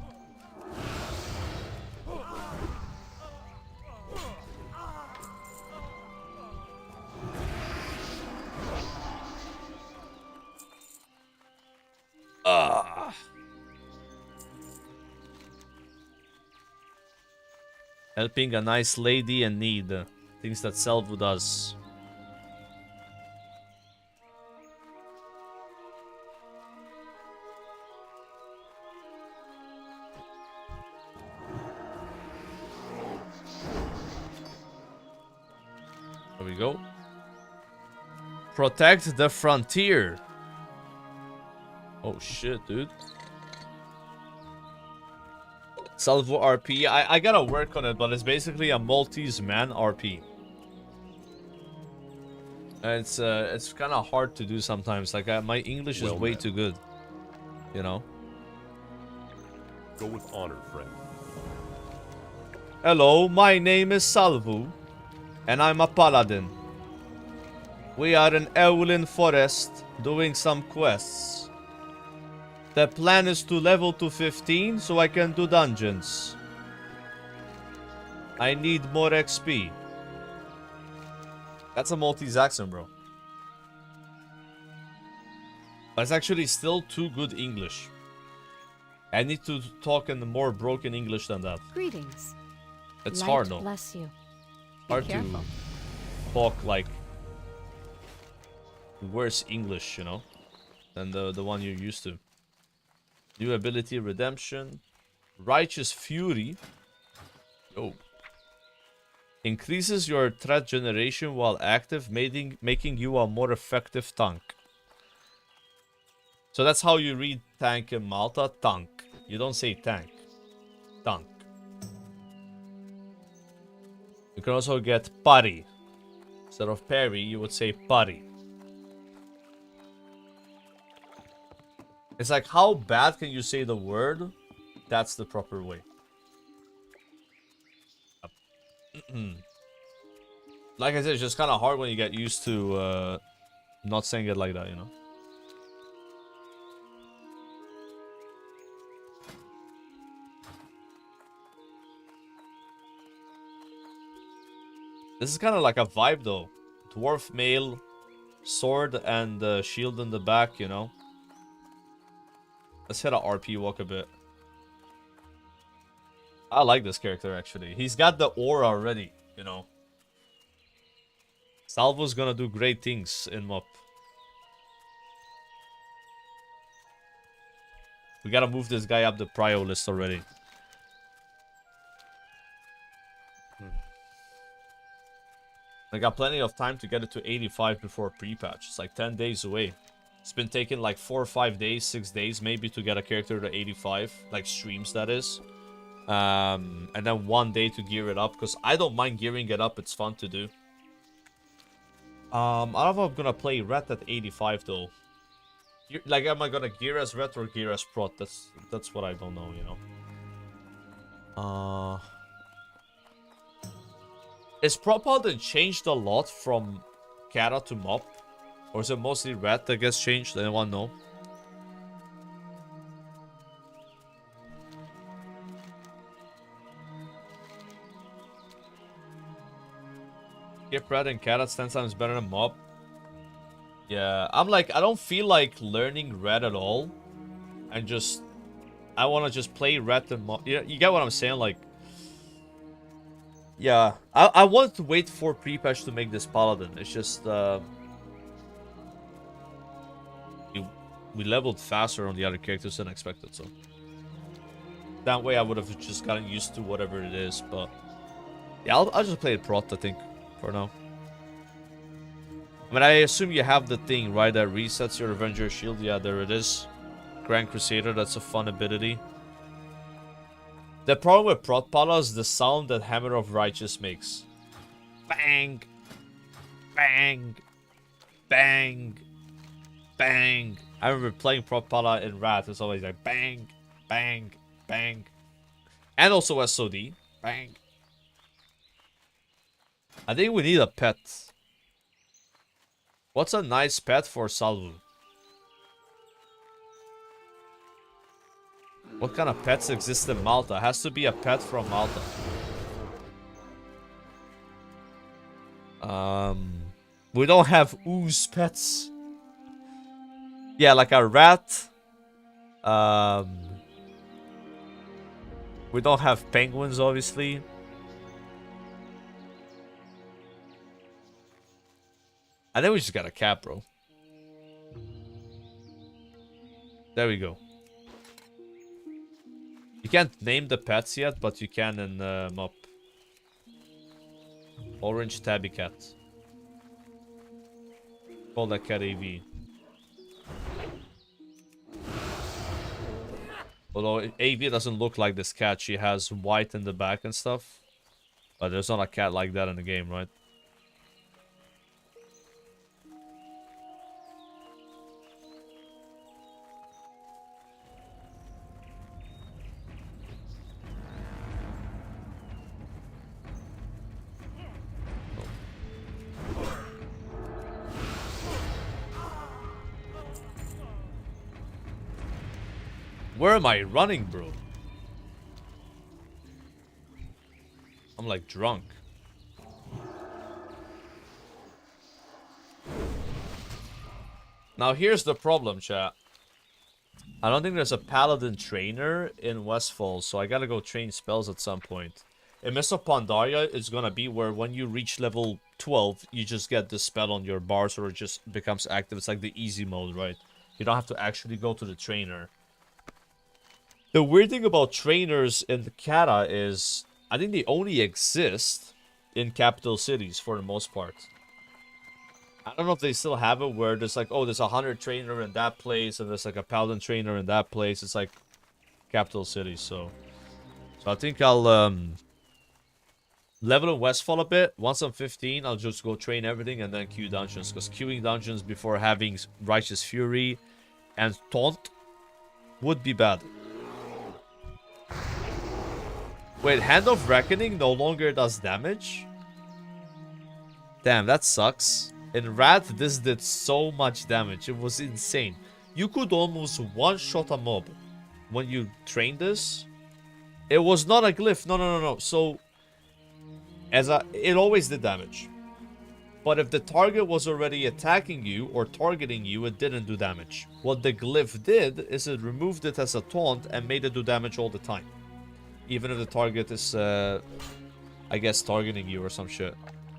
Helping a nice lady in need. Things that Salvo does. There we go. Protect the frontier. Oh shit, dude. Salvo RP. I gotta work on it, but it's basically a Maltese man RP. And it's kind of hard to do sometimes. Like my English is way too good, you know. Go with honor, friend. Hello, my name is Salvo, and I'm a paladin. We are in Eowlin Forest doing some quests. The plan is to level to 15 so I can do dungeons. I need more XP. That's a Maltese accent, bro. But it's actually still too good English. I need to talk in more broken English than that. Greetings. It's Light hard, no? Bless you. Hard Be careful. to talk like worse English, you know, than the one you're used to. New ability, Redemption. Righteous Fury. Oh. Increases your threat generation while active, making you a more effective tank. So that's how you read tank in Malta. Tank. You don't say tank. Tank. You can also get parry. Instead of parry, you would say parry. It's like, how bad can you say the word? That's the proper way. Like I said, it's just kind of hard when you get used to not saying it like that, you know? This is kind of like a vibe, though. Dwarf male, sword and shield in the back, you know? Let's hit a RP walk a bit. I like this character, actually. He's got the aura already, you know? Salvo's gonna do great things in MOP. We gotta move this guy up the prio list already. I got plenty of time to get it to 85 before pre-patch. It's like 10 days away. It's been taking like 4 or 5 days, 6 days maybe to get a character to 85. Like streams, that is. And then 1 day to gear it up. Because I don't mind gearing it up. It's fun to do. I don't know if I'm gonna play Ret at 85 though. Like, am I gonna gear as Ret or gear as Prot? That's what I don't know, you know. Is Prot Paladin changed a lot from Kata to MOP? Or is it mostly Ret that gets changed? Anyone know? Skip Red and Cat 10 times better than Mob. Yeah, I'm like, I don't feel like learning Red at all. And just, I want to just play Red and Mob. You get what I'm saying? Like, yeah, I wanted to wait for pre-patch to make this Paladin. It's just, we leveled faster on the other characters than expected, so. That way I would have just gotten used to whatever it is, but. Yeah, I'll just play it Prot, I think. For now. I mean, I assume you have the thing, right? That resets your Avenger shield. Yeah, there it is. Grand Crusader, that's a fun ability. The problem with Prot Pala is the sound that Hammer of Righteous makes. Bang! Bang! Bang! Bang! I remember playing Prot Pala in Wrath. It's always like bang! Bang! Bang! And also SOD. Bang! I think we need a pet. What's a nice pet for Salvu? What kind of pets exist in Malta? Has to be a pet from Malta. We don't have ooze pets. Yeah, like a rat. We don't have penguins, obviously. I think we just got a cat, bro. There we go. You can't name the pets yet, but you can in MOP. Orange tabby cat. Call that cat AV. Although AV doesn't look like this cat. She has white in the back and stuff. But there's not a cat like that in the game, right? Where am I running, bro? I'm like drunk. Now here's the problem, chat. I don't think there's a Paladin trainer in Westfall, so I gotta go train spells at some point. In Mist of Pandaria, it's gonna be where when you reach level 12, you just get this spell on your bars or it just becomes active. It's like the easy mode, right? You don't have to actually go to the trainer. The weird thing about trainers in the Kata is, I think they only exist in capital cities for the most part. I don't know if they still have it where there's like, oh, there's a hunter trainer in that place and there's like a paladin trainer in that place. It's like capital cities, so I think I'll level in Westfall a bit. Once I'm 15, I'll just go train everything and then queue dungeons, because queuing dungeons before having Righteous Fury and Taunt would be bad. Wait, Hand of Reckoning no longer does damage? Damn, that sucks. In Wrath, this did so much damage. It was insane. You could almost one-shot a mob when you train this. It was not a glyph. No. So, it always did damage. But if the target was already attacking you or targeting you, it didn't do damage. What the glyph did is it removed it as a taunt and made it do damage all the time. Even if the target is, I guess, targeting you or some shit.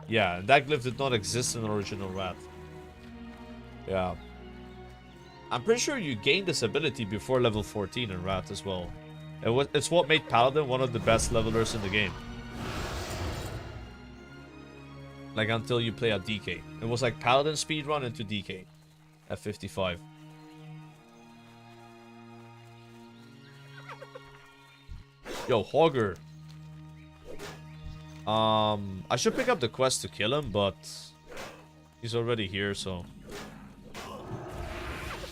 Yeah, that glyph did not exist in the original Wrath. Yeah. I'm pretty sure you gained this ability before level 14 in Wrath as well. It's what made Paladin one of the best levelers in the game. Like, until you play a DK. It was like Paladin speedrun into DK at 55. Yo, Hogger. I should pick up the quest to kill him, but he's already here, so.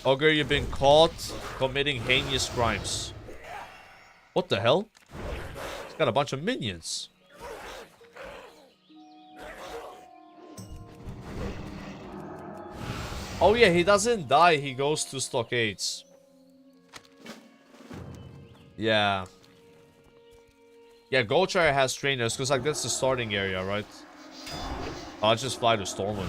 Hogger, you've been caught committing heinous crimes. What the hell? He's got a bunch of minions. Oh yeah, he doesn't die, he goes to stockades. Yeah. Yeah, Goldshire has trainers, because like that's the starting area, right? I'll just fly to Stormwind.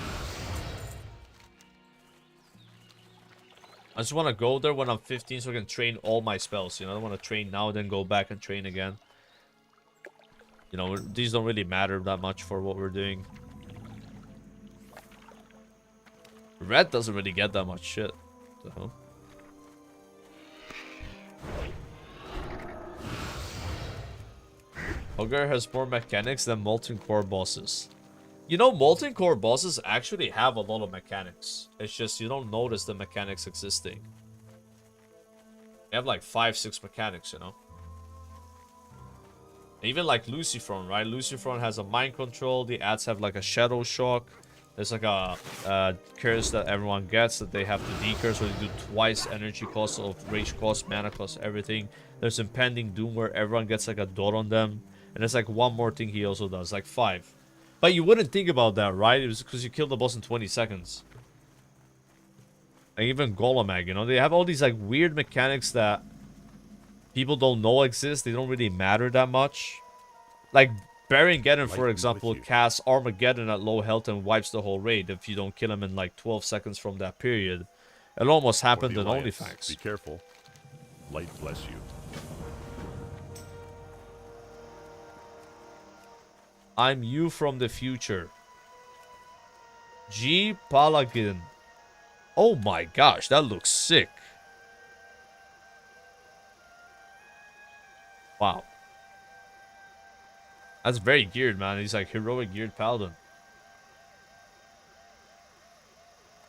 I just want to go there when I'm 15 so I can train all my spells, you know? I don't want to train now, then go back and train again. You know, these don't really matter that much for what we're doing. Red doesn't really get that much shit. What the hell? Ogre has more mechanics than Molten Core bosses. You know, Molten Core bosses actually have a lot of mechanics. It's just you don't notice the mechanics existing. They have like 5-6 mechanics, you know? Even like Lucifron, right? Lucifron has a mind control. The ads have like a shadow shock. There's like a curse that everyone gets that they have to decurse, where they do twice energy cost of rage cost, mana cost, everything. There's impending doom where everyone gets like a dot on them. And there's like one more thing he also does, like 5. But you wouldn't think about that, right? It was because you killed the boss in 20 seconds. Like even Golemag, you know? They have all these like weird mechanics that people don't know exist. They don't really matter that much. Like Baron-Geddon, for example, casts Armageddon at low health and wipes the whole raid if you don't kill him in like 12 seconds from that period. It almost happened in OnlyFans. Be careful. Light bless you. I'm you from the future. G. Paladin. Oh my gosh, that looks sick. Wow. That's very geared, man. He's like heroic geared Paladin.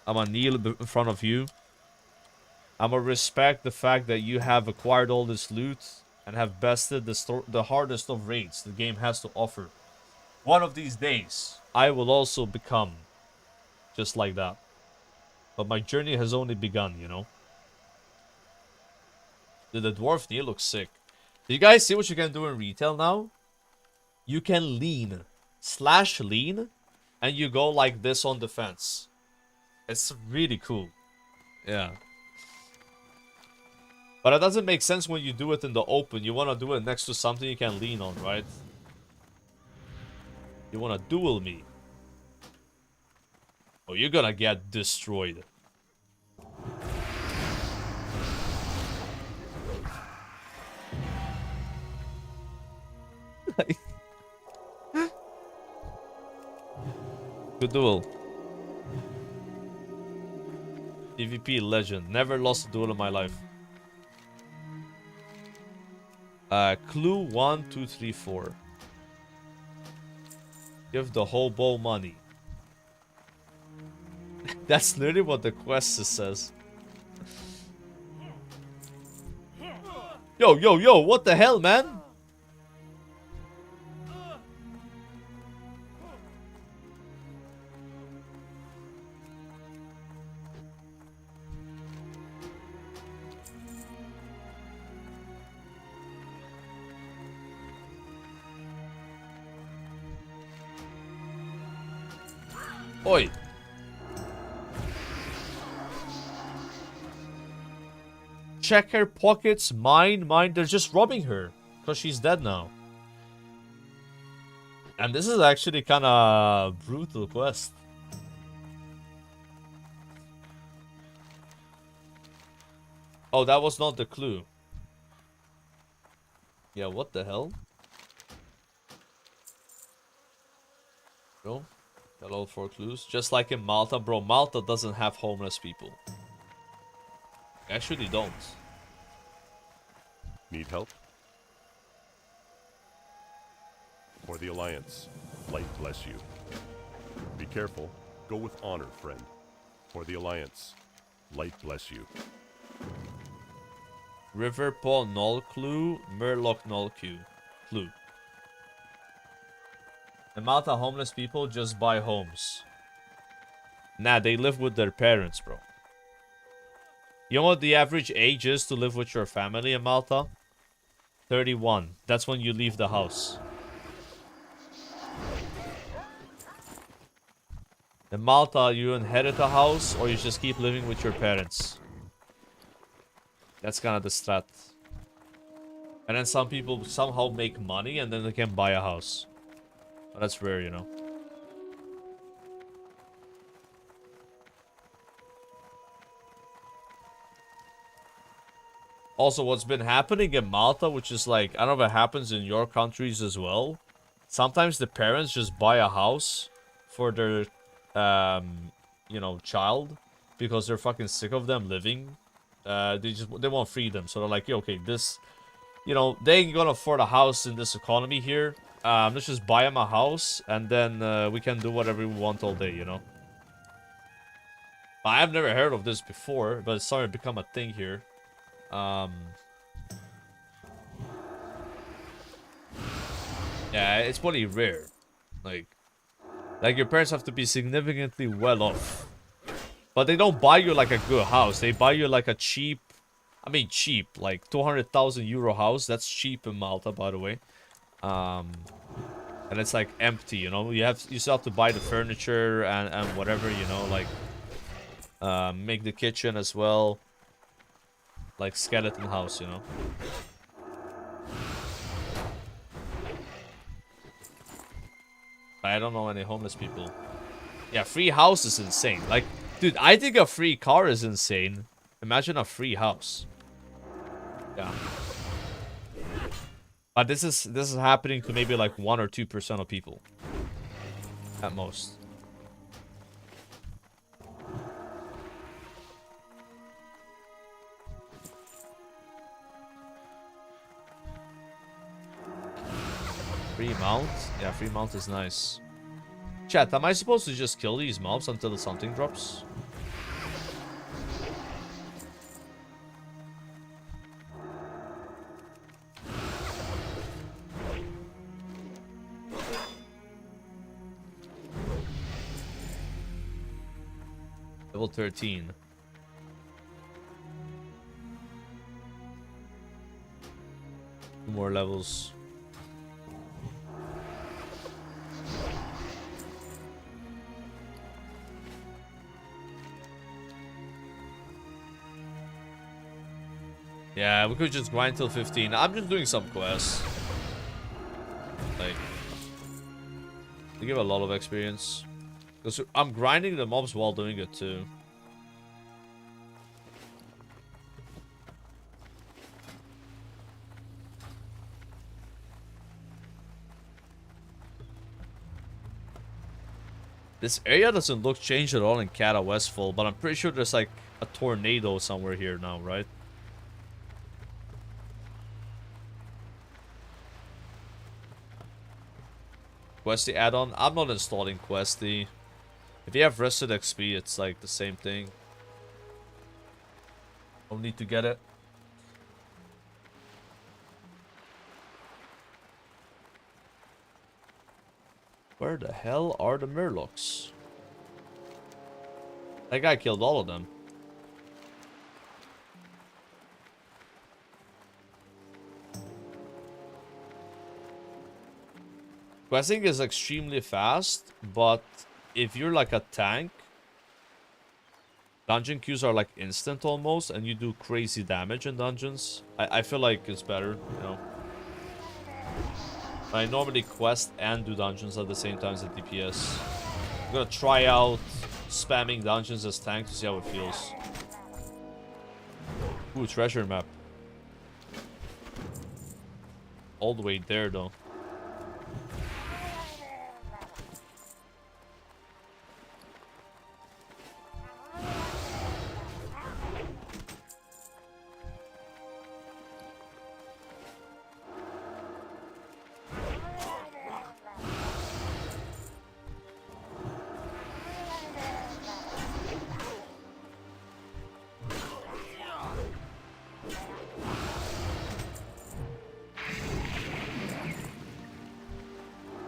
I'm gonna kneel in front of you. I'm gonna respect the fact that you have acquired all this loot and have bested the hardest of raids the game has to offer. One of these days, I will also become just like that. But my journey has only begun, you know? Dude, the dwarf knee looks sick. Do you guys see what you can do in retail now? You can lean. / lean. And you go like this on defense. It's really cool. Yeah. But it doesn't make sense when you do it in the open. You want to do it next to something you can lean on, right? You want to duel me. Oh, you're gonna get destroyed. Good duel. PvP legend. Never lost a duel in my life. Clue 1, 2, 3, 4. Give the hobo money. That's literally what the quest says. Yo, what the hell, man? Oi! Check her pockets. Mine. They're just robbing her. Because she's dead now. And this is actually kind of brutal quest. Oh, that was not the clue. Yeah, what the hell? Bro, got all 4 clues. Just like in Malta, bro. Malta doesn't have homeless people. Actually don't. Need help? For the Alliance, light bless you. Be careful. Go with honor, friend. For the Alliance, light bless you. River Paul null clue, Murloc null clue. The Malta homeless people just buy homes. Nah, they live with their parents, bro. You know what the average age is to live with your family in Malta? 31. That's when you leave the house. In Malta, you inherit a house or you just keep living with your parents. That's kind of the strat. And then some people somehow make money and then they can buy a house. But that's rare, you know. Also, what's been happening in Malta, which is like, I don't know if it happens in your countries as well. Sometimes the parents just buy a house for their, you know, child. Because they're fucking sick of them living. They want freedom. So they're like, yeah, okay, this, you know, they ain't gonna afford a house in this economy here. Let's just buy them a house. And then we can do whatever we want all day, you know. I've never heard of this before. But it's starting to become a thing here. Yeah, it's pretty rare. Like your parents have to be significantly well off. But they don't buy you like a good house. They buy you like a cheap, I mean cheap, like 200,000 euro house. That's cheap in Malta, by the way. And it's like empty, you know. You still have to buy the furniture and whatever, you know, like make the kitchen as well. Like skeleton house, you know. I don't know any homeless people. Yeah, free house is insane. Like, dude, I think a free car is insane. Imagine a free house. Yeah. But this is happening to maybe like 1 or 2% of people. At most. Free mount? Yeah, free mount is nice. Chat, am I supposed to just kill these mobs until something drops? Level 13. Two more levels. Yeah, we could just grind till 15. I'm just doing some quests. Like, they give a lot of experience. Because I'm grinding the mobs while doing it too. This area doesn't look changed at all in Cata Westfall, but I'm pretty sure there's like a tornado somewhere here now, right? Questy add-on? I'm not installing Questy. If you have Rested XP, it's like the same thing. Don't need to get it. Where the hell are the Murlocs? That guy killed all of them. Questing is extremely fast, but if you're like a tank, dungeon queues are like instant almost, and you do crazy damage in dungeons. I feel like it's better, you know. I normally quest and do dungeons at the same time as the DPS. I'm gonna try out spamming dungeons as tank to see how it feels. Ooh, treasure map. All the way there though.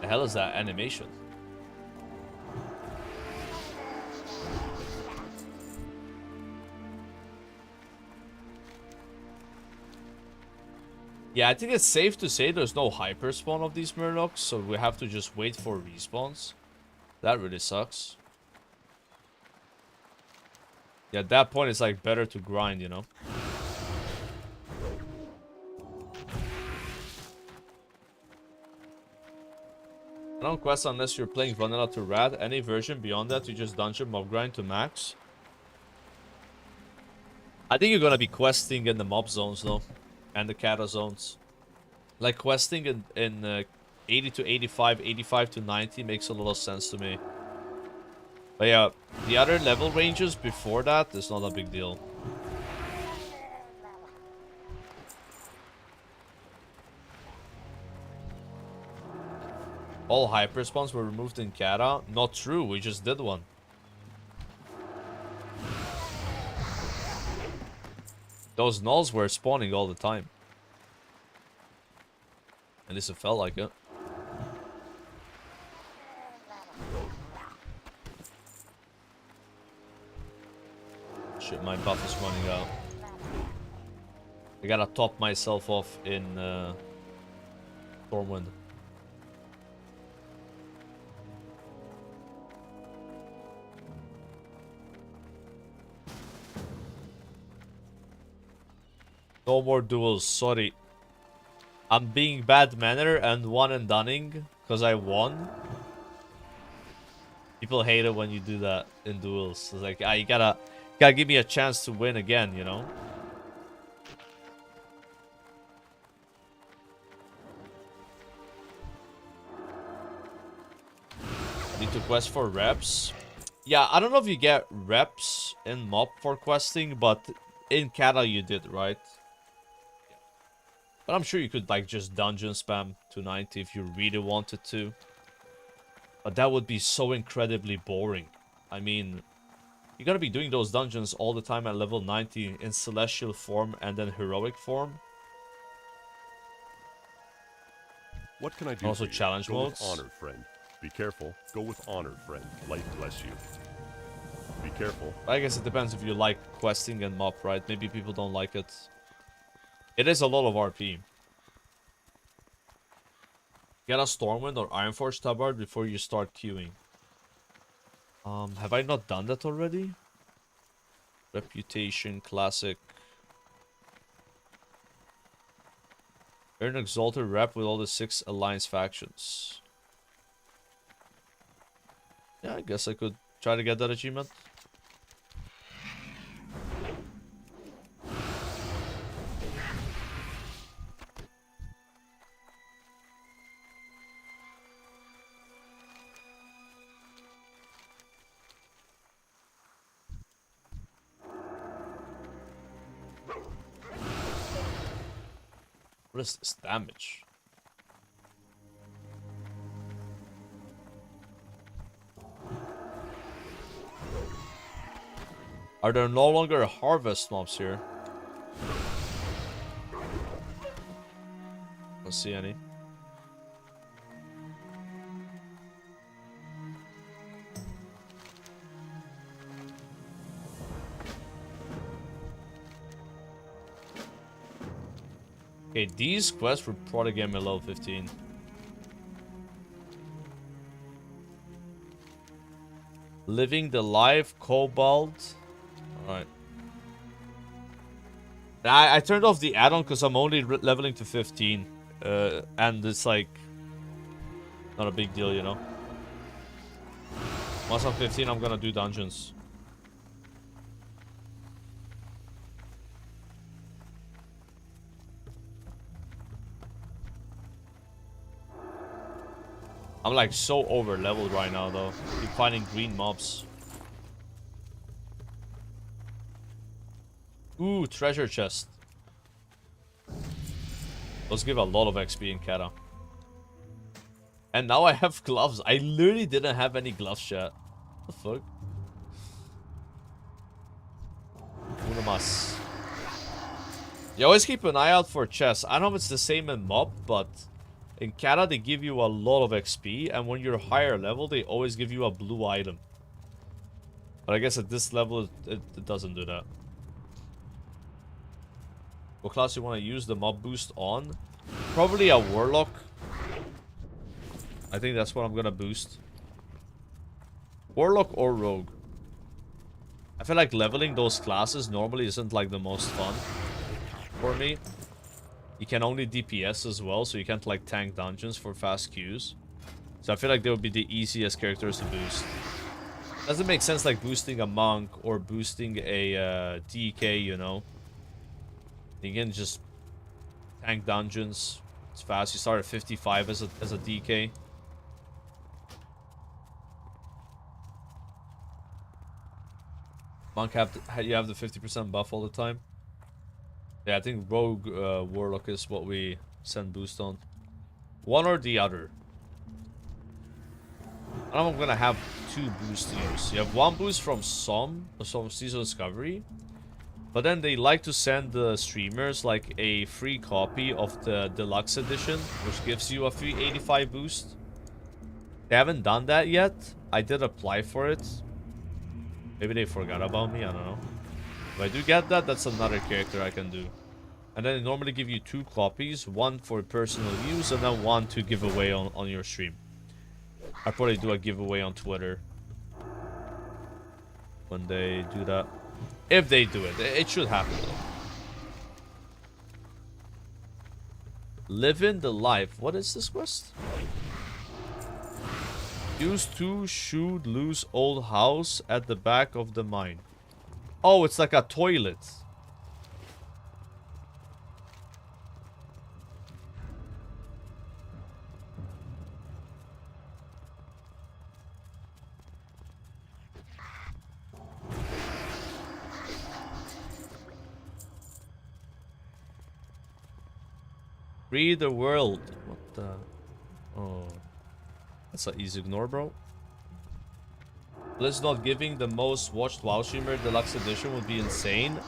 The hell is that animation? Yeah, I think it's safe to say there's no hyper spawn of these Murlocs, so we have to just wait for respawns. That really sucks. Yeah, at that point it's like better to grind, you know? I don't quest unless you're playing vanilla to rad. Any version beyond that, you just dungeon mob grind to max. I think you're gonna be questing in the mob zones though, and the kata zones. Like questing in 80 to 85, 85 to 90 makes a lot of sense to me. But yeah, the other level ranges before that is not a big deal. All hyper spawns were removed in kata. Not true, we just did one. Those nulls were spawning all the time. At least it felt like it. Shit, my buff is running out. I gotta top myself off in Stormwind. No more duels, sorry. I'm being bad manner and one and dunning because I won. People hate it when you do that in duels. It's like, ah, you gotta give me a chance to win again, you know? Need to quest for reps. Yeah, I don't know if you get reps in mob for questing, but in kata you did, right? But I'm sure you could like just dungeon spam 290 if you really wanted to. But that would be so incredibly boring. I mean, you gotta be doing those dungeons all the time at level 90 in celestial form and then heroic form. What can I do? Also for you? challenge Go modes. With honor, friend. Be careful. Go with honor, friend. Light bless you. Be careful. I guess it depends if you like questing and mob, right? Maybe people don't like it. It is a lot of RP. Get a Stormwind or Ironforge tabard before you start queuing. Have I not done that already? Reputation, classic. Earn Exalted rep with all the 6 alliance factions. Yeah, I guess I could try to get that achievement. What is this damage? Are there no longer harvest mobs here? Don't see any. Okay, these quests would probably get me level 15. Living the life, Cobalt. Alright. I turned off the add-on because I'm only leveling to 15. And it's like... not a big deal, you know? Once I'm 15, I'm gonna do dungeons. I'm like so over leveled right now though. Keep finding green mobs. Ooh, treasure chest. Those give a lot of XP in Kata. And now I have gloves. I literally didn't have any gloves yet. What the fuck? Unamas. You always keep an eye out for chests. I don't know if it's the same in mob, but in Kata they give you a lot of XP, and when you're higher level, they always give you a blue item. But I guess at this level, it doesn't do that. What class you want to use the mob boost on? Probably a warlock. I think that's what I'm gonna boost. Warlock or rogue. I feel like leveling those classes normally isn't like the most fun for me. You can only DPS as well, so you can't like tank dungeons for fast queues. So I feel like they would be the easiest characters to boost. Doesn't make sense like boosting a monk or boosting a DK, you know. You can just tank dungeons. It's fast. You start at 55 as a DK. Monk you have the 50% buff all the time. Yeah, I think Rogue Warlock is what we send boost on. One or the other. I don't know if I'm gonna have two boosts to use. You have one boost from some Season Discovery. But then they like to send the streamers like a free copy of the deluxe edition, which gives you a free 85 boost. They haven't done that yet. I did apply for it. Maybe they forgot about me, I don't know. If I do get that, that's another character I can do. And then they normally give you two copies, one for personal use and then one to give away on your stream. I'll probably do a giveaway on Twitter when they do that. If they do it. It should happen though. Living the life. What is this quest? Use to shoot loose old house at the back of the mine. Oh, it's like a toilet. Free the world. What the... Oh. That's an easy ignore, bro. Blizz not giving the most watched WoW streamer deluxe edition would be insane.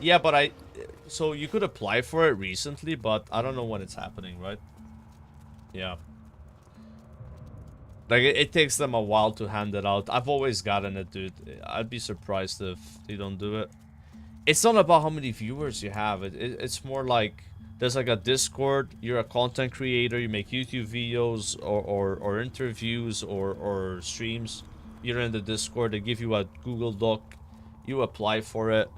Yeah, but so you could apply for it recently, but I don't know when it's happening, right? Yeah. Like, it takes them a while to hand it out. I've always gotten it, dude. I'd be surprised if they don't do it. It's not about how many viewers you have. It's more like... There's like a Discord, you're a content creator, you make YouTube videos or interviews or streams. You're in the Discord, they give you a Google Doc, you apply for it,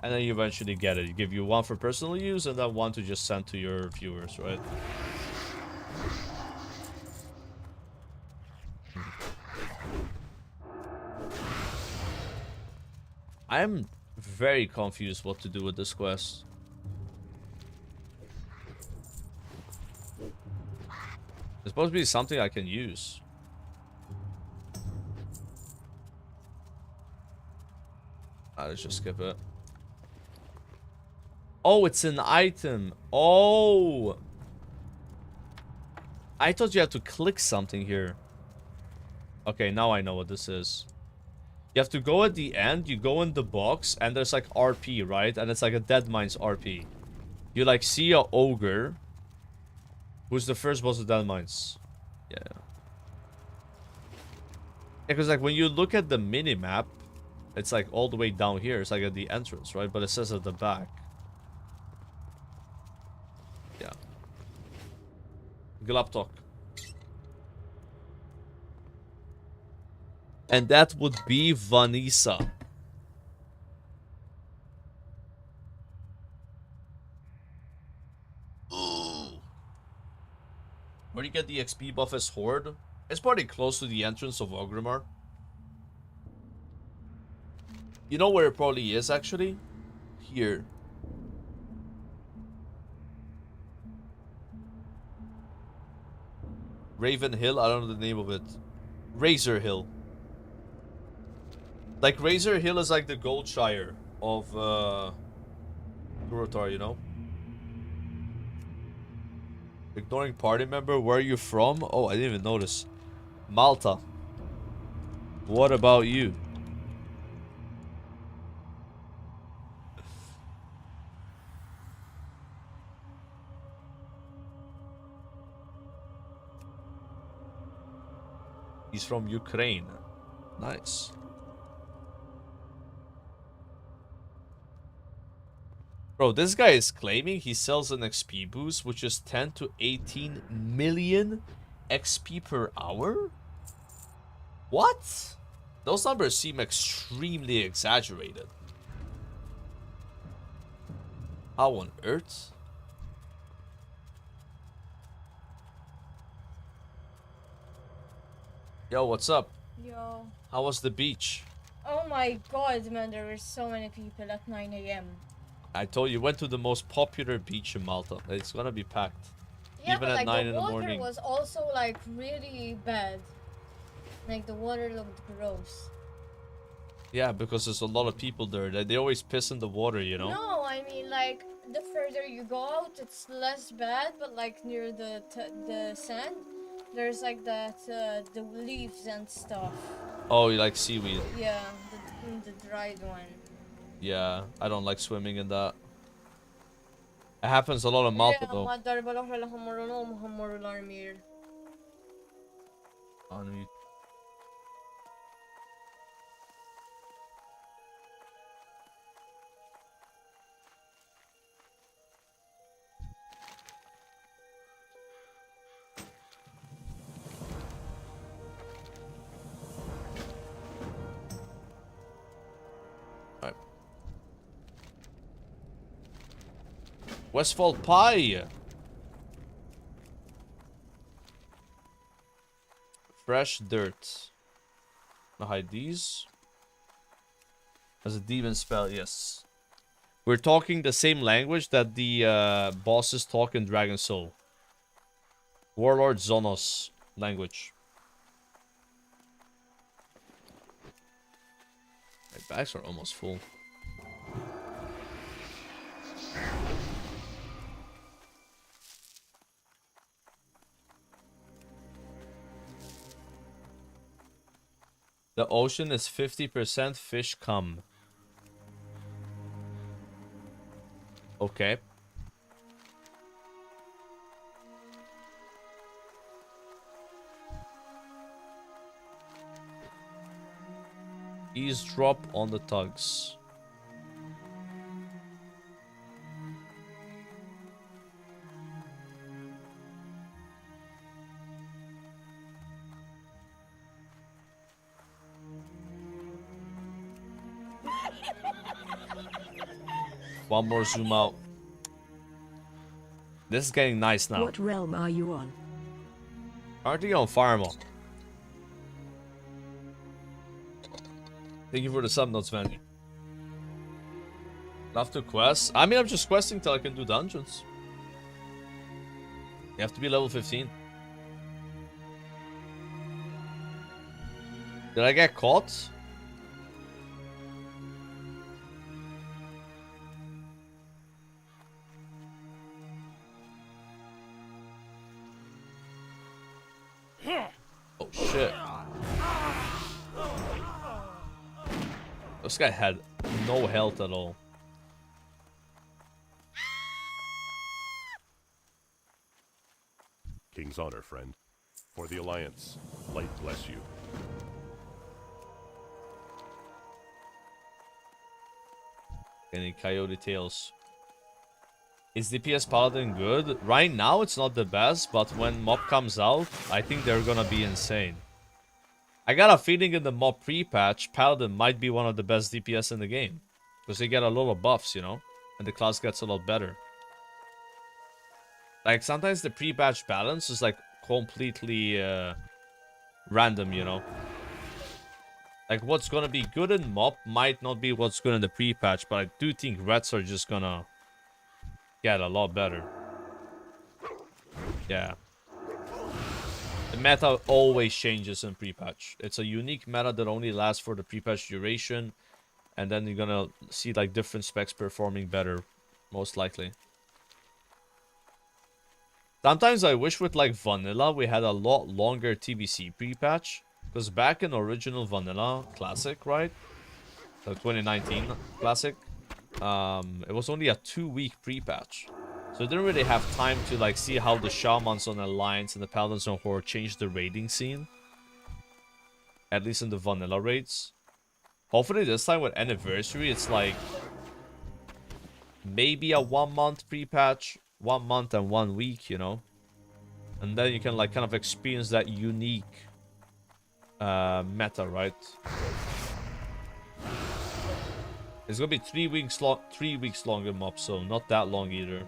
and then you eventually get it. You give you one for personal use and then one to just send to your viewers, right? I'm very confused what to do with this quest. It's supposed to be something I can use. Let's just skip it. Oh, it's an item. Oh! I thought you had to click something here. Okay, now I know what this is. You have to go at the end, you go in the box, and there's like RP, right? And it's like a Dead Mines RP. You like see a ogre. Who's the first boss of Dead Mines? Yeah. Because like when you look at the mini-map, it's like all the way down here. It's like at the entrance, right? But it says at the back. Yeah. Glaptok. And that would be Vanessa. Ooh. Where do you get the XP buff as Horde? It's pretty close to the entrance of Ogrimmar. You know where it probably is, actually? Here. Raven Hill? I don't know the name of it. Razor Hill. Like, Razor Hill is like the Goldshire of, Durotar, you know? Ignoring party member, where are you from? Oh, I didn't even notice. Malta. What about you? He's from Ukraine. Nice. Bro, this guy is claiming he sells an XP boost, which is 10 to 18 million XP per hour? What? Those numbers seem extremely exaggerated. How on earth? Yo, what's up? Yo. How was the beach? Oh my god, man, there were so many people at 9 a.m. I told you, went to the most popular beach in Malta. It's gonna be packed. Yeah, even but at like 9 the in the water morning. was also like really bad. Like the water looked gross. Yeah, because there's a lot of people there. They always piss in the water, you know? No, I mean like the further you go out, it's less bad. But like near the sand, there's like that the leaves and stuff. Oh, you like seaweed? Yeah, the dried one. Yeah, I don't like swimming in that. It happens a lot in Malta though. On Westfold pie. Fresh dirt. I'll hide these. As a demon spell, yes. We're talking the same language that the bosses talk in Dragon Soul. Warlord Zonos language. My bags are almost full. The ocean is 50% fish cum. Okay. Eavesdrop on the tugs. One more zoom out. This is getting nice now. What realm are you on? Currently on Firemal. Thank you for the sub notes, Vanny. Love to quest. I mean, I'm just questing till I can do dungeons. You have to be level 15. Did I get caught? Oh shit. This guy had no health at all. King's honor, friend. For the Alliance, light bless you. Any coyote tails. Is DPS Paladin good? Right now it's not the best, but when mob comes out, I think they're gonna be insane. I got a feeling in the mob pre-patch, Paladin might be one of the best DPS in the game. Because they get a lot of buffs, you know? And the class gets a lot better. Like, sometimes the pre-patch balance is, like, completely random, you know? Like, what's gonna be good in mob might not be what's good in the pre-patch, but I do think reds are just gonna get a lot better. Yeah. The meta always changes in pre-patch. It's a unique meta that only lasts for the pre-patch duration. And then you're gonna see like different specs performing better. Most likely. Sometimes I wish with like vanilla we had a lot longer TBC pre-patch. Because back in original vanilla classic, right? The 2019 classic. It was only a 2-week pre-patch. So I didn't really have time to like see how the shamans on Alliance and the paladins on Horde changed the raiding scene. At least in the vanilla raids. Hopefully this time with Anniversary it's like maybe a 1-month pre-patch. 1 month and 1 week, you know. And then you can like kind of experience that unique meta, right? It's gonna be 3 weeks long, 3 weeks long in mob, so not that long either.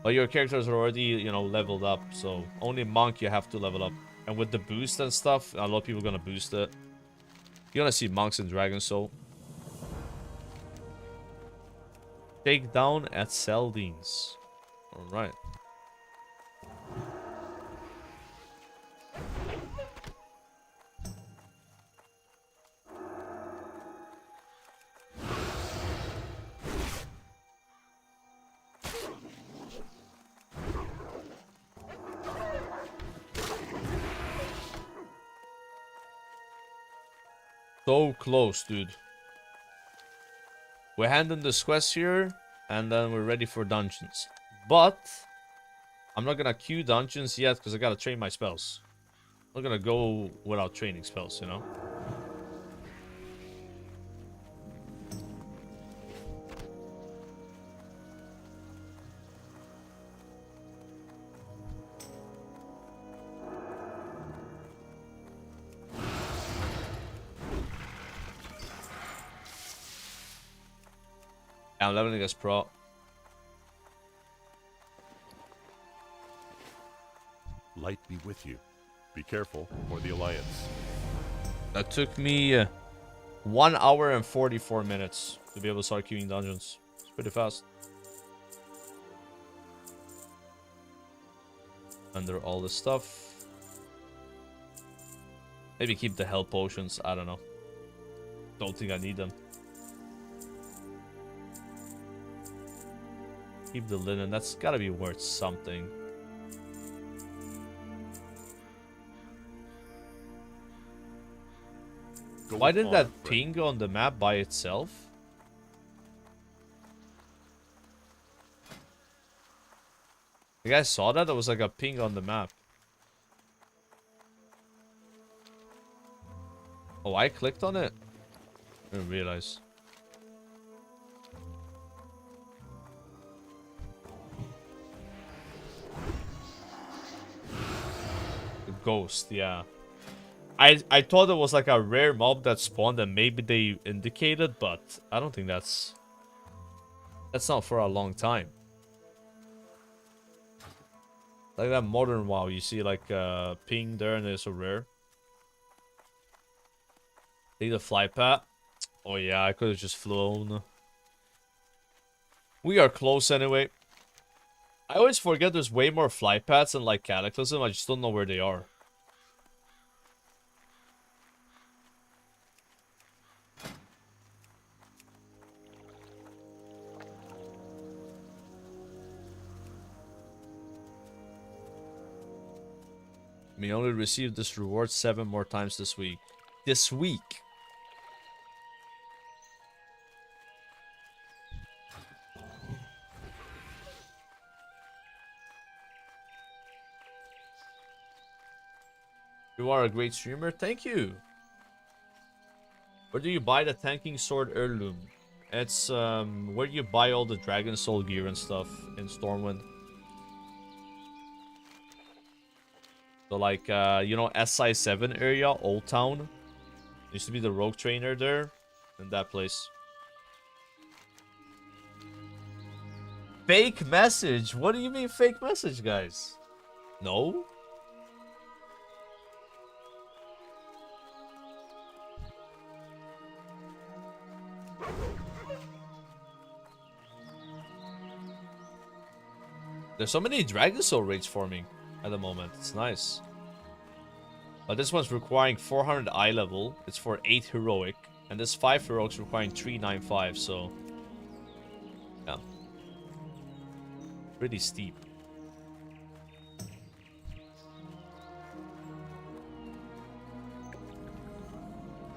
But your characters are already, you know, leveled up, so only monk you have to level up. And with the boost and stuff, a lot of people are gonna boost it. You're gonna see monks in Dragon Soul. Take down at Seldine's. Alright. So close, dude. We're handing this quest here, and then we're ready for dungeons. But I'm not gonna queue dungeons yet because I gotta train my spells. I'm not gonna go without training spells, you know? I'm leveling as pro. Light be with you. Be careful for the Alliance. That took me 1 hour and 44 minutes to be able to start queuing dungeons. It's pretty fast. Under all this stuff. Maybe keep the health potions. I don't know. Don't think I need them. Keep the linen. That's gotta be worth something. Why did that ping on the map by itself? You guys saw that? There was like a ping on the map. Oh, I clicked on it? I didn't realize. The ghost, yeah. I thought it was like a rare mob that spawned and maybe they indicated, but I don't think that's not for a long time. Like that modern WoW, you see like a ping there and it's a rare. Take the fly pad. Oh yeah, I could have just flown. We are close anyway. I always forget there's way more fly pads in like Cataclysm. I just don't know where they are. We only received this reward 7 more times this week. This week. You are a great streamer. Thank you. Where do you buy the tanking sword heirloom? It's where you buy all the Dragon Soul gear and stuff in Stormwind. So like, you know, SI7 area, Old Town. Used to be the rogue trainer there. In that place. Fake message? What do you mean fake message, guys? No? There's so many Dragon Soul raids forming at the moment. It's nice. But this one's requiring 400 eye level. It's for 8 heroic. And this 5 heroics requiring 395, so... yeah. Pretty steep.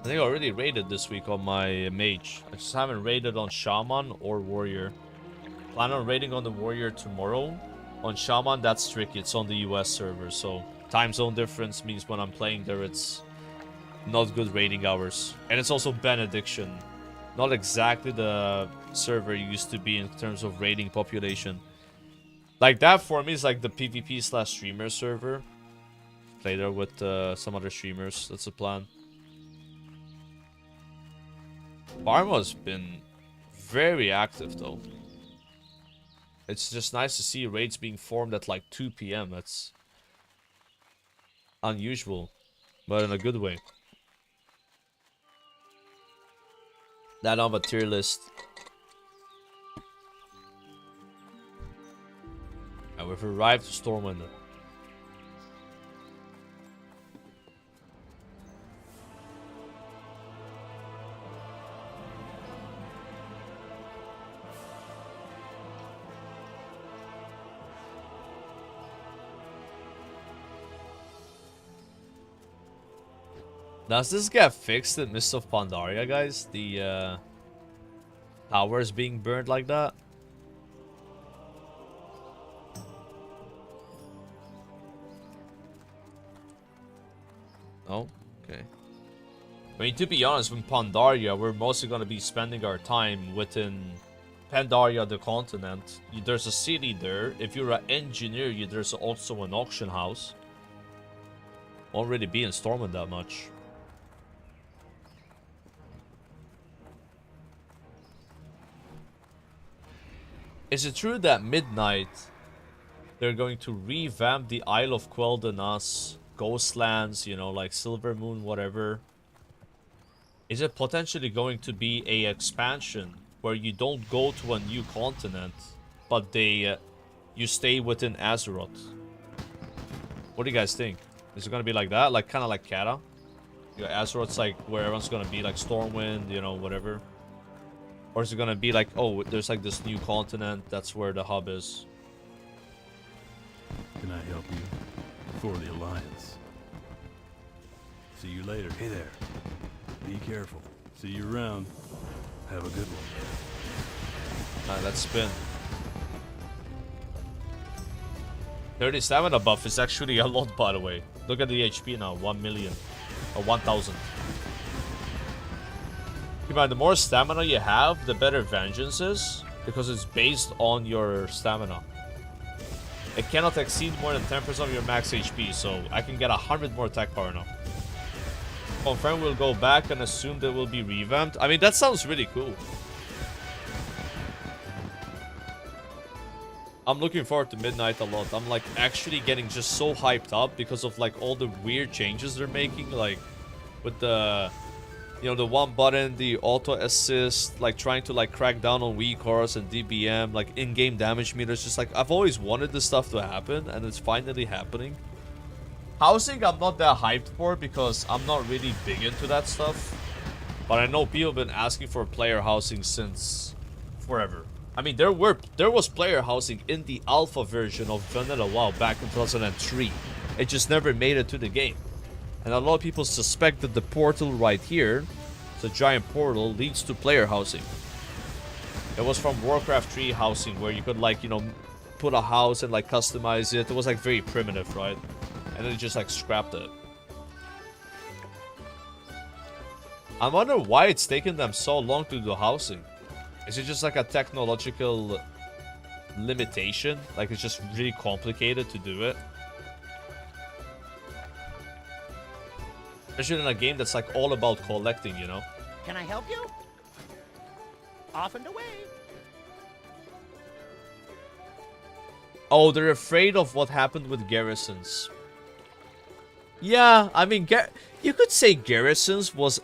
I think I already raided this week on my mage. I just haven't raided on Shaman or Warrior. Plan on raiding on the Warrior tomorrow. On Shaman, that's tricky. It's on the US server, so... time zone difference means when I'm playing there, it's not good raiding hours. And it's also Benediction. Not exactly the server used to be in terms of raiding population. Like that for me is like the PvP/streamer server. Play there with some other streamers. That's the plan. Parma's been very active though. It's just nice to see raids being formed at like 2 PM. That's unusual, but in a good way. That on a tier list. And we've arrived to Stormwind. Does this get fixed in Mist of Pandaria, guys? The towers being burned like that? Oh, okay. I mean, to be honest, with Pandaria, we're mostly going to be spending our time within Pandaria, the continent. There's a city there. If you're an engineer, there's also an auction house. Won't really be in Stormwind that much. Is it true that midnight they're going to revamp the Isle of Quel'Danas, Ghostlands, you know, like Silver Moon, whatever? Is it potentially going to be a expansion where you don't go to a new continent, but you stay within Azeroth? What do you guys think? Is it going to be like that? Like kind of like Kata? You know, Azeroth's like where everyone's going to be, like Stormwind, you know, whatever. Or is it gonna be like, oh, there's like this new continent, that's where the hub is? Can I help you? For the Alliance. See you later. Hey there. Be careful. See you around. Have a good one. Alright, let's spin. 30 stamina buff is actually a lot, by the way. Look at the HP now, 1 million. Or 1,000. Keep in mind, the more stamina you have, the better Vengeance is, because it's based on your stamina. It cannot exceed more than 10% of your max HP, so I can get 100 more attack power now. Confirm we'll go back and assume that will be revamped. I mean, that sounds really cool. I'm looking forward to Midnight a lot. I'm like actually getting just so hyped up because of like all the weird changes they're making, like with the... you know, the one button, the auto assist, like trying to like crack down on weak cores and DBM, like in-game damage meters. Just like I've always wanted this stuff to happen, and it's finally happening. Housing, I'm not that hyped for because I'm not really big into that stuff. But I know people have been asking for player housing since forever. I mean, there was player housing in the alpha version of Vanilla WoW back in 2003. It just never made it to the game. And a lot of people suspect that the portal right here, the giant portal, leads to player housing. It was from Warcraft 3 housing, where you could like, you know, put a house and like customize it. It was like very primitive, right? And then just like scrapped it. I wonder why it's taken them so long to do housing. Is it just like a technological limitation? Like it's just really complicated to do it? Especially in a game that's like all about collecting, you know? Can I help you? Off and away. Oh, they're afraid of what happened with garrisons. Yeah, I mean, you could say garrisons was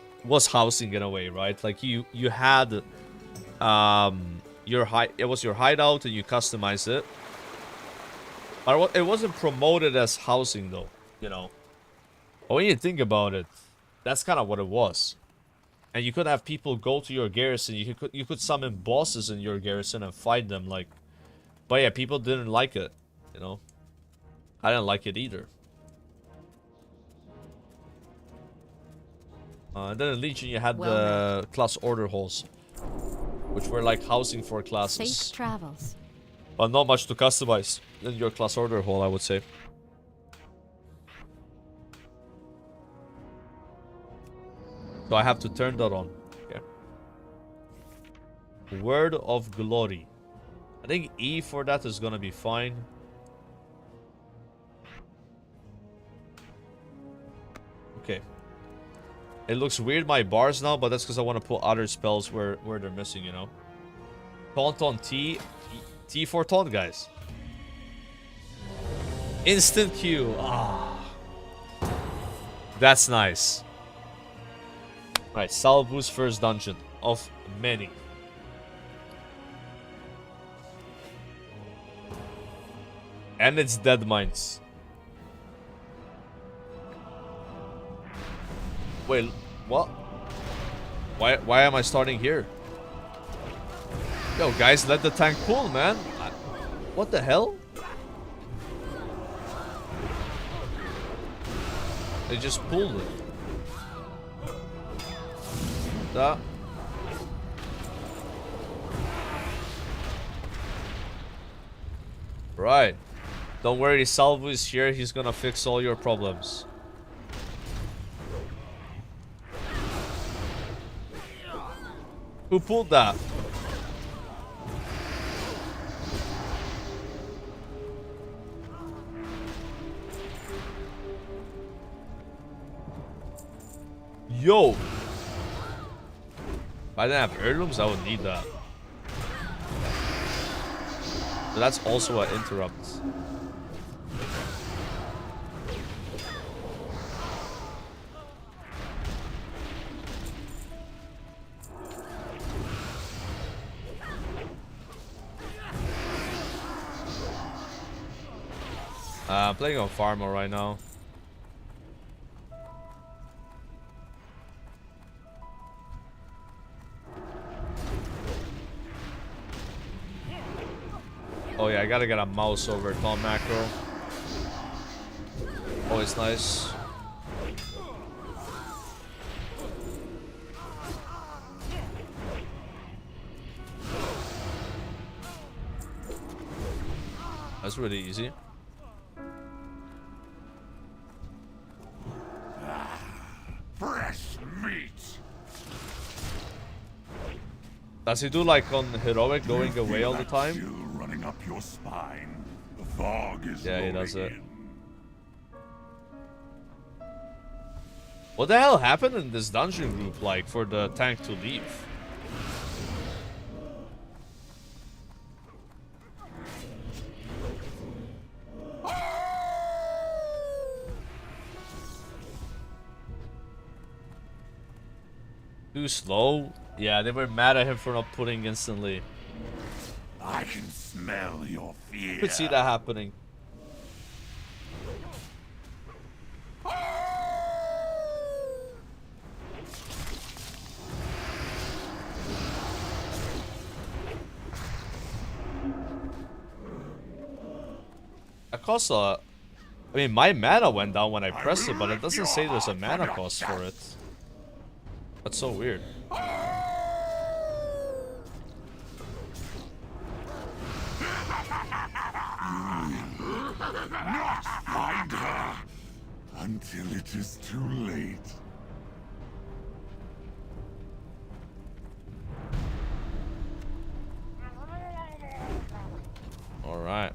housing in a way, right? Like you had it was your hideout and you customized it. But it wasn't promoted as housing though, you know. But when you think about it, that's kind of what it was. And you could have people go to your garrison. You could summon bosses in your garrison and fight them, like. But yeah, people didn't like it, you know. I didn't like it either. And then in Legion you had the class order halls, which were like housing for classes. Safe travels. But not much to customize in your class order hall, I would say. So I have to turn that on. Okay. Word of Glory. I think E for that is gonna be fine. Okay. It looks weird, my bars now, but that's because I want to put other spells where they're missing, you know. Taunt on T. T for taunt, guys. Instant Q. Ah. That's nice. Alright, Salvu's first dungeon of many. And it's Dead Mines. Wait, what? Why am I starting here? Yo, guys, let the tank pull, man. What the hell? They just pulled it. That. Right. Don't worry, Salvo is here. He's gonna fix all your problems. Who pulled that? Yo! If I didn't have heirlooms, I would need that. So that's also an interrupt. I'm playing on Farmer right now. Oh yeah, I gotta get a mouse over taunt macro. Always nice. That's really easy. Fresh meat. Does he do like on heroic going away all the time? Running up your spine. The fog is yeah, he does it. What the hell happened in this dungeon group, like, for the tank to leave? Too slow? Yeah, they were mad at him for not putting instantly. I can smell your fear. You could see that happening. That costs a... I mean, my mana went down when I pressed it, but it doesn't say there's a mana cost for it. That's so weird. Not find her until it is too late. Alright.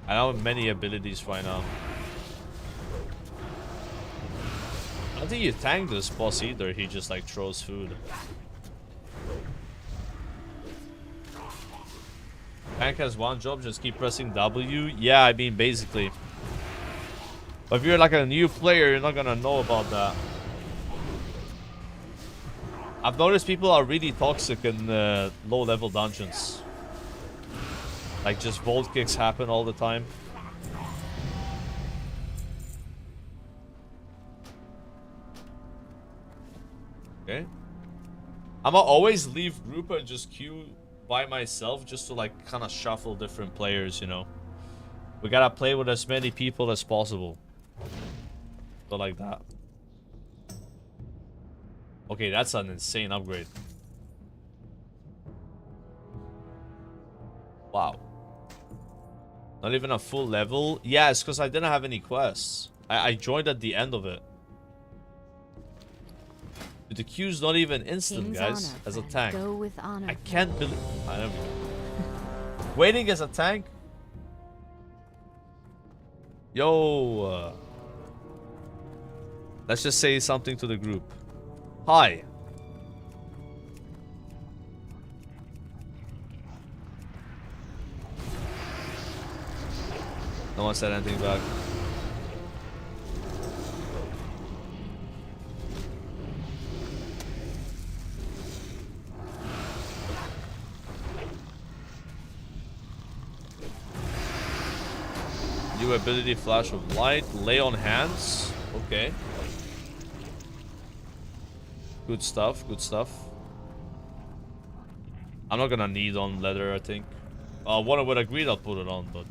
I don't have many abilities right now. I don't think you tank this boss either, he just like throws food. Tank has one job, just keep pressing W. Yeah, I mean basically. But if you're like a new player, you're not gonna know about that. I've noticed people are really toxic in low level dungeons. Like just bolt kicks happen all the time. Okay. I'ma always leave group and just queue by myself just to like kind of shuffle different players, you know. We gotta play with as many people as possible. So like that. Okay, that's an insane upgrade. Wow. Not even a full level? Yeah, it's because I didn't have any quests. I joined at the end of it. The queue's not even instant, King's guys, honor, as a friend. tank. Go with honor, I can't believe... I don't know. Waiting as a tank? Yo. Let's just say something to the group. Hi. No one said anything back. New ability, flash of light, lay on hands. Okay. Good stuff, good stuff. I'm not gonna need on leather, I think. What I would agree, I'll put it on, but...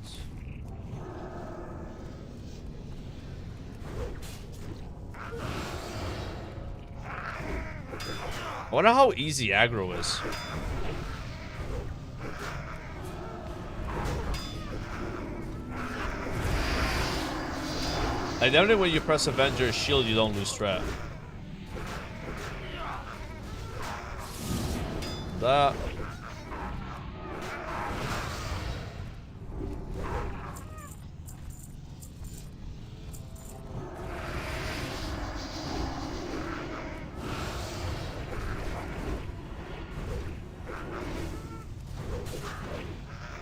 I wonder how easy aggro is. Like, definitely when you press Avenger's shield, you don't lose strat. That.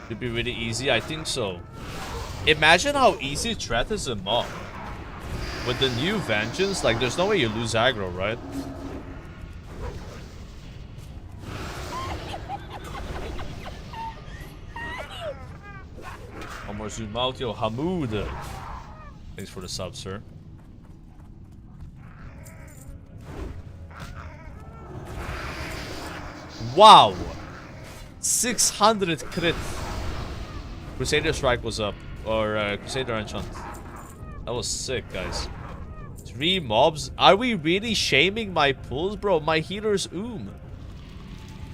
Should be really easy, I think so. Imagine how easy threat is a mob. With the new vengeance, like there's no way you lose aggro, right? One more zoom out, yo, Hamoud. Thanks for the sub, sir. Wow! 600 crit. Crusader Strike was up. Or Crusader Enchant. That was sick, guys. 3 mobs? Are we really shaming my pulls? Bro, my healer's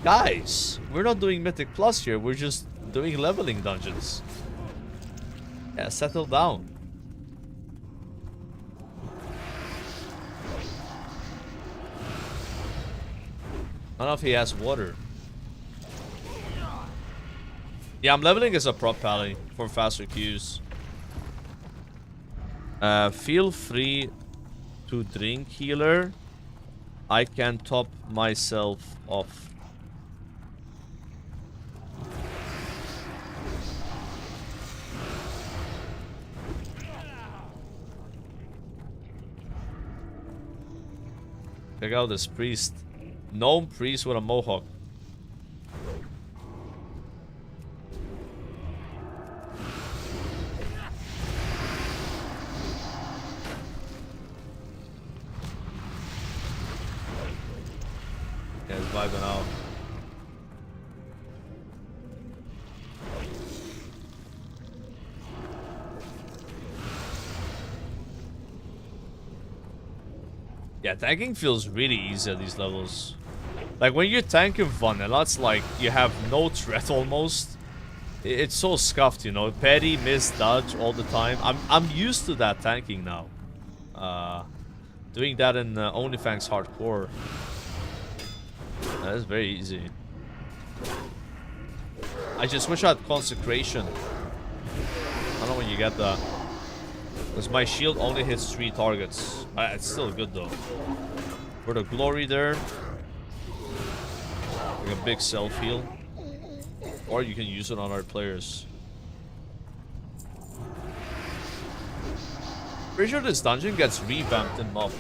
Guys, we're not doing Mythic Plus here. We're just doing leveling dungeons. Yeah, settle down. I don't know if he has water. Yeah, I'm leveling as a prop pally for faster queues. Feel free to drink, healer. I can top myself off. Check out this priest. Gnome priest with a mohawk. Yeah, he's vibing out. Yeah, tanking feels really easy at these levels. Like when you're tanking vanilla, it's like you have no threat almost. It's so scuffed, you know. Parry, miss, dodge all the time. I'm used to that tanking now. Doing that in OnlyFans hardcore. That's very easy. I just wish I had consecration. I don't know when you get that. Because my shield only hits 3 targets. It's still good though. For the glory there. Like a big self heal. Or you can use it on our players. Pretty sure this dungeon gets revamped in Mob.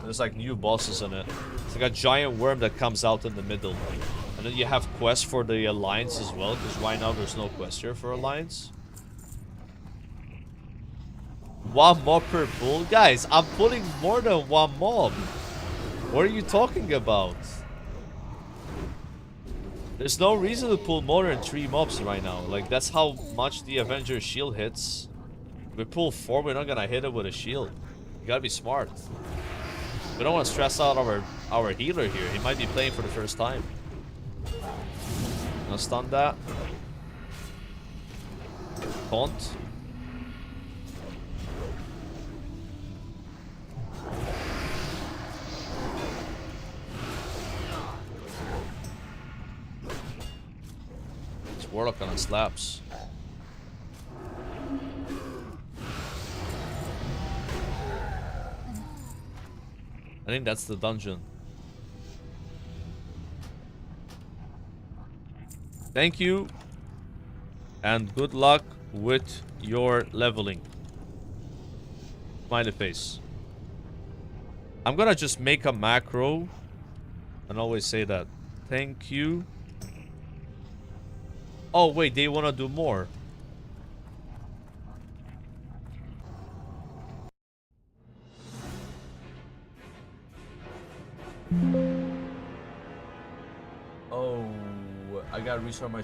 There's like new bosses in it. It's like a giant worm that comes out in the middle. And then you have quests for the Alliance as well. Because right now there's no quest here for Alliance. 1 mob per pull? Guys, I'm pulling more than 1 mob. What are you talking about? There's no reason to pull more than 3 mobs right now. Like, that's how much the Avenger shield hits. If we pull 4, we're not gonna hit it with a shield. You gotta be smart. We don't want to stress out our healer here. He might be playing for the first time. Now stun that. Taunt. It's Warlock on slaps. I think that's the dungeon. Thank you. And good luck with your leveling. Smiley face. I'm gonna just make a macro and always say that. Thank you. Oh, wait, they wanna do more. Oh, I gotta restart my